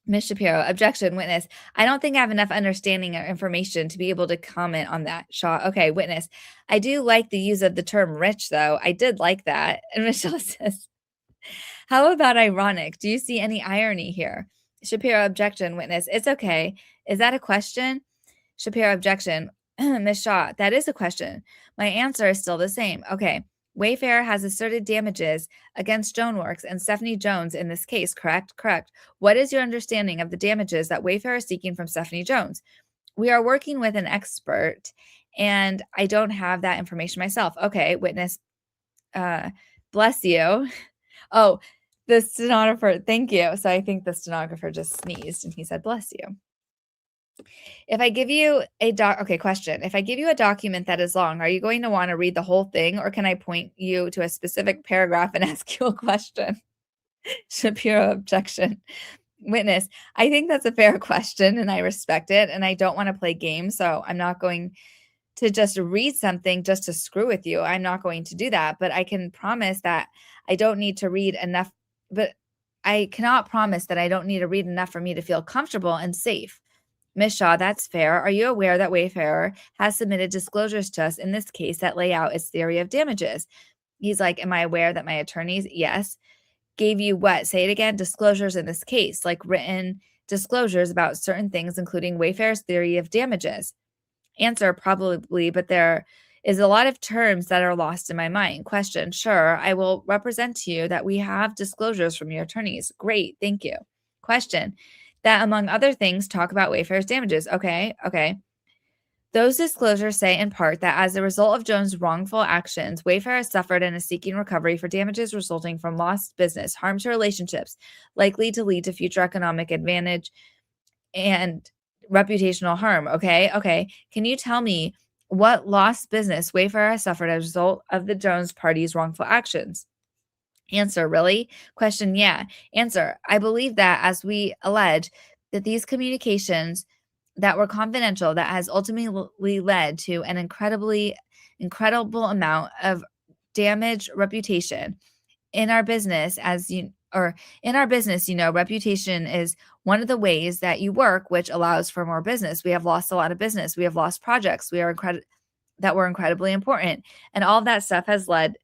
Ms. Shapiro, objection, witness. I don't think I have enough understanding or information to be able to comment on that, Shaw. Okay, witness. I do like the use of the term rich, though. I did like that. And Michelle says, how about ironic? Do you see any irony here? Shapiro, objection, witness. It's okay. Is that a question? Shapiro, objection. Ms. Shaw, that is a question. My answer is still the same. Okay. Wayfair has asserted damages against Stoneworks and Stephanie Jones in this case, correct? Correct. What is your understanding of the damages that Wayfair is seeking from Stephanie Jones? We are working with an expert, and I don't have that information myself. Okay, witness, bless you. Oh, the stenographer, thank you. So I think the stenographer just sneezed and he said, bless you. If I give you okay, question. If I give you a document that is long, are you going to want to read the whole thing, or can I point you to a specific paragraph and ask you a question? Shapiro, objection. Witness, I think that's a fair question and I respect it. And I don't want to play games. So I'm not going to just read something just to screw with you. I'm not going to do that. But I can promise that I don't need to read enough. But I cannot promise that I don't need to read enough for me to feel comfortable and safe. Ms. Shaw, that's fair. Are you aware that Wayfarer has submitted disclosures to us in this case that lay out its theory of damages? He's like, am I aware that my attorneys, yes, gave you what? Say it again. Disclosures in this case, like written disclosures about certain things, including Wayfair's theory of damages. Answer, probably, but there is a lot of terms that are lost in my mind. Question, sure, I will represent to you that we have disclosures from your attorneys. Great, thank you. Question, that among other things talk about Wayfair's damages. Okay. Those disclosures say in part that as a result of Jones' wrongful actions, Wayfair has suffered and is seeking recovery for damages resulting from lost business, harm to relationships, likely to lead to future economic advantage and reputational harm. Okay. Can you tell me what lost business Wayfair has suffered as a result of the Jones party's wrongful actions? Answer, really? Question, yeah. Answer, I believe that as we allege that these communications that were confidential that has ultimately led to an incredible amount of damaged reputation in our business reputation is one of the ways that you work, which allows for more business. We have lost a lot of business. We have lost projects. That were incredibly important. And all of that stuff has led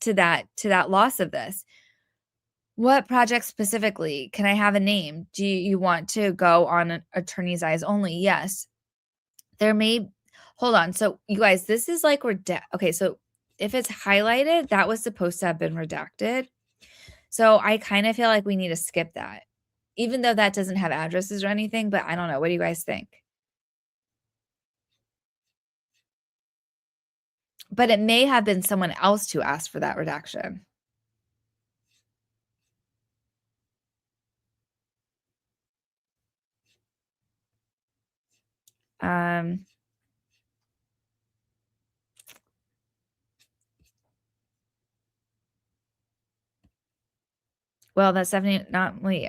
to that loss of this. What project specifically? Can I have a name? Do you want to go on an attorney's eyes only? Yes. Hold on. So you guys, this is like okay, so if it's highlighted, that was supposed to have been redacted. So I kind of feel like we need to skip that, even though that doesn't have addresses or anything, but I don't know. What do you guys think? But it may have been someone else who asked for that redaction. Well, that's definitely not me.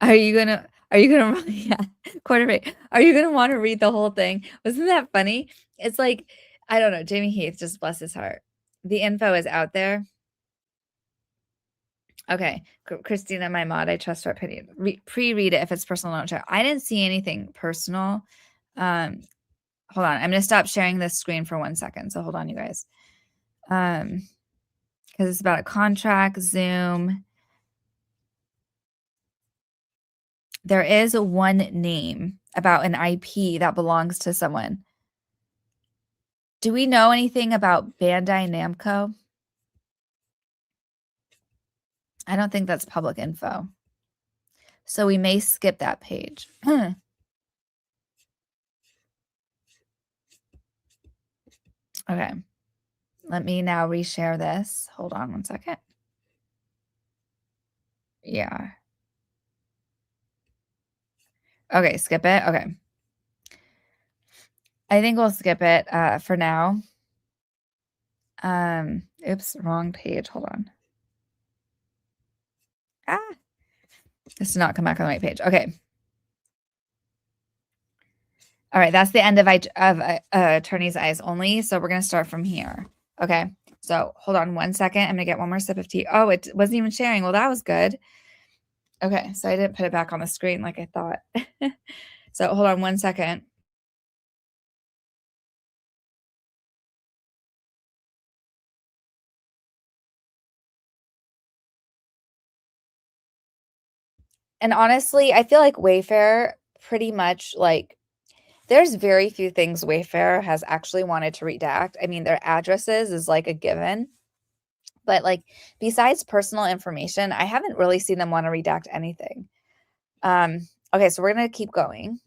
Are you gonna yeah, quarterback. Are you gonna want to read the whole thing? Wasn't that funny? It's like, I don't know, Jamie Heath, just bless his heart. The info is out there. Okay, Christina, my mod, I trust her opinion. Pre-read it if it's personal. Don't share. I didn't see anything personal. Hold on, I'm gonna stop sharing this screen for 1 second. So hold on, you guys. Because it's about a contract, Zoom. There is one name about an IP that belongs to someone. Do we know anything about Bandai Namco? I don't think that's public info. So we may skip that page. Okay. Let me now reshare this. Hold on 1 second. Yeah. Okay, skip it? Okay. I think we'll skip it, for now. Oops, wrong page, hold on. Ah, this did not come back on the right page. Okay. All right, that's the end of Attorney's Eyes Only, so we're gonna start from here. Okay, so hold on 1 second. I'm gonna get one more sip of tea. Oh, it wasn't even sharing. Well, that was good. Okay, so I didn't put it back on the screen like I thought. So hold on 1 second. And honestly, I feel like Wayfair pretty much like there's very few things Wayfair has actually wanted to redact. I mean, their addresses is like a given, but like besides personal information, I haven't really seen them want to redact anything. Okay, so we're gonna keep going.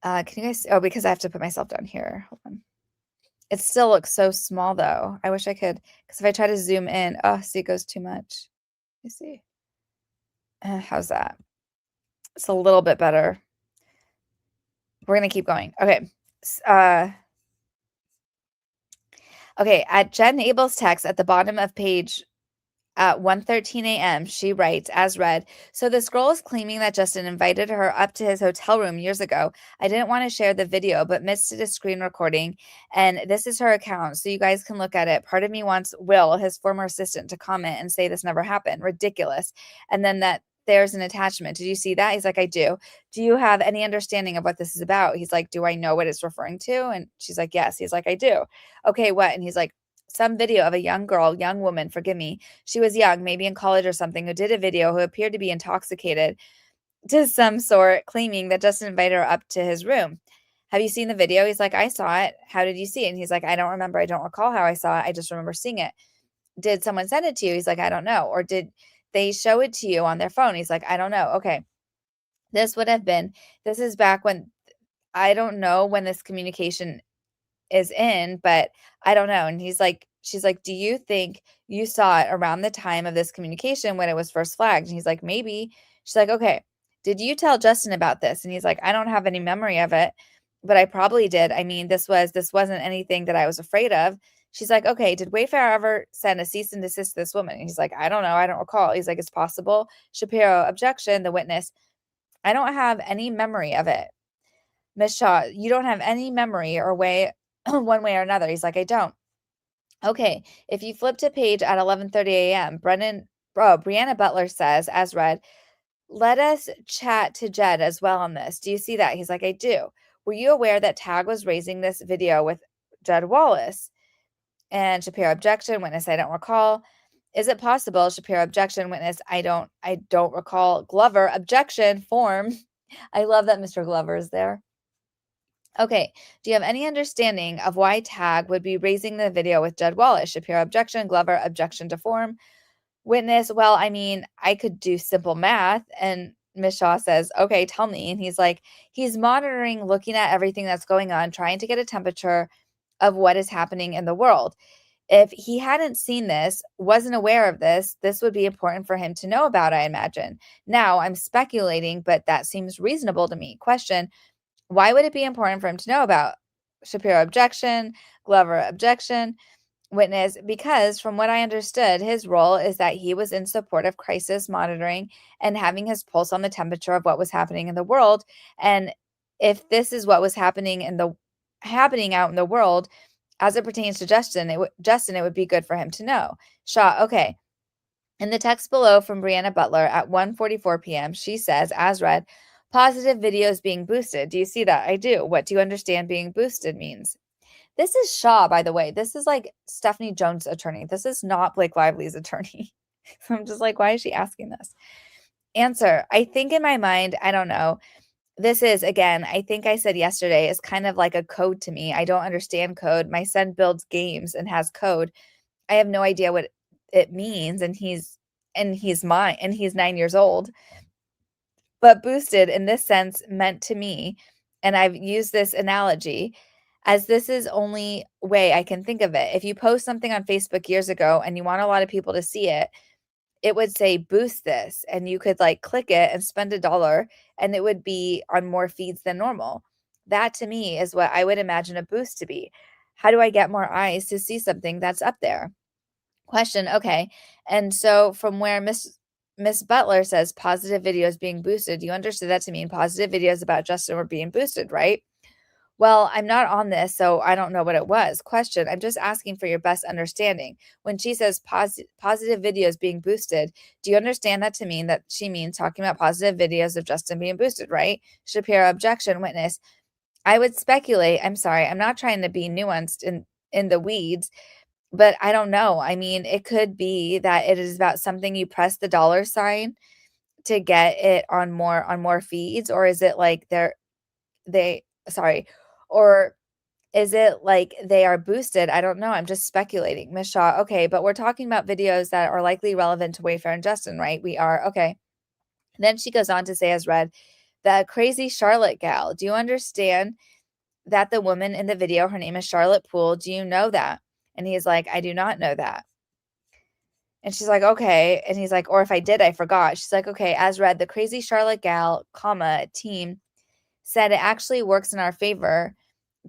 Can you guys? Oh, because I have to put myself down here. Hold on. It still looks so small though. I wish I could, because if I try to zoom in, oh, see, it goes too much. Let me see. How's that? It's a little bit better. We're gonna keep going. Okay. Okay. At Jen Abel's text at the bottom of page at 1:13 a.m., she writes, as read, so this girl is claiming that Justin invited her up to his hotel room years ago. I didn't want to share the video, but missed a screen recording. And this is her account, so you guys can look at it. Part of me wants Will, his former assistant, to comment and say this never happened. Ridiculous. And then that there's an attachment. Did you see that? He's like, I do. Do you have any understanding of what this is about? He's like, do I know what it's referring to? And she's like, yes. He's like, I do. Okay, what? And he's like, some video of a young girl, young woman, forgive me. She was young, maybe in college or something, who did a video who appeared to be intoxicated to some sort, claiming that Justin invited her up to his room. Have you seen the video? He's like, I saw it. How did you see it? And he's like, I don't remember. I don't recall how I saw it. I just remember seeing it. Did someone send it to you? He's like, I don't know. Or did they show it to you on their phone? He's like, I don't know. Okay. This would have been, this is back when, I don't know when this communication is in, but I don't know. And he's like, she's like, do you think you saw it around the time of this communication when it was first flagged? And he's like, maybe. She's like, okay, did you tell Justin about this? And he's like, I don't have any memory of it, but I probably did. I mean, this wasn't anything that I was afraid of. She's like, okay, did Wayfair ever send a cease and desist to this woman? And he's like, I don't know. I don't recall. He's like, it's possible. Shapiro, objection. The witness, I don't have any memory of it. Miss Shaw, you don't have any memory or way one way or another. He's like, I don't. Okay, if you flip to page at 11:30 a.m., Brianna Butler says, as read, let us chat to Jed as well on this. Do you see that? He's like, I do. Were you aware that Tag was raising this video with Jed Wallace? And Shapiro, objection. Witness, I don't recall. Is it possible? Shapiro, objection. Witness, I don't recall. Glover, objection. Form. I love that Mr. Glover is there. Okay, do you have any understanding of why Tag would be raising the video with Jed Wallace? Shapiro, objection. Glover, objection to form. Witness, well, I mean, I could do simple math. And Ms. Shaw says, okay, tell me. And he's like, he's monitoring, looking at everything that's going on, trying to get a temperature of what is happening in the world. If he hadn't seen this, wasn't aware of this, this would be important for him to know about, I imagine. Now, I'm speculating, but that seems reasonable to me. Question, why would it be important for him to know about? Shapiro, objection. Glover, objection. Witness, because from what I understood, his role is that he was in support of crisis monitoring and having his pulse on the temperature of what was happening in the world. And if this is what was happening out in the world as it pertains to Justin, it would be good for him to know. Shaw, okay. In the text below from Brianna Butler at 1:44 p.m., she says, as read, positive videos being boosted. Do you see that? I do. What do you understand being boosted means? This is Shaw, by the way. This is like Stephanie Jones' attorney. This is not Blake Lively's attorney. So I'm just like, why is she asking this? Answer, I think in my mind, I don't know. This is, again, I think I said yesterday, is kind of like a code to me. I don't understand code. My son builds games and has code. I have no idea what it means. And he's 9 years old. But boosted in this sense meant to me, and I've used this analogy as this is only way I can think of it. If you post something on Facebook years ago and you want a lot of people to see it, it would say boost this, and you could like click it and spend $1 and it would be on more feeds than normal. That to me is what I would imagine a boost to be. How do I get more eyes to see something that's up there? Question. Okay. And so from where Miss Butler says positive videos being boosted, you understood that to mean positive videos about Justin were being boosted, right? Well, I'm not on this, so I don't know what it was. Question. I'm just asking for your best understanding. When she says positive videos being boosted, do you understand that to mean that she means talking about positive videos of Justin being boosted, right? Shapiro objection. Witness. I would speculate. I'm sorry. I'm not trying to be nuanced in the weeds, but I don't know. I mean, it could be that it is about something you press the dollar sign to get it on more feeds, or is it like they sorry, or is it like they are boosted? I don't know. I'm just speculating. Miss Shaw, okay, but we're talking about videos that are likely relevant to Wayfair and Justin, right? We are. Okay. Then she goes on to say, as read, the crazy Charlotte gal. Do you understand that the woman in the video, her name is Charlotte Poole? Do you know that? And he's like, I do not know that. And she's like, okay. And he's like, or if I did, I forgot. She's like, okay, as read, the crazy Charlotte gal, comma, team said it actually works in our favor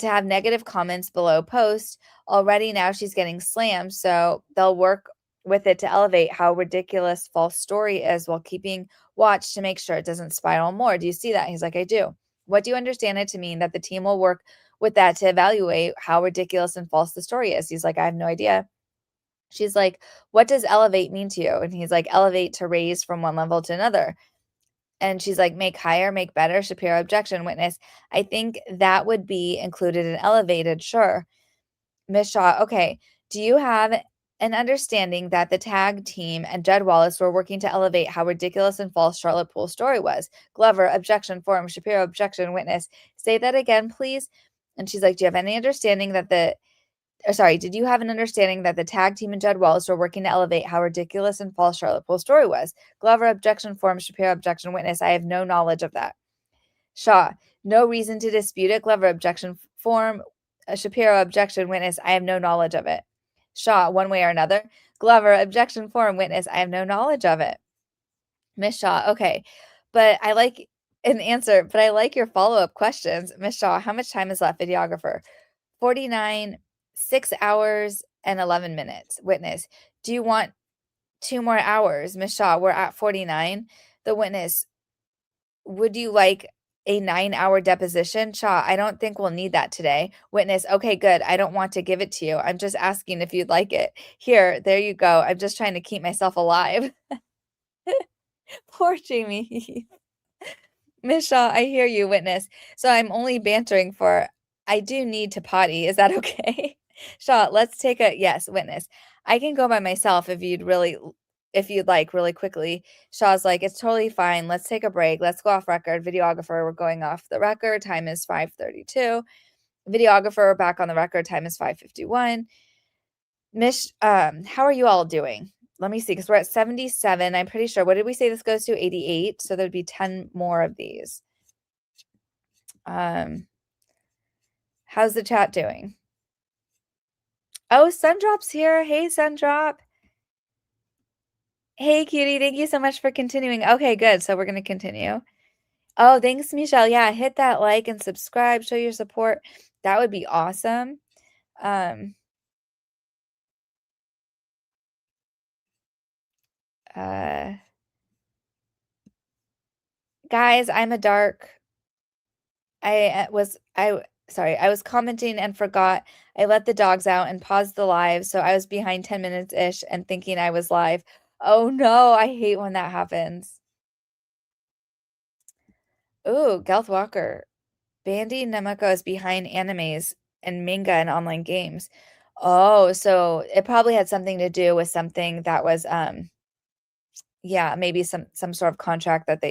to have negative comments below post. Already now she's getting slammed, so they'll work with it to elevate how ridiculous false story is while keeping watch to make sure it doesn't spiral more. Do you see that? He's like, I do. What do you understand it to mean that the team will work with that to evaluate how ridiculous and false the story is? He's like, I have no idea. She's like, what does elevate mean to you? And he's like, elevate to raise from one level to another. And she's like, make higher, make better. Shapiro objection. Witness. I think that would be included in elevated. Sure. Miss Shaw. Okay. Do you have an understanding that the tag team and Jed Wallace were working to elevate how ridiculous and false Charlotte Poole's story was? Glover. Objection. Forum. Shapiro objection. Witness. Say that again, please. And she's like, do you have any understanding that did you have an understanding that the tag team and Jed Wallace were working to elevate how ridiculous and false Charlotte Poole's story was? Glover, objection, form, Shapiro, objection, witness. I have no knowledge of that. Shaw, no reason to dispute it. Glover, objection, form, Shapiro, objection, witness. I have no knowledge of it. Shaw, one way or another. Glover, objection, form, witness. I have no knowledge of it. Miss Shaw, okay. But I like an answer, but I like your follow-up questions. Miss Shaw, how much time is left? Videographer. 49, 6 hours and 11 minutes. Witness, do you want 2 more hours? Miss Shaw, we're at 49. The witness, would you like a 9-hour deposition? Shaw, I don't think we'll need that today. Witness, okay, good. I don't want to give it to you. I'm just asking if you'd like it. Here, there you go. I'm just trying to keep myself alive. Poor Jamie. Miss Shaw, I hear you, witness. So I'm only bantering for I do need to potty. Is that okay? Shaw, let's take a yes, witness. I can go by myself if you'd like really quickly. Shaw's like, it's totally fine. Let's take a break. Let's go off record. Videographer, we're going off the record. Time is 5:32. Videographer, we're back on the record. Time is 5:51. Miss, how are you all doing? Let me see, because we're at 77. I'm pretty sure. What did we say this goes to? 88. So there'd be 10 more of these. How's the chat doing? Oh, Sundrop's here. Hey, Sundrop. Hey, cutie. Thank you so much for continuing. Okay, good. So we're going to continue. Oh, thanks, Michelle. Yeah, hit that like and subscribe. Show your support. That would be awesome. Guys, I'm a dark. I was commenting and forgot. I let the dogs out and paused the live, so I was behind 10 minutes-ish and thinking I was live. Oh no, I hate when that happens. Ooh, Gelth Walker. Bandy Namako is behind animes and manga and online games. Oh, so it probably had something to do with something that was yeah, maybe some sort of contract that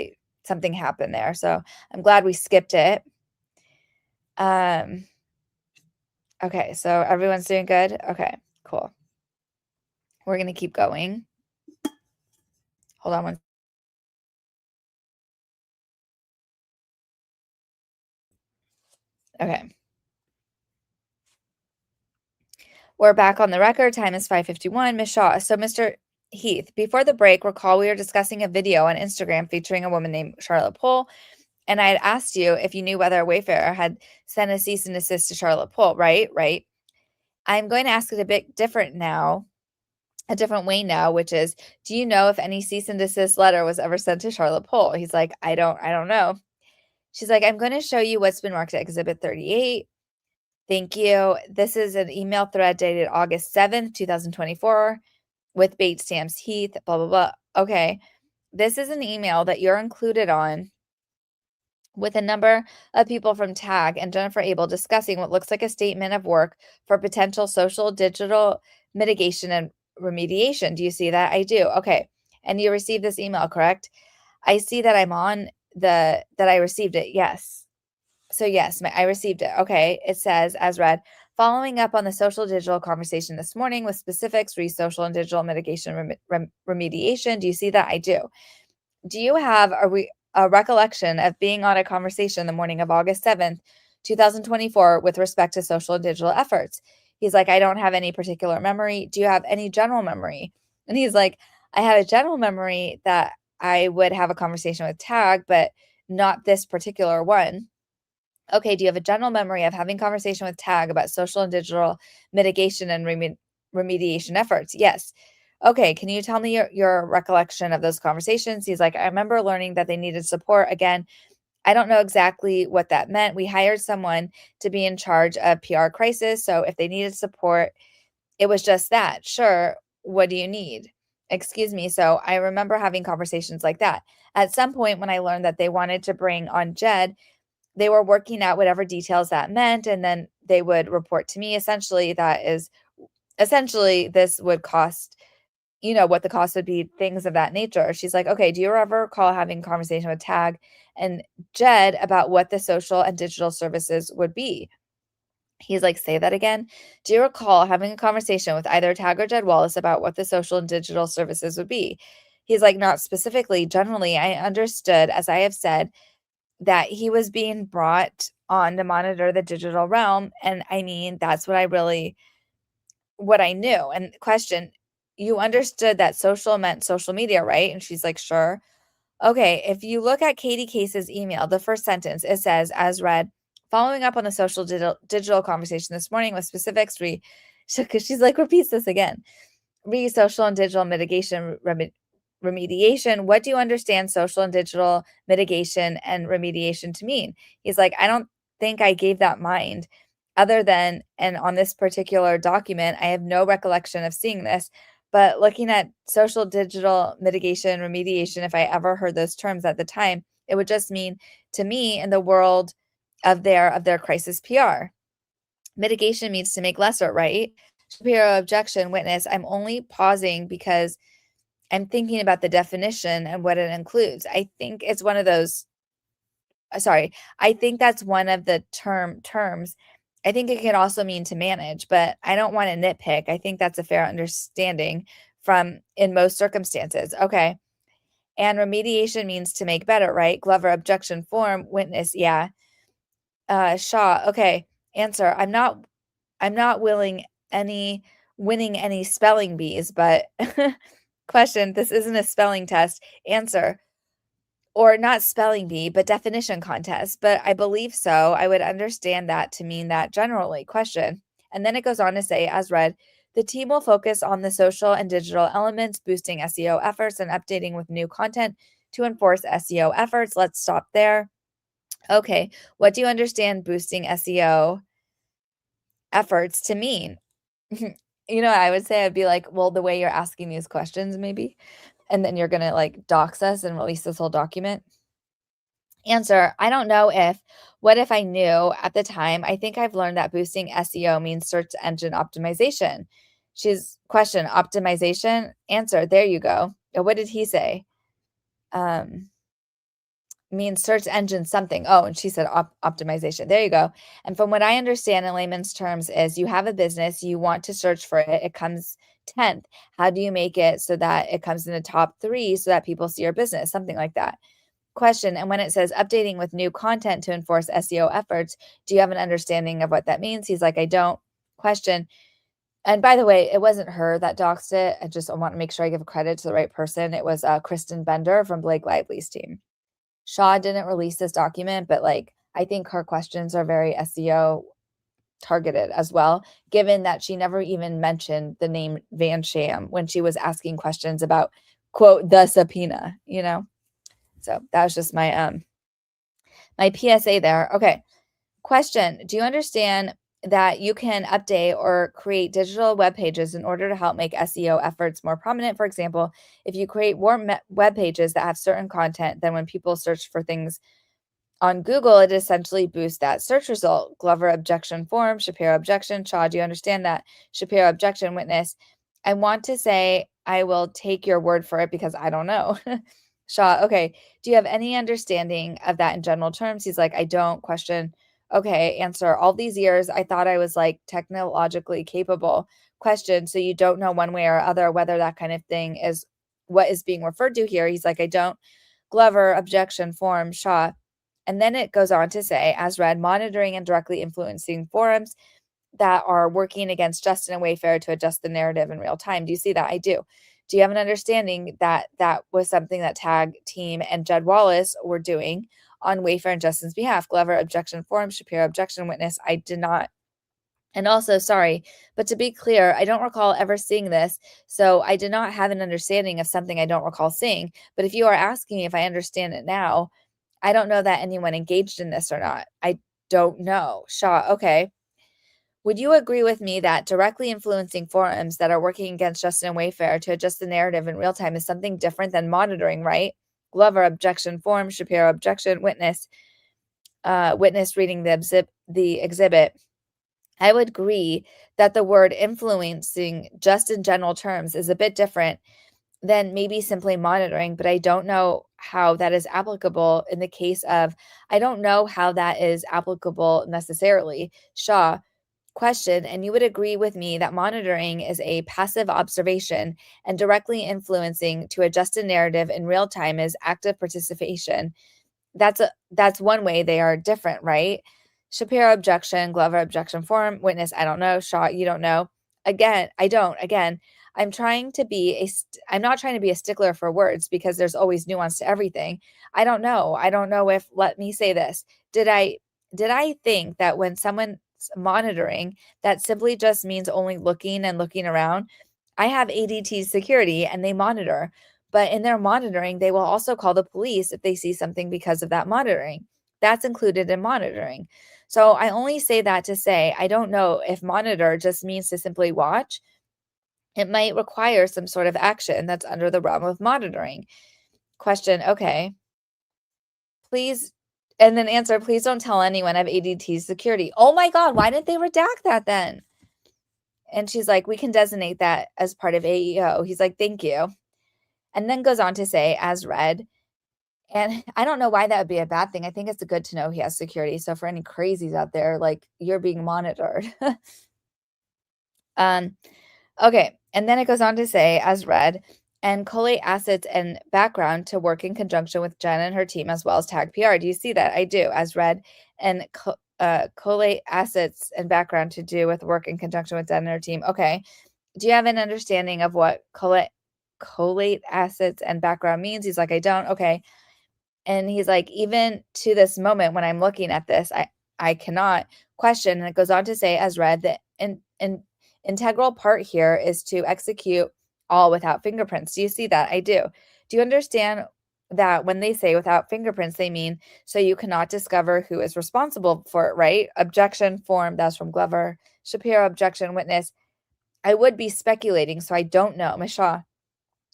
something happened there. So I'm glad we skipped it. Okay, so everyone's doing good? Okay, cool. We're gonna keep going. Hold on one. Okay. We're back on the record. Time is 5:51. Miss Shaw. So Mr. Heath, before the break, recall we were discussing a video on Instagram featuring a woman named Charlotte Poole, and I had asked you if you knew whether Wayfair had sent a cease and desist to Charlotte Poole, right? Right. I'm going to ask it a bit different now, a different way now, which is, do you know if any cease and desist letter was ever sent to Charlotte Poole? He's like, I don't know. She's like, I'm going to show you what's been marked at Exhibit 38. Thank you. This is an email thread dated August 7th, 2024 with bait stamps Heath, blah, blah, blah. Okay. This is an email that you're included on with a number of people from TAG and Jennifer Abel discussing what looks like a statement of work for potential social digital mitigation and remediation. Do you see that? I do. Okay. And you received this email, correct? I see that I'm on that I received it. Yes. So yes, I received it. Okay. It says, as read, following up on the social digital conversation this morning with specifics, social and digital mitigation remediation. Do you see that? I do. Do you have a recollection of being on a conversation the morning of August 7th, 2024 with respect to social and digital efforts? He's like, I don't have any particular memory. Do you have any general memory? And he's like, I had a general memory that I would have a conversation with TAG, but not this particular one. Okay, do you have a general memory of having conversation with TAG about social and digital mitigation and remediation efforts? Yes. Okay, can you tell me your recollection of those conversations? He's like, I remember learning that they needed support. Again, I don't know exactly what that meant. We hired someone to be in charge of PR crisis. So if they needed support, it was just that. Sure. What do you need? Excuse me. So I remember having conversations like that. At some point, when I learned that they wanted to bring on Jed, they were working out whatever details that meant, and then they would report to me. Essentially, this would cost, what the cost would be, things of that nature. She's like, okay, do you ever recall having a conversation with TAG and Jed about what the social and digital services would be? He's like, say that again. Do you recall having a conversation with either TAG or Jed Wallace about what the social and digital services would be? He's like, not specifically. Generally, I understood, as I have said, that he was being brought on to monitor the digital realm. And I mean, that's what I knew. And question, you understood that social meant social media, right? And she's like, sure. Okay, if you look at Katie Case's email, the first sentence, it says, as read, following up on the social digital conversation this morning with specifics, because she's like, repeats this again, social and digital mitigation remediation. What do you understand social and digital mitigation and remediation to mean? He's like, I don't think I gave that mind other than, and on this particular document, I have no recollection of seeing this, but looking at social digital mitigation remediation, if I ever heard those terms at the time, it would just mean to me in the world of their crisis PR. Mitigation means to make lesser, right? Shapiro objection, witness, I'm only pausing because I'm thinking about the definition and what it includes. I think it's one of those, I think that's one of the terms. I think it could also mean to manage, but I don't want to nitpick. I think that's a fair understanding from in most circumstances. Okay. And remediation means to make better, right? Glover objection form, witness, yeah. Shaw, okay. Answer, I'm not winning any spelling bees, but question, this isn't a spelling test. Answer, or not spelling bee, but definition contest. But I believe so. I would understand that to mean that generally. Question. And then it goes on to say, as read, the team will focus on the social and digital elements, boosting SEO efforts and updating with new content to enforce SEO efforts. Let's stop there. Okay. What do you understand boosting SEO efforts to mean? I would say I'd be like, well, the way you're asking these questions, maybe. And then you're going to like dox us and release this whole document. Answer, I don't know what if I knew at the time? I think I've learned that boosting SEO means search engine optimization. She's question, optimization? Answer, there you go. What did he say? Means search engine something. Oh, and she said optimization. There you go. And from what I understand in layman's terms is you have a business, you want to search for it. It comes 10th. How do you make it so that it comes in the top 3 so that people see your business? Something like that. Question. And when it says updating with new content to enforce SEO efforts, do you have an understanding of what that means? He's like, I don't. Question. And by the way, it wasn't her that doxed it. I just want to make sure I give credit to the right person. It was Kristen Bender from Blake Lively's team. Shaw didn't release this document, but like I think her questions are very SEO targeted as well, given that she never even mentioned the name Van Sham when she was asking questions about, quote, the subpoena, you know? So that was just my PSA there. Okay. Question. Do you understand that you can update or create digital web pages in order to help make SEO efforts more prominent? For example, if you create more web pages that have certain content, then when people search for things on Google, it essentially boosts that search result. Glover objection form, Shapiro objection. Shaw, do you understand that? Shapiro objection witness. I want to say I will take your word for it because I don't know. Shaw, okay. Do you have any understanding of that in general terms? He's like, I don't. Question. Okay, answer. All these years, I thought I was like technologically capable. Question. So you don't know one way or other whether that kind of thing is what is being referred to here? He's like, I don't. Glover objection form. Shaw. And then it goes on to say, as read, monitoring and directly influencing forums that are working against Justin and Wayfair to adjust the narrative in real time. Do you see that? I do. Do you have an understanding that that was something that Tag Team and Jed Wallace were doing on Wayfair and Justin's behalf? Glover objection forum, Shapiro objection witness. I did not. And also, sorry, but to be clear, I don't recall ever seeing this, so I did not have an understanding of something I don't recall seeing. But if you are asking me if I understand it now, I don't know that anyone engaged in this or not. I don't know. Shaw, okay. Would you agree with me that directly influencing forums that are working against Justin and Wayfair to adjust the narrative in real time is something different than monitoring, right? Glover, objection form, Shapiro, objection, witness, witness reading the exhibit. I would agree that the word influencing, just in general terms, is a bit different than maybe simply monitoring, but I don't know how that is applicable in the case of, I don't know how that is applicable necessarily. Shaw, question, and you would agree with me that monitoring is a passive observation and directly influencing to adjust a narrative in real time is active participation. That's one way they are different, right? Shapiro objection, Glover objection form, witness, I don't know, Shaw, you don't know. Again, I don't. Again, I'm not trying to be a stickler for words because there's always nuance to everything. I don't know. I don't know if, let me say this. Did I think that when someone's monitoring, that simply just means only looking and looking around? I have ADT security and they monitor, but in their monitoring, they will also call the police if they see something because of that monitoring. That's included in monitoring. So I only say that to say I don't know if monitor just means to simply watch. It might require some sort of action that's under the realm of monitoring. Question, okay. Please, and then answer, please don't tell anyone I have ADT security. Oh my God, why didn't they redact that then? And she's like, we can designate that as part of AEO. He's like, thank you. And then goes on to say, as read, and I don't know why that would be a bad thing. I think it's good to know he has security. So for any crazies out there, like you're being monitored. um, okay. And then it goes on to say, as read, and collate assets and background to work in conjunction with Jen and her team as well as Tag PR. Do you see that? I do, as read, and collate assets and background to do with work in conjunction with Jen and her team. Okay. Do you have an understanding of what collate assets and background means? He's like, I don't. Okay. And he's like, even to this moment when I'm looking at this, I cannot question. And it goes on to say, as read, that an integral part here is to execute all without fingerprints. Do you see that? I do. Do you understand that when they say without fingerprints, they mean so you cannot discover who is responsible for it, right? Objection form, that's from Glover. Shapiro, objection, witness. I would be speculating, so I don't know. Misha,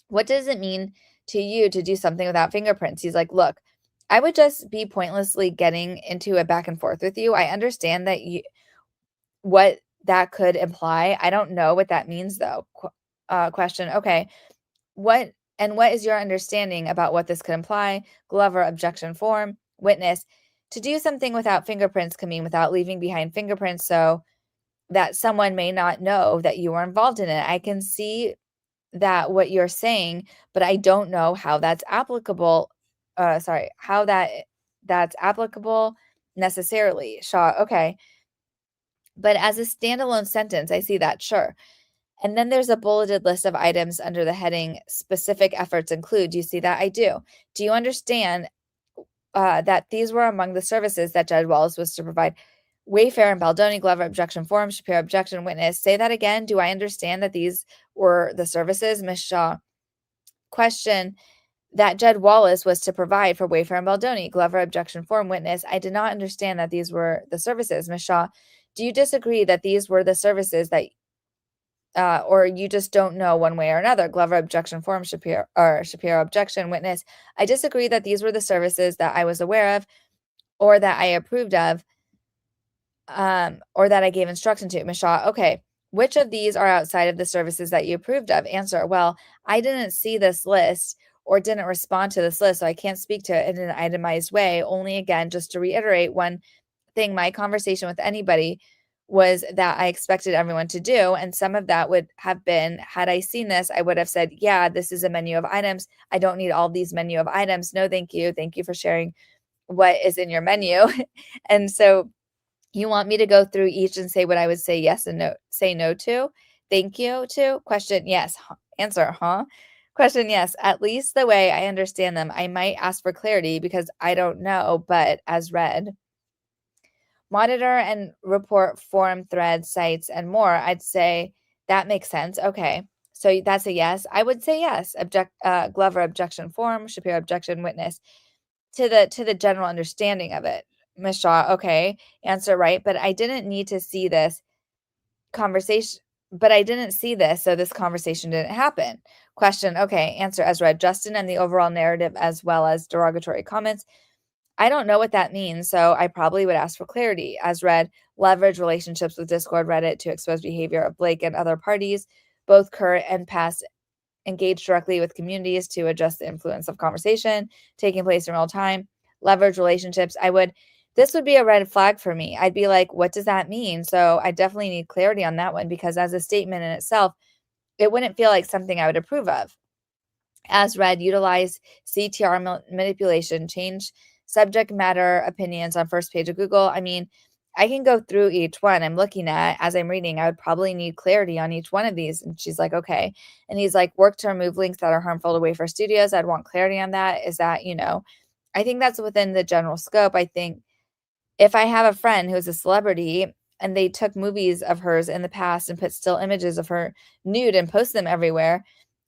what does it mean to you to do something without fingerprints? He's like, look, I would just be pointlessly getting into a back and forth with you. I understand that what that could imply. I don't know what that means though. Question. Okay. What is your understanding about what this could imply? Glover, objection form, witness. To do something without fingerprints can mean without leaving behind fingerprints so that someone may not know that you were involved in it. I can see that what you're saying, but I don't know how that's applicable. How that's applicable necessarily. Shaw, okay. But as a standalone sentence, I see that, sure. And then there's a bulleted list of items under the heading specific efforts include. Do you see that? I do. Do you understand that these were among the services that Judge Wallace was to provide? Wayfair and Baldoni, Glover, objection form, Shapiro, objection, witness. Say that again. Do I understand that these were the services? Ms. Shaw. Question, that Judge Wallace was to provide for Wayfair and Baldoni, Glover, objection form, witness. I did not understand that these were the services. Ms. Shaw. Do you disagree that these were the services that or you just don't know one way or another? Glover, objection form, Shapiro objection, witness. I disagree that these were the services that I was aware of or that I approved of or that I gave instruction to. Ms. Shaw, okay. Which of these are outside of the services that you approved of? Answer, well, I didn't see this list or didn't respond to this list, so I can't speak to it in an itemized way. Only, again, just to reiterate one thing, my conversation with anybody was that I expected everyone to do. And some of that would have been, had I seen this, I would have said, yeah, this is a menu of items. I don't need all these menu of items. No, thank you. Thank you for sharing what is in your menu. And so you want me to go through each and say what I would say yes and no, say no to? Thank you to? Question, yes. Answer, huh? Question, yes. At least the way I understand them. I might ask for clarity because I don't know, but as read. Monitor and report forum threads, sites, and more. I'd say that makes sense. Okay. So that's a yes. I would say yes. Glover, objection form, Shapiro, objection, witness. To the general understanding of it. Ms. Shaw, okay. Answer, right. But I didn't need to see this conversation. But I didn't see this, so this conversation didn't happen. Question, okay. Answer, as read. Justin and the overall narrative as well as derogatory comments. I don't know what that means, so I probably would ask for clarity. As read, leverage relationships with Discord, Reddit to expose behavior of Blake and other parties, both current and past, engage directly with communities to adjust the influence of conversation taking place in real time, leverage relationships. This would be a red flag for me. I'd be like, what does that mean? So I definitely need clarity on that one because as a statement in itself, it wouldn't feel like something I would approve of. As read, utilize CTR manipulation, change subject matter opinions on first page of Google. I mean, I can go through each one I'm looking at as I'm reading. I would probably need clarity on each one of these. And she's like, okay. And he's like, work to remove links that are harmful to Wayfair Studios. I'd want clarity on that. Is that, I think that's within the general scope. I think if I have a friend who's a celebrity and they took movies of hers in the past and put still images of her nude and post them everywhere,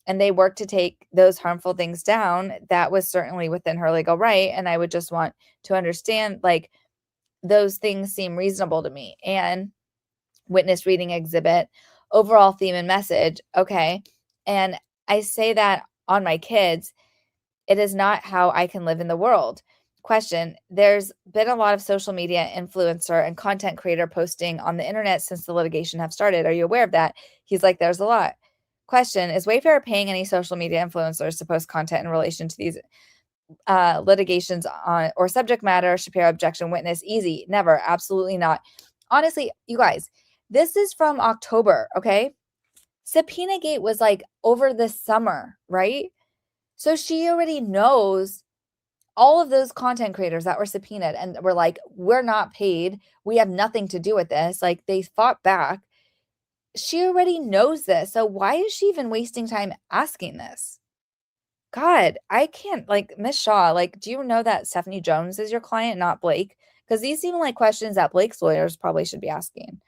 and they work to take those harmful things down, that was certainly within her legal right. And I would just want to understand, like, those things seem reasonable to me. And witness reading exhibit, overall theme and message. Okay. And I say that on my kids. It is not how I can live in the world. Question, there's been a lot of social media influencer and content creator posting on the internet since the litigation have started. Are you aware of that? He's like, there's a lot. Question, is Wayfair paying any social media influencers to post content in relation to these litigations on or subject matter? Shapiro, objection, witness, easy, never, absolutely not. Honestly, you guys, this is from October, okay? Subpoena Gate was like over the summer, right? So she already knows all of those content creators that were subpoenaed and were like, we're not paid. We have nothing to do with this. Like, they fought back. She already knows this. So why is she even wasting time asking this? God, I can't, like, Miss Shaw, like, do you know that Stephanie Jones is your client, not Blake? Because these seem like questions that Blake's lawyers probably should be asking.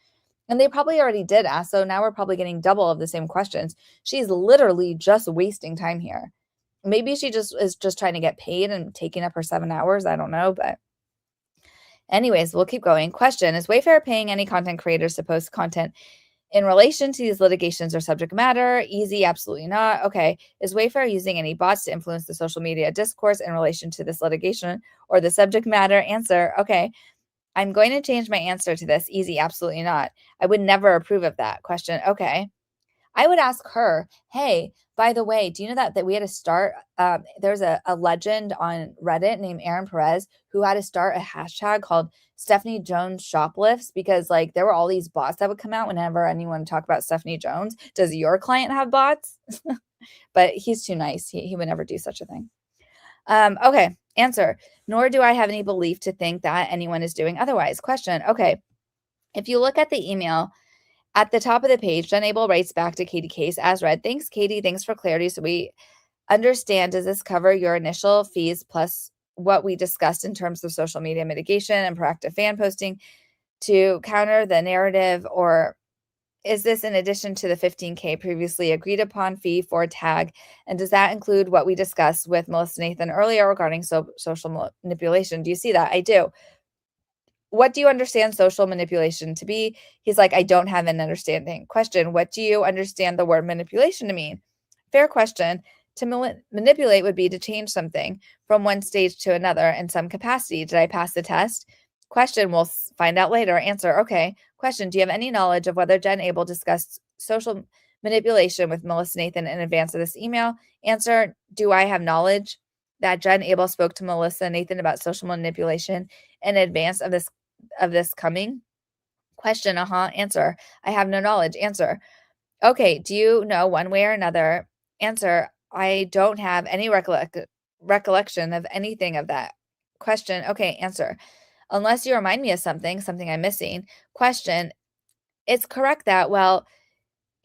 And they probably already did ask. So now we're probably getting double of the same questions. She's literally just wasting time here. Maybe she just is just trying to get paid and taking up her 7 hours. I don't know. But anyways, we'll keep going. Question, is Wayfair paying any content creators to post content in relation to these litigations or subject matter? Easy, absolutely not. Okay. Is Wayfair using any bots to influence the social media discourse in relation to this litigation or the subject matter? Answer, okay. I'm going to change my answer to this. Easy, absolutely not. I would never approve of that. Question, okay. I would ask her, hey, by the way, do you know that we had to start, there's a legend on Reddit named Aaron Perez who had to start a hashtag called Stephanie Jones shoplifts because, like, there were all these bots that would come out whenever anyone talked about Stephanie Jones. Does your client have bots? But he's too nice. He would never do such a thing. Okay, answer. Nor do I have any belief to think that anyone is doing otherwise. Question, okay. If you look at the email at the top of the page, Jen Abel writes back to Katie Case as read. Thanks, Katie. Thanks for clarity. So we understand, does this cover your initial fees plus what we discussed in terms of social media mitigation and proactive fan posting to counter the narrative, or is this in addition to the $15K previously agreed upon fee for tag? And does that include what we discussed with Melissa Nathan earlier regarding social manipulation? Do you see that? I do. What do you understand social manipulation to be? He's like, I don't have an understanding. Question, what do you understand the word manipulation to mean? Fair question. To manipulate would be to change something from one stage to another in some capacity. Did I pass the test? Question, we'll find out later. Answer, okay. Question, do you have any knowledge of whether Jen Abel discussed social manipulation with Melissa Nathan in advance of this email? Answer, do I have knowledge that Jen Abel spoke to Melissa Nathan about social manipulation in advance of this coming? Question, answer, I have no knowledge. Answer, okay, do you know one way or another? Answer, I don't have any recollection of anything of that. Question, okay, answer, unless you remind me of something I'm missing. Question, it's correct that, well,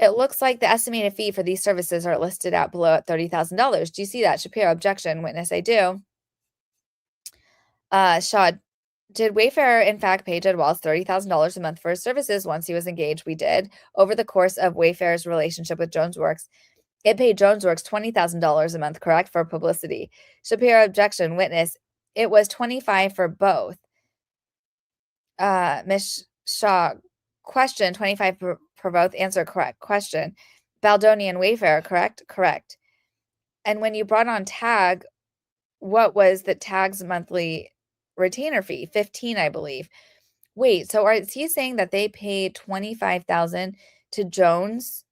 it looks like the estimated fee for these services are listed out below at $30,000. Do you see that? Shapiro, objection. Witness, I do. Shaw, did Wayfair in fact pay Jed Wallace $30,000 a month for his services once he was engaged? We did. Over the course of Wayfair's relationship with Jonesworks, it paid Jonesworks $20,000 a month, correct, for publicity. Shapiro, objection. Witness, it was $25,000 for both. Ms. Shaw, question, $25,000 for both. Answer, correct. Question, Baldoni and Wayfair, correct? Correct. And when you brought on Tag, what was the Tag's monthly retainer fee? $15,000, I believe. Wait, so is he saying that they paid $25,000 to Jones?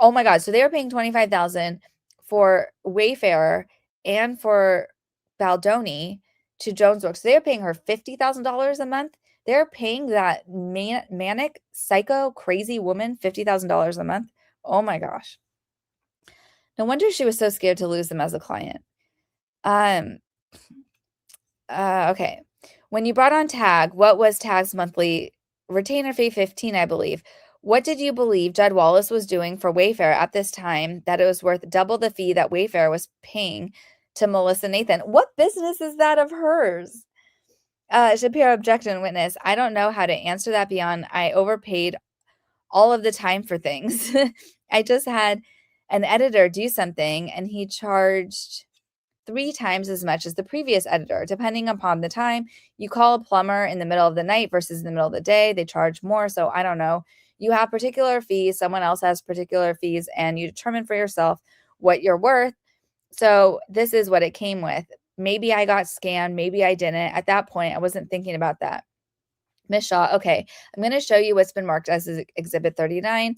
Oh my God. So they were paying $25,000 for Wayfarer and for Baldoni to Jonesworks. So they're paying her $50,000 a month. They're paying that manic, psycho, crazy woman $50,000 a month. Oh my gosh. No wonder she was so scared to lose them as a client. Okay. When you brought on Tag, what was Tag's monthly retainer fee? $15,000, I believe. What did you believe Jed Wallace was doing for Wayfair at this time that it was worth double the fee that Wayfair was paying to Melissa Nathan? What business is that of hers? Shapiro, objection. Witness, I don't know how to answer that beyond I overpaid all of the time for things. I just had an editor do something and he charged 3 times as much as the previous editor, depending upon the time. You call a plumber in the middle of the night versus in the middle of the day, they charge more. So I don't know. You have particular fees, someone else has particular fees, and you determine for yourself what you're worth. So this is what it came with. Maybe I got scammed, maybe I didn't. At that point, I wasn't thinking about that. Miss Shaw, okay, I'm going to show you what's been marked as Exhibit 39.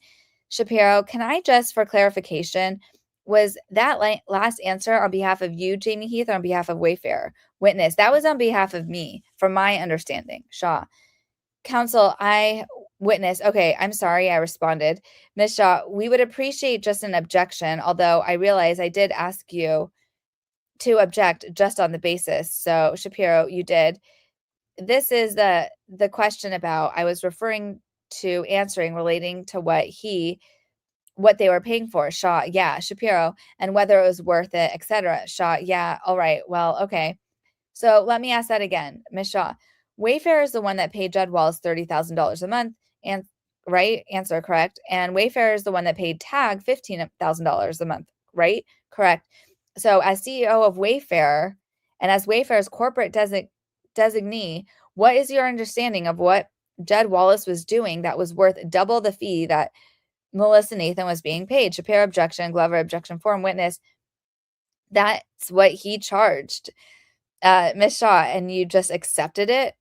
Shapiro, can I just, for clarification, was that last answer on behalf of you, Jamie Heath, or on behalf of Wayfair? Witness, that was on behalf of me, from my understanding. Shaw, counsel, Witness, okay, I'm sorry, I responded. Ms. Shaw, we would appreciate just an objection, although I realize I did ask you to object just on the basis. So, Shapiro, you did. This is the question about, I was referring to answering relating to what they were paying for. Shaw, yeah. Shapiro, and whether it was worth it, etc. Shaw, yeah. All right. Well, okay. So let me ask that again. Ms. Shaw, Wayfair is the one that paid Jed Wallace $30,000 a month, and right? Answer, correct. And Wayfair is the one that paid Tag $15,000 a month, right? Correct. So as CEO of Wayfair and as Wayfair's corporate designee, what is your understanding of what Jed Wallace was doing that was worth double the fee that Melissa Nathan was being paid? Shapiro, objection. Glover, objection. Form, witness. That's what he charged. Ms. Shaw, and you just accepted it?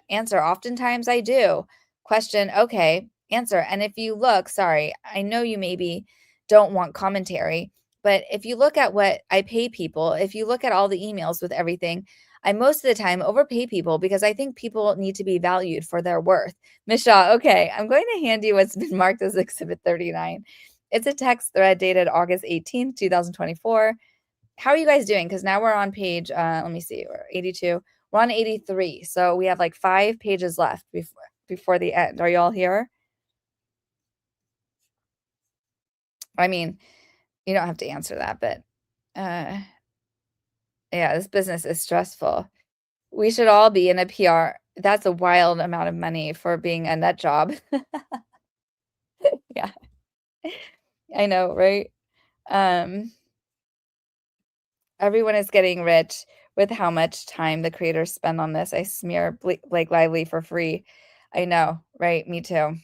Answer, oftentimes I do. Question, okay. Answer, and if you look, sorry, I know you maybe don't want commentary, but if you look at what I pay people, if you look at all the emails with everything, I most of the time overpay people because I think people need to be valued for their worth. Ms. Shaw, okay, I'm going to hand you what's been marked as Exhibit 39. It's a text thread dated August 18th, 2024. How are you guys doing? Because now we're on page, let me see, we're 82. We're on 83. So we have like 5 pages left before the end. Are y'all here? I mean, you don't have to answer that, but uh yeah, this business is stressful. We should all be in a PR. That's a wild amount of money for being a nut job. Yeah, I know, right? Um, Everyone is getting rich with how much time the creators spend on this. I smear Blake Lively for free. I know, right? Me too.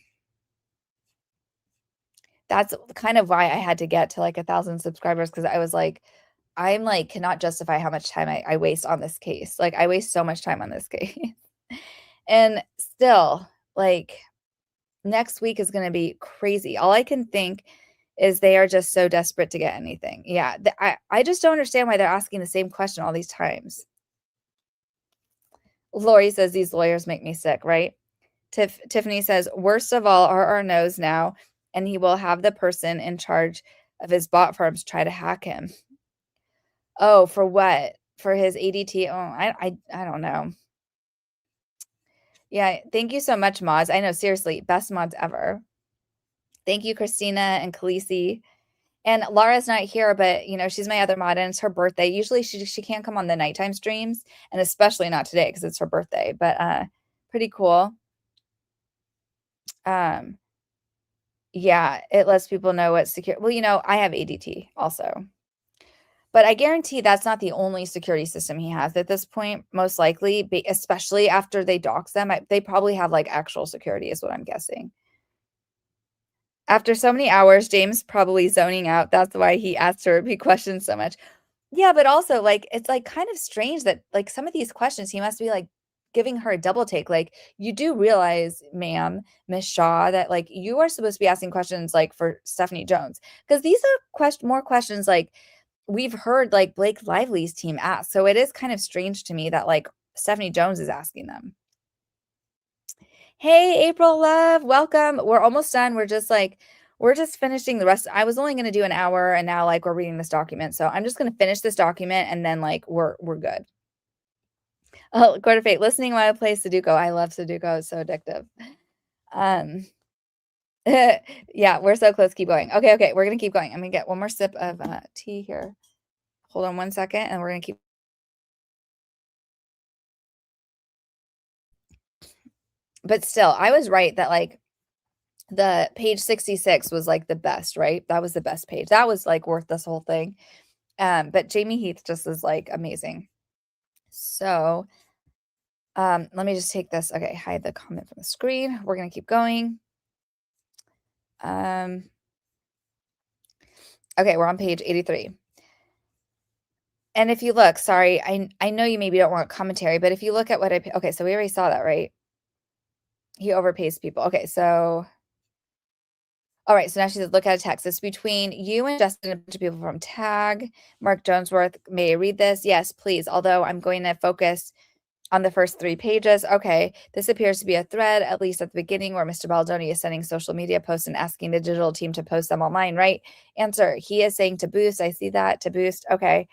That's kind of why I had to get to like 1,000 subscribers because I was like, I'm like, cannot justify how much time I waste on this case. Like, I waste so much time on this case. And still, like, next week is going to be crazy. All I can think is they are just so desperate to get anything. Yeah, I just don't understand why they're asking the same question all these times. Lori says these lawyers make me sick, right? Tiffany says, worst of all are our no's now, and he will have the person in charge of his bot farms try to hack him. Oh, for what? For his ADT? Oh, I don't know. Yeah, thank you so much, mods. I know, seriously, best mods ever. Thank you, Christina and Khaleesi. And Laura's not here, but you know, she's my other mod and it's her birthday. Usually she can't come on the nighttime streams, and especially not today because it's her birthday. But pretty cool. Um, yeah, it lets people know what's secure. Well, you know, I have ADT also. But I guarantee that's not the only security system he has at this point, most likely, especially after they dox them. They probably have like actual security, is what I'm guessing. After so many hours, James probably zoning out. That's why he asked to repeat questions so much. Yeah, but also, like, it's, like, kind of strange that, like, some of these questions, he must be, like, giving her a double take. Like, you do realize, ma'am, Miss Shaw, that, like, you are supposed to be asking questions, like, for Stephanie Jones, because these are more questions, like, we've heard, like, Blake Lively's team ask. So it is kind of strange to me that, like, Stephanie Jones is asking them. Hey, April love, welcome. We're almost done. We're just finishing the rest. I was only going to do an hour and now like we're reading this document. So I'm just going to finish this document and then like we're good. Oh, Court of Fate, listening while I play Sudoku. I love Sudoku. It's so addictive. Yeah, we're so close. Keep going. Okay. We're going to keep going. I'm going to get one more sip of tea here. Hold on one second and we're going to keep. But still, I was right that like the page 66 was like the best, right? That was the best page. That was like worth this whole thing. But Jamie Heath just is like amazing. So let me just take this. Okay, hide the comment from the screen. We're gonna keep going. Okay, we're on page 83. And if you look, sorry, I know you maybe don't want commentary, but if you look at what okay, so we already saw that, right? He overpays people. Okay, so all right, so now she says, look at a text. It's between you and Justin, a bunch of people from Tag. Mark Jonesworth, may I read this? Yes, please. Although I'm going to focus on the first 3 pages. Okay, this appears to be a thread, at least at the beginning, where Mr. Baldoni is sending social media posts and asking the digital team to post them online, right? Answer, he is saying to boost. I see that, to boost. Okay.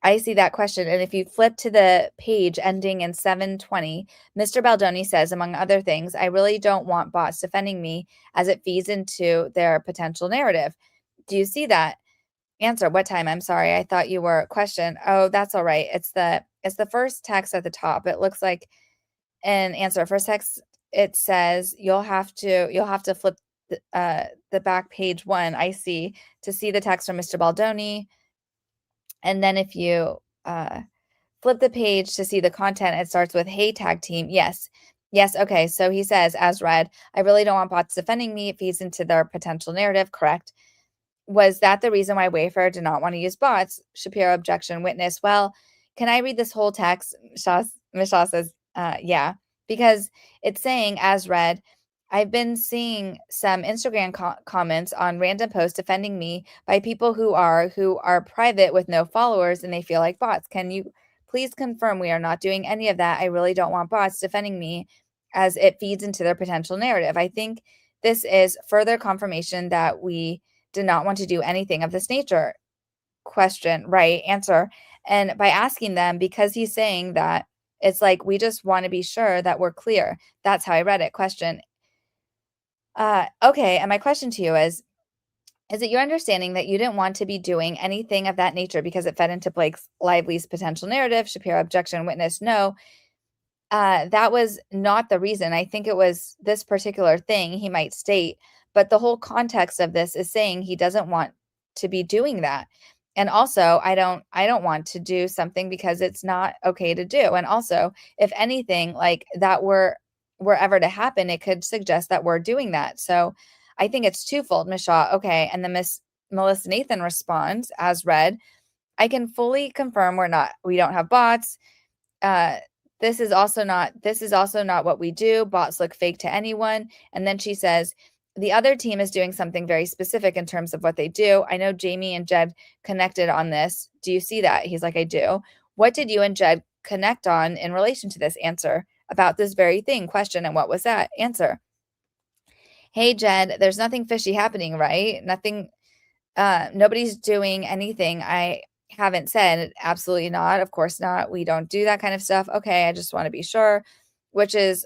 I see that question. And if you flip to the page ending in 720, Mr. Baldoni says, among other things, I really don't want bots defending me as it feeds into their potential narrative. Do you see that? Answer, what time? I'm sorry. I thought you were question. Oh, that's all right. It's the first text at the top. It looks like an answer. First text, it says you'll have to flip the back page 1, I see, to see the text from Mr. Baldoni. And then if you flip the page to see the content, it starts with, hey, tag team. Yes. Okay. So he says, as read, I really don't want bots defending me. It feeds into their potential narrative. Correct. Was that the reason why Wayfair did not want to use bots? Shapiro objection. Witness, well, can I read this whole text? Ms. Shaw says, yeah, because it's saying, as read, I've been seeing some Instagram comments on random posts defending me by people who are private with no followers and they feel like bots. Can you please confirm we are not doing any of that? I really don't want bots defending me as it feeds into their potential narrative. I think this is further confirmation that we did not want to do anything of this nature. Question, right? Answer. And by asking them, because he's saying that It's like, we just want to be sure that we're clear. That's how I read it. Question. Okay. And my question to you is it your understanding that you didn't want to be doing anything of that nature because it fed into Blake's Lively's potential narrative? Shapiro, objection. Witness, no. That was not the reason. I think it was this particular thing he might state, but the whole context of this is saying he doesn't want to be doing that. And also, I don't want to do something because it's not okay to do. And also, if anything like that were ever to happen, it could suggest that we're doing that. So I think it's twofold, Miss Shaw. Okay. And then Miss Melissa Nathan responds as read, I can fully confirm we don't have bots. uh this is also not what we do. Bots look fake to anyone. And then she says, the other team is doing something very specific in terms of what they do. I know Jamie and Jed connected on this. Do you see that? He's like, I do. What did you and Jed connect on in relation to this? Answer. About this very thing. Question. And what was that? Answer. Hey, Jed, there's nothing fishy happening, right? Nothing. Nobody's doing anything I haven't said. Absolutely not. Of course not. We don't do that kind of stuff. Okay, I just want to be sure, which is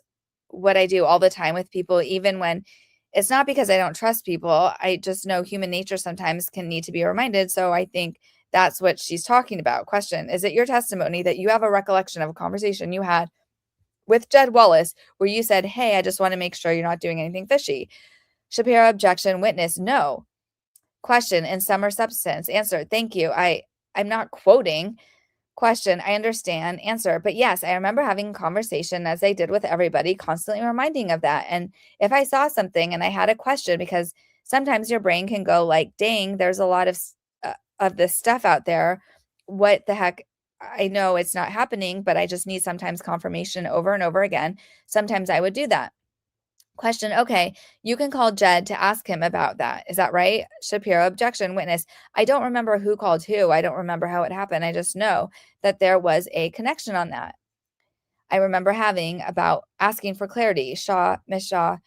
what I do all the time with people, even when it's not because I don't trust people. I just know human nature sometimes can need to be reminded. So I think that's what she's talking about. Question. Is it your testimony that you have a recollection of a conversation you had with Jed Wallace where you said, hey, I just want to make sure you're not doing anything fishy? Shapiro, objection. Witness, no. Question, in sum or substance. Answer, thank you. I'm not quoting. Question, I understand. Answer, but yes, I remember having a conversation as I did with everybody, constantly reminding of that. And if I saw something and I had a question, because sometimes your brain can go like, dang, there's a lot of this stuff out there. What the heck? I know it's not happening, but I just need sometimes confirmation over and over again. Sometimes I would do that. Question. Okay, you can call Jed to ask him about that. Is that right? Shapiro, objection. Witness, I don't remember who called who. I don't remember how it happened. I just know that there was a connection on that. I remember having about asking for clarity. Miss Shaw.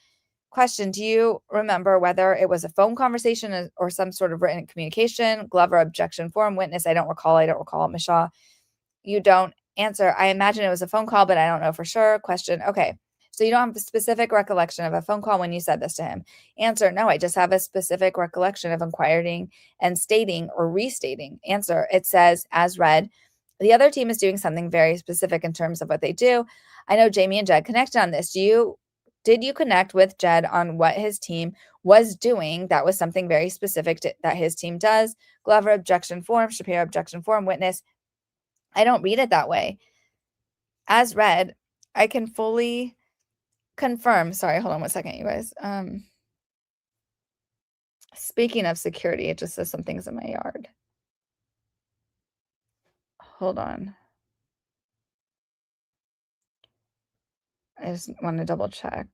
Question. Do you remember whether it was a phone conversation or some sort of written communication? Glover, objection form. Witness, I don't recall. I don't recall. Miss Shaw. You don't. Answer. I imagine it was a phone call, but I don't know for sure. Question. Okay. So you don't have a specific recollection of a phone call when you said this to him. Answer. No, I just have a specific recollection of inquiring and stating or restating. Answer. It says, as read, the other team is doing something very specific in terms of what they do. I know Jamie and Jed connected on this. Did you connect with Jed on what his team was doing? That was something very specific that his team does. Glover, objection form. Shapiro, objection form. Witness, I don't read it that way. As read, I can fully confirm. Sorry, hold on 1 second, you guys. Speaking of security, it just says some things in my yard. Hold on. I just want to double check.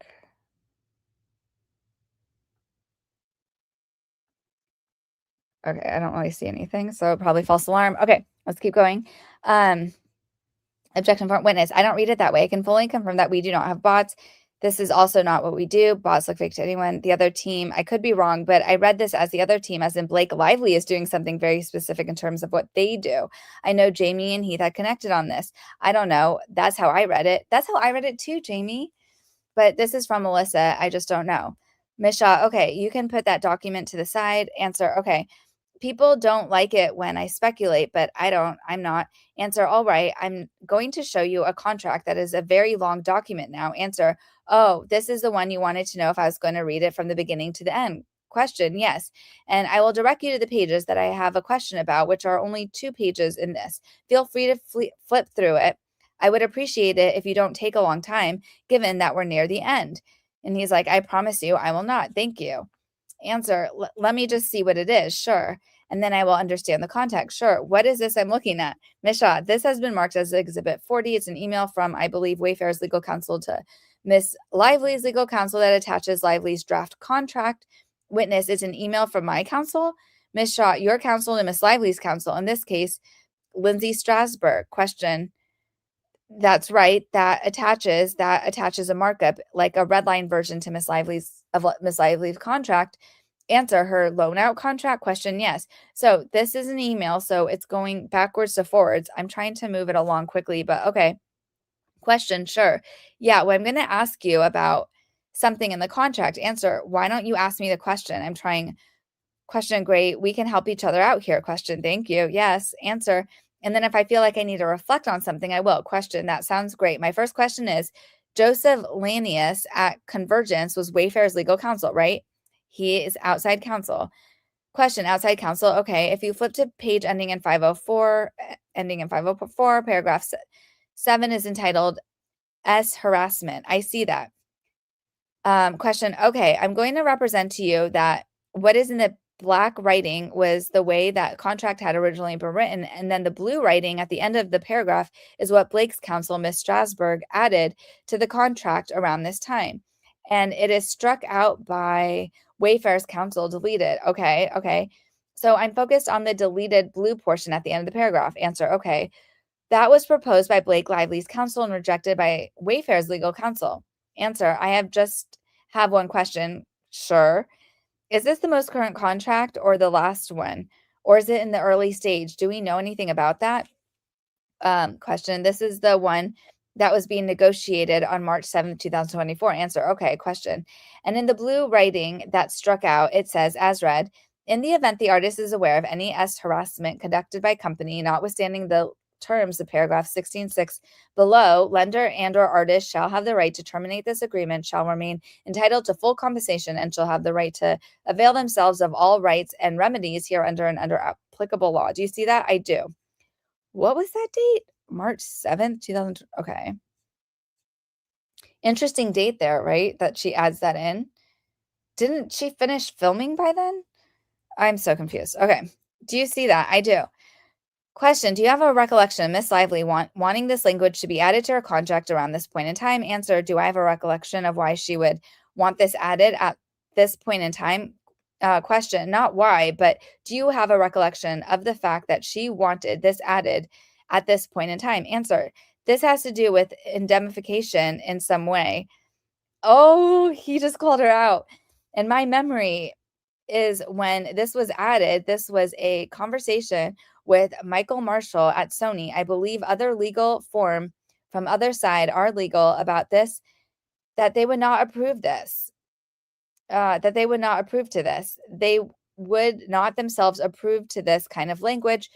Okay, I don't really see anything, so probably false alarm. Okay, let's keep going. Objection from witness. I don't read it that way. I can fully confirm that we do not have bots. This is also not what we do. Bots look fake to anyone. The other team, I could be wrong, but I read this as the other team, as in Blake Lively is doing something very specific in terms of what they do. I know Jamie and Heath had connected on this. I don't know. That's how I read it. That's how I read it too, Jamie. But this is from Melissa. I just don't know. Miss Shaw, okay, you can put that document to the side. Answer, okay. People don't like it when I speculate, but I'm not. Answer, all right, I'm going to show you a contract that is a very long document now. Answer, oh, this is the one you wanted to know if I was going to read it from the beginning to the end. Question, yes. And I will direct you to the pages that I have a question about, which are only 2 pages in this. Feel free to flip through it. I would appreciate it if you don't take a long time, given that we're near the end. And he's like, I promise you, I will not. Thank you. Answer, let me just see what it is. Sure. And then I will understand the context. Sure. What is this I'm looking at? Miss Shaw, this has been marked as Exhibit 40. It's an email from, I believe, Wayfair's legal counsel to Miss Lively's legal counsel that attaches Lively's draft contract. Witness, it's an email from my counsel. Miss Shaw, your counsel and Miss Lively's counsel. In this case, Lindsay Strasberg. Question. That's right. That attaches a markup, like a red line version to Miss Lively's contract. Answer, her loan out contract. Question, yes. So this is an email, so it's going backwards to forwards. I'm trying to move it along quickly, but okay. Question, sure. Yeah, well, I'm going to ask you about something in the contract. Answer, why don't you ask me the question? I'm trying. Question, great. We can help each other out here. Question, thank you. Yes. Answer. And then if I feel like I need to reflect on something, I will. Question, that sounds great. My first question is, Joseph Lanius at Convergence was Wayfair's legal counsel, right? He is outside counsel. Question, outside counsel. Okay, if you flip to page ending in 504, paragraph 7 is entitled S harassment. I see that. Question. Okay, I'm going to represent to you that what is in the black writing was the way that contract had originally been written, and then the blue writing at the end of the paragraph is what Blake's counsel, Miss Strasberg, added to the contract around this time, and it is struck out by Wayfair's counsel, deleted. Okay, okay. So I'm focused on the deleted blue portion at the end of the paragraph. Answer. Okay, that was proposed by Blake Lively's counsel and rejected by Wayfair's legal counsel. Answer, I have one question. Sure. Is this the most current contract or the last one? Or is it in the early stage? Do we know anything about that? Question, this is the one that was being negotiated on March 7th, 2024. Answer, okay, question. And in the blue writing that struck out, it says, as read, in the event the artist is aware of any S harassment conducted by company, notwithstanding the terms of paragraph 16.6 below, lender and or artist shall have the right to terminate this agreement, shall remain entitled to full compensation, and shall have the right to avail themselves of all rights and remedies hereunder and under applicable law. Do you see that? I do. What was that date? March 7th, 2000. Okay. Interesting date there, right? That she adds that in. Didn't she finish filming by then? I'm so confused. Okay. Do you see that? I do. Question, do you have a recollection of Miss Lively wanting this language to be added to her contract around this point in time? Answer, do I have a recollection of why she would want this added at this point in time? Question, not why, but do you have a recollection of the fact that she wanted this added at this point in time? Answer, this has to do with indemnification in some way. Oh, he just called her out. And my memory is when this was added, this was a conversation with Michael Marshall at Sony. I believe other legal form from other side are legal about this, that they would not approve this, that they would not approve to this. They would not themselves approve to this kind of language,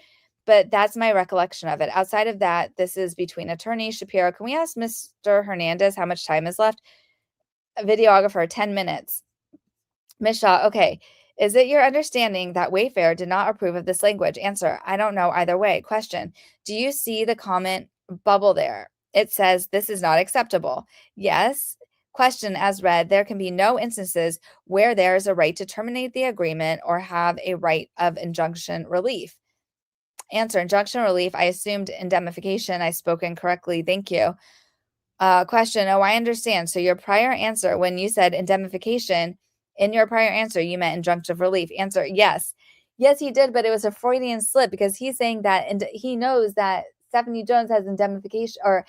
but that's my recollection of it. Outside of that, this is between attorney Shapiro. Can we ask Mr. Hernandez how much time is left? A videographer, 10 minutes. Ms. Shaw, okay. Is it your understanding that Wayfair did not approve of this language? Answer, I don't know either way. Question, do you see the comment bubble there? It says, this is not acceptable. Yes. Question, as read, there can be no instances where there is a right to terminate the agreement or have a right of injunction relief. Answer, injunction relief, I assumed indemnification. I spoke incorrectly. Thank you. Question, oh, I understand. So your prior answer, when you said indemnification, in your prior answer, you meant injunctive relief. Answer, yes. Yes, he did, but it was a Freudian slip because he's saying that he knows that Stephanie Jones has indemnification or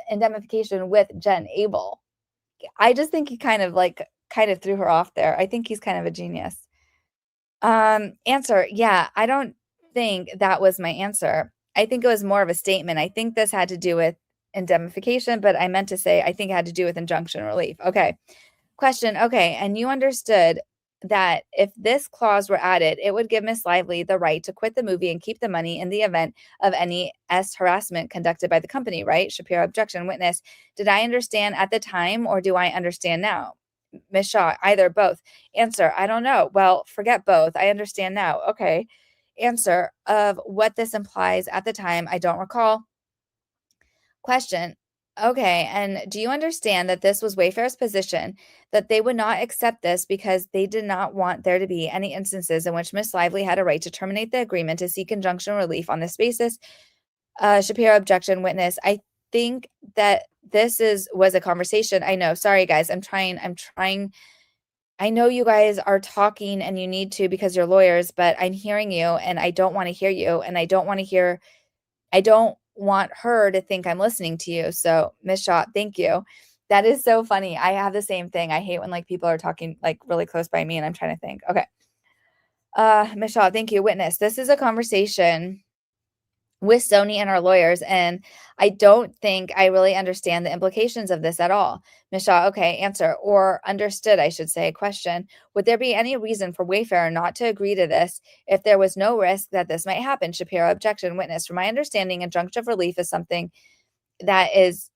indemnification with Jen Abel. I just think he kind of threw her off there. I think he's kind of a genius. Answer, yeah, I don't think that was my answer. I think it was more of a statement. I think this had to do with indemnification, but I meant to say I think it had to do with injunction relief. Okay. Question, okay, and you understood that if this clause were added, it would give Miss Lively the right to quit the movie and keep the money in the event of any S harassment conducted by the company, right? Shapiro, objection. Witness, did I understand at the time or do I understand now? Ms. Shaw, either, both. Answer, I don't know. Well, forget both. I understand now. Okay. Answer, of what this implies at the time, I don't recall. Question, okay, and do you understand that this was Wayfair's position, that they would not accept this because they did not want there to be any instances in which Miss Lively had a right to terminate the agreement to seek injunction relief on this basis? Shapiro, objection. Witness, I think that this was a conversation. I know. Sorry, guys. I'm trying. I know you guys are talking and you need to because you're lawyers, but I'm hearing you and I don't want to hear you and I don't want her to think I'm listening to you. So, Miss Shaw, thank you. That is so funny. I have the same thing. I hate when people are talking really close by me and I'm trying to think. Okay. Miss Shaw, thank you. Witness, this is a conversation with Sony and our lawyers, and I don't think I really understand the implications of this at all. Ms. Shaw, okay, answer, or understood, I should say. Question, would there be any reason for Wayfair not to agree to this if there was no risk that this might happen? Shapiro, objection. Witness, from my understanding, injunctive relief is something that is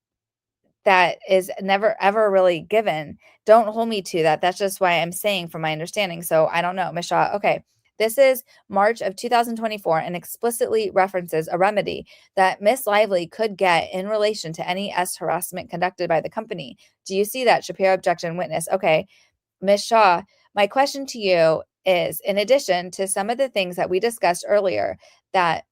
never ever really given. Don't hold me to that. That's just why I'm saying from my understanding. So I don't know. Ms. Shaw, okay. This is March of 2024 and explicitly references a remedy that Miss Lively could get in relation to any harassment conducted by the company. Do you see that? Shapiro, objection. Witness, okay. Ms. Shaw, my question to you is, in addition to some of the things that we discussed earlier, that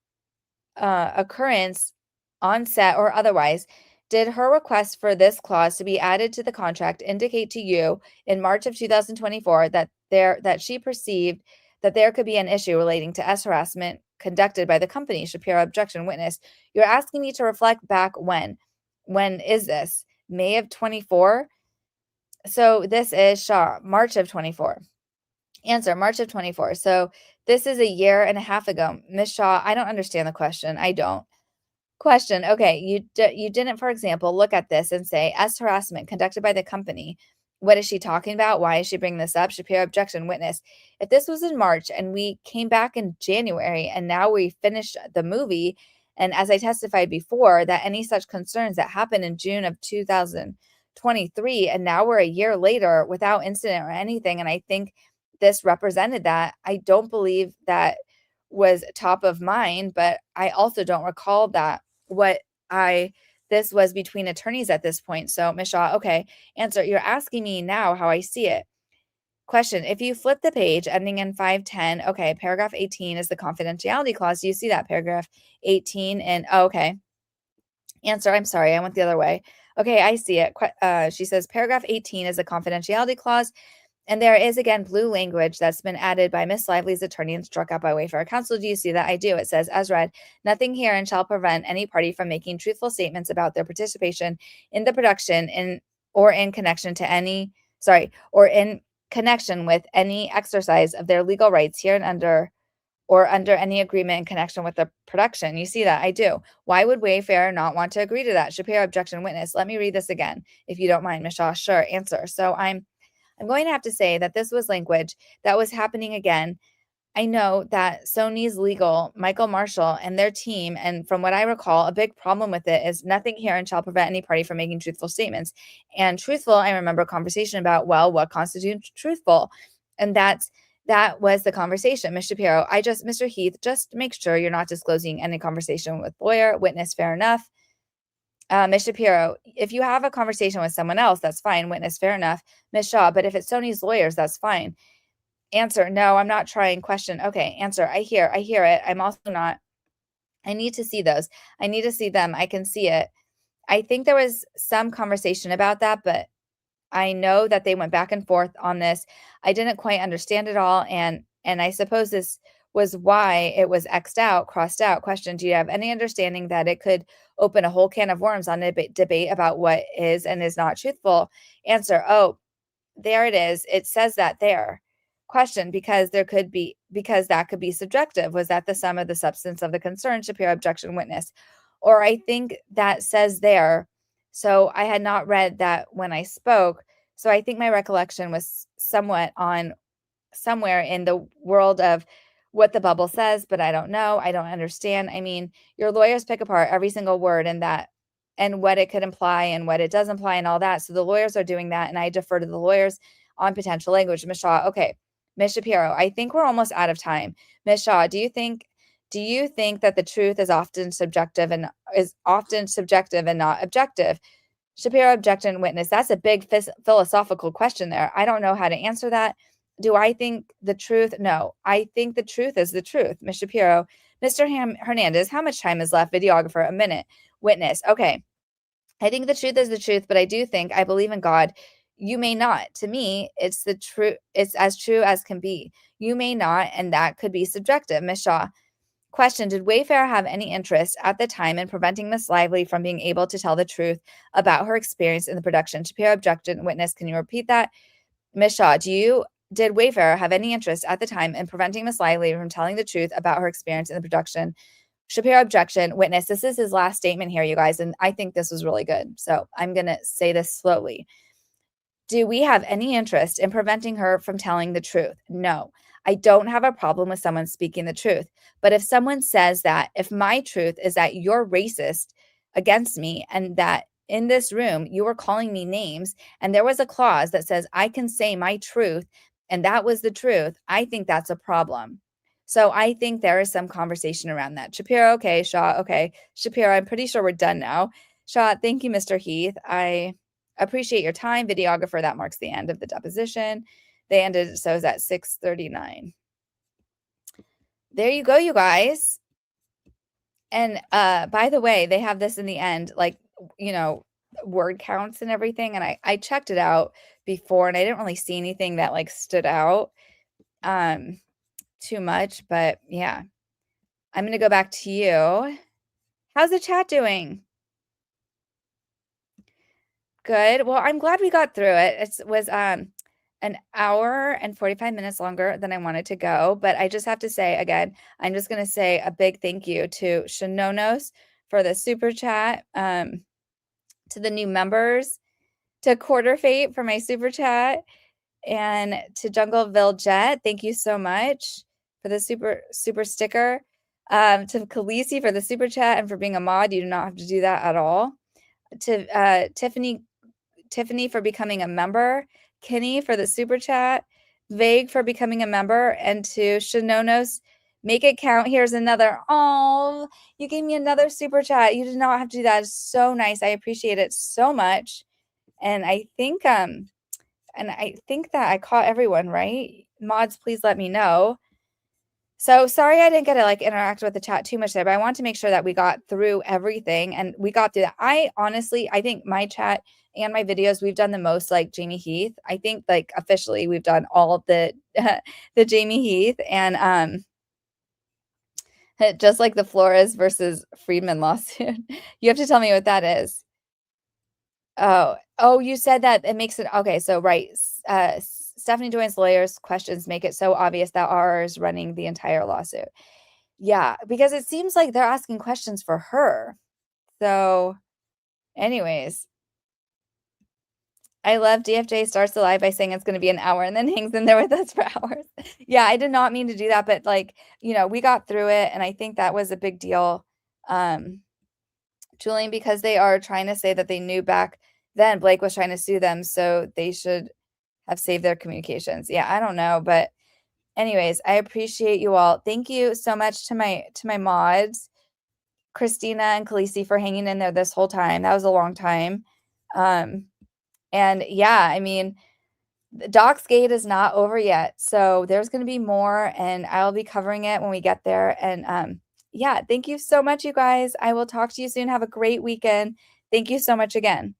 occurrence on set or otherwise, did her request for this clause to be added to the contract indicate to you in March of 2024 that she perceived that there could be an issue relating to harassment conducted by the company? Shapiro, objection. Witness, you're asking me to reflect back when? When is this? May of 24? So this is Shaw, March of 24. Answer, March of 24. So this is a year and a half ago. Miss Shaw, I don't understand the question. I don't. Question, okay, you didn't, for example, look at this and say, as harassment conducted by the company, what is she talking about? Why is she bringing this up? Shapiro, objection. Witness, if this was in March and we came back in January and now we finished the movie, and as I testified before, that any such concerns that happened in June of 2023, and now we're a year later without incident or anything, and I think this represented that, I don't believe that was top of mind, but I also don't recall that what I this was between attorneys at this point. So, Ms. Shaw, okay. Answer, you're asking me now how I see it. Question, if you flip the page ending in 510, okay, paragraph 18 is the confidentiality clause. Do you see that paragraph 18? And oh, okay. Answer, I'm sorry, I went the other way. Okay, I see it. She says paragraph 18 is a confidentiality clause. And there is, again, blue language that's been added by Miss Lively's attorney and struck out by Wayfair Counsel. Do you see that? I do. It says, as read, nothing herein shall prevent any party from making truthful statements about their participation in the production or in connection to any, or in connection with any exercise of their legal rights here and under or under any agreement in connection with the production. You see that? I do. Why would Wayfair not want to agree to that? Shapiro, objection. Witness, let me read this again, if you don't mind, Ms. Shaw. Sure. Answer. So I'm going to have to say that this was language that was happening again. I know that Sony's legal, Michael Marshall, and their team, and from what I recall, a big problem with it is nothing here and shall prevent any party from making truthful statements. And truthful, I remember a conversation about, well, what constitutes truthful? And that was the conversation. Ms. Shapiro, Mr. Heath, just make sure you're not disclosing any conversation with lawyer, witness, fair enough. Ms. Shapiro, if you have a conversation with someone else, that's fine. Witness, fair enough. Ms. Shaw, but if it's Sony's lawyers, that's fine. Answer, no, I'm not trying. Question, okay. Answer, I hear it. I'm also not. I need to see those. I need to see them. I can see it. I think there was some conversation about that, but I know that they went back and forth on this. I didn't quite understand it all, and I suppose this was why it was X'd out, crossed out. Question, do you have any understanding that it could open a whole can of worms on a debate about what is and is not truthful? Answer, oh, there it is. It says that there. Question, because that could be subjective. Was that the sum of the substance of the concern? Shapiro, objection. Witness, or I think that says there. So I had not read that when I spoke. So I think my recollection was somewhat on somewhere in the world of what the bubble says, but I don't know. I don't understand. I mean, your lawyers pick apart every single word and what it could imply and what it does imply and all that. So the lawyers are doing that, and I defer to the lawyers on potential language. Ms. Shaw, okay. Ms. Shapiro, I think we're almost out of time. Ms. Shaw, do you think that the truth is often subjective and not objective? Shapiro, objection. Witness, that's a big philosophical question there. I don't know how to answer that. Do I think the truth? No, I think the truth is the truth. Ms. Shapiro, Mr. Hernandez, how much time is left? Videographer, a minute. Witness, okay. I think the truth is the truth, but I believe in God. You may not. To me, it's the truth. It's as true as can be. You may not, and that could be subjective. Ms. Shaw, question, did Wayfair have any interest at the time in preventing Miss Lively from being able to tell the truth about her experience in the production? Shapiro, objection. Witness, can you repeat that? Ms. Shaw, did Wayfair have any interest at the time in preventing Miss Lively from telling the truth about her experience in the production? Shapiro objection, witness. This is his last statement here, you guys, and I think this was really good. So I'm going to say this slowly. Do we have any interest in preventing her from telling the truth? No. I don't have a problem with someone speaking the truth. But if someone says that, if my truth is that you're racist against me and that in this room you were calling me names and there was a clause that says I can say my truth and that was the truth, I think that's a problem. So I think there is some conversation around that. Shapiro, okay. Shaw, okay. Shapiro, I'm pretty sure we're done now. Shaw, thank you, Mr. Heath. I appreciate your time. Videographer, that marks the end of the deposition. They ended, so it was at 6:39. There you go, you guys. And by the way, they have this in the end, like, you know, word counts and everything. And I checked it out before and I didn't really see anything that like stood out too much. But yeah, I'm going to go back to you. How's the chat doing? Good. Well, I'm glad we got through it. It was an hour and 45 minutes longer than I wanted to go. But I just have to say, again, I'm just going to say a big thank you to Shanonos for the super chat, to the new members, to Quarter Fate for my super chat, and to Jungleville Jet. Thank you so much for the super sticker. To Khaleesi for the super chat and for being a mod. You do not have to do that at all. To Tiffany for becoming a member, Kenny for the super chat, Vague for becoming a member, and to Shanonos, make it count. Here's another. Oh, you gave me another super chat. You did not have to do that. It's so nice. I appreciate it so much. And I think that I caught everyone, right? Mods, please let me know. So sorry I didn't get to like interact with the chat too much there, but I want to make sure that we got through everything and we got through that. I think my chat and my videos, we've done the most like Jamie Heath. I think like officially we've done all of the the Jamie Heath and just like the Flores versus Friedman lawsuit. You have to tell me what that is. Oh, you said that it makes it okay. So right. Stephanie Joyne's lawyers' questions make it so obvious that R is running the entire lawsuit. Yeah, because it seems like they're asking questions for her. So, anyways, I love DFJ starts the live by saying it's going to be an hour and then hangs in there with us for hours. Yeah, I did not mean to do that, but like, you know, we got through it and I think that was a big deal. Julian, because they are trying to say that they knew back then Blake was trying to sue them, so they should have saved their communications. Yeah, I don't know, but anyways, I appreciate you all. Thank you so much to my mods, Christina and Khaleesi, for hanging in there this whole time. That was a long time. And yeah, I mean, the Doxxgate is not over yet. So there's going to be more and I'll be covering it when we get there. And yeah, thank you so much, you guys. I will talk to you soon. Have a great weekend. Thank you so much again.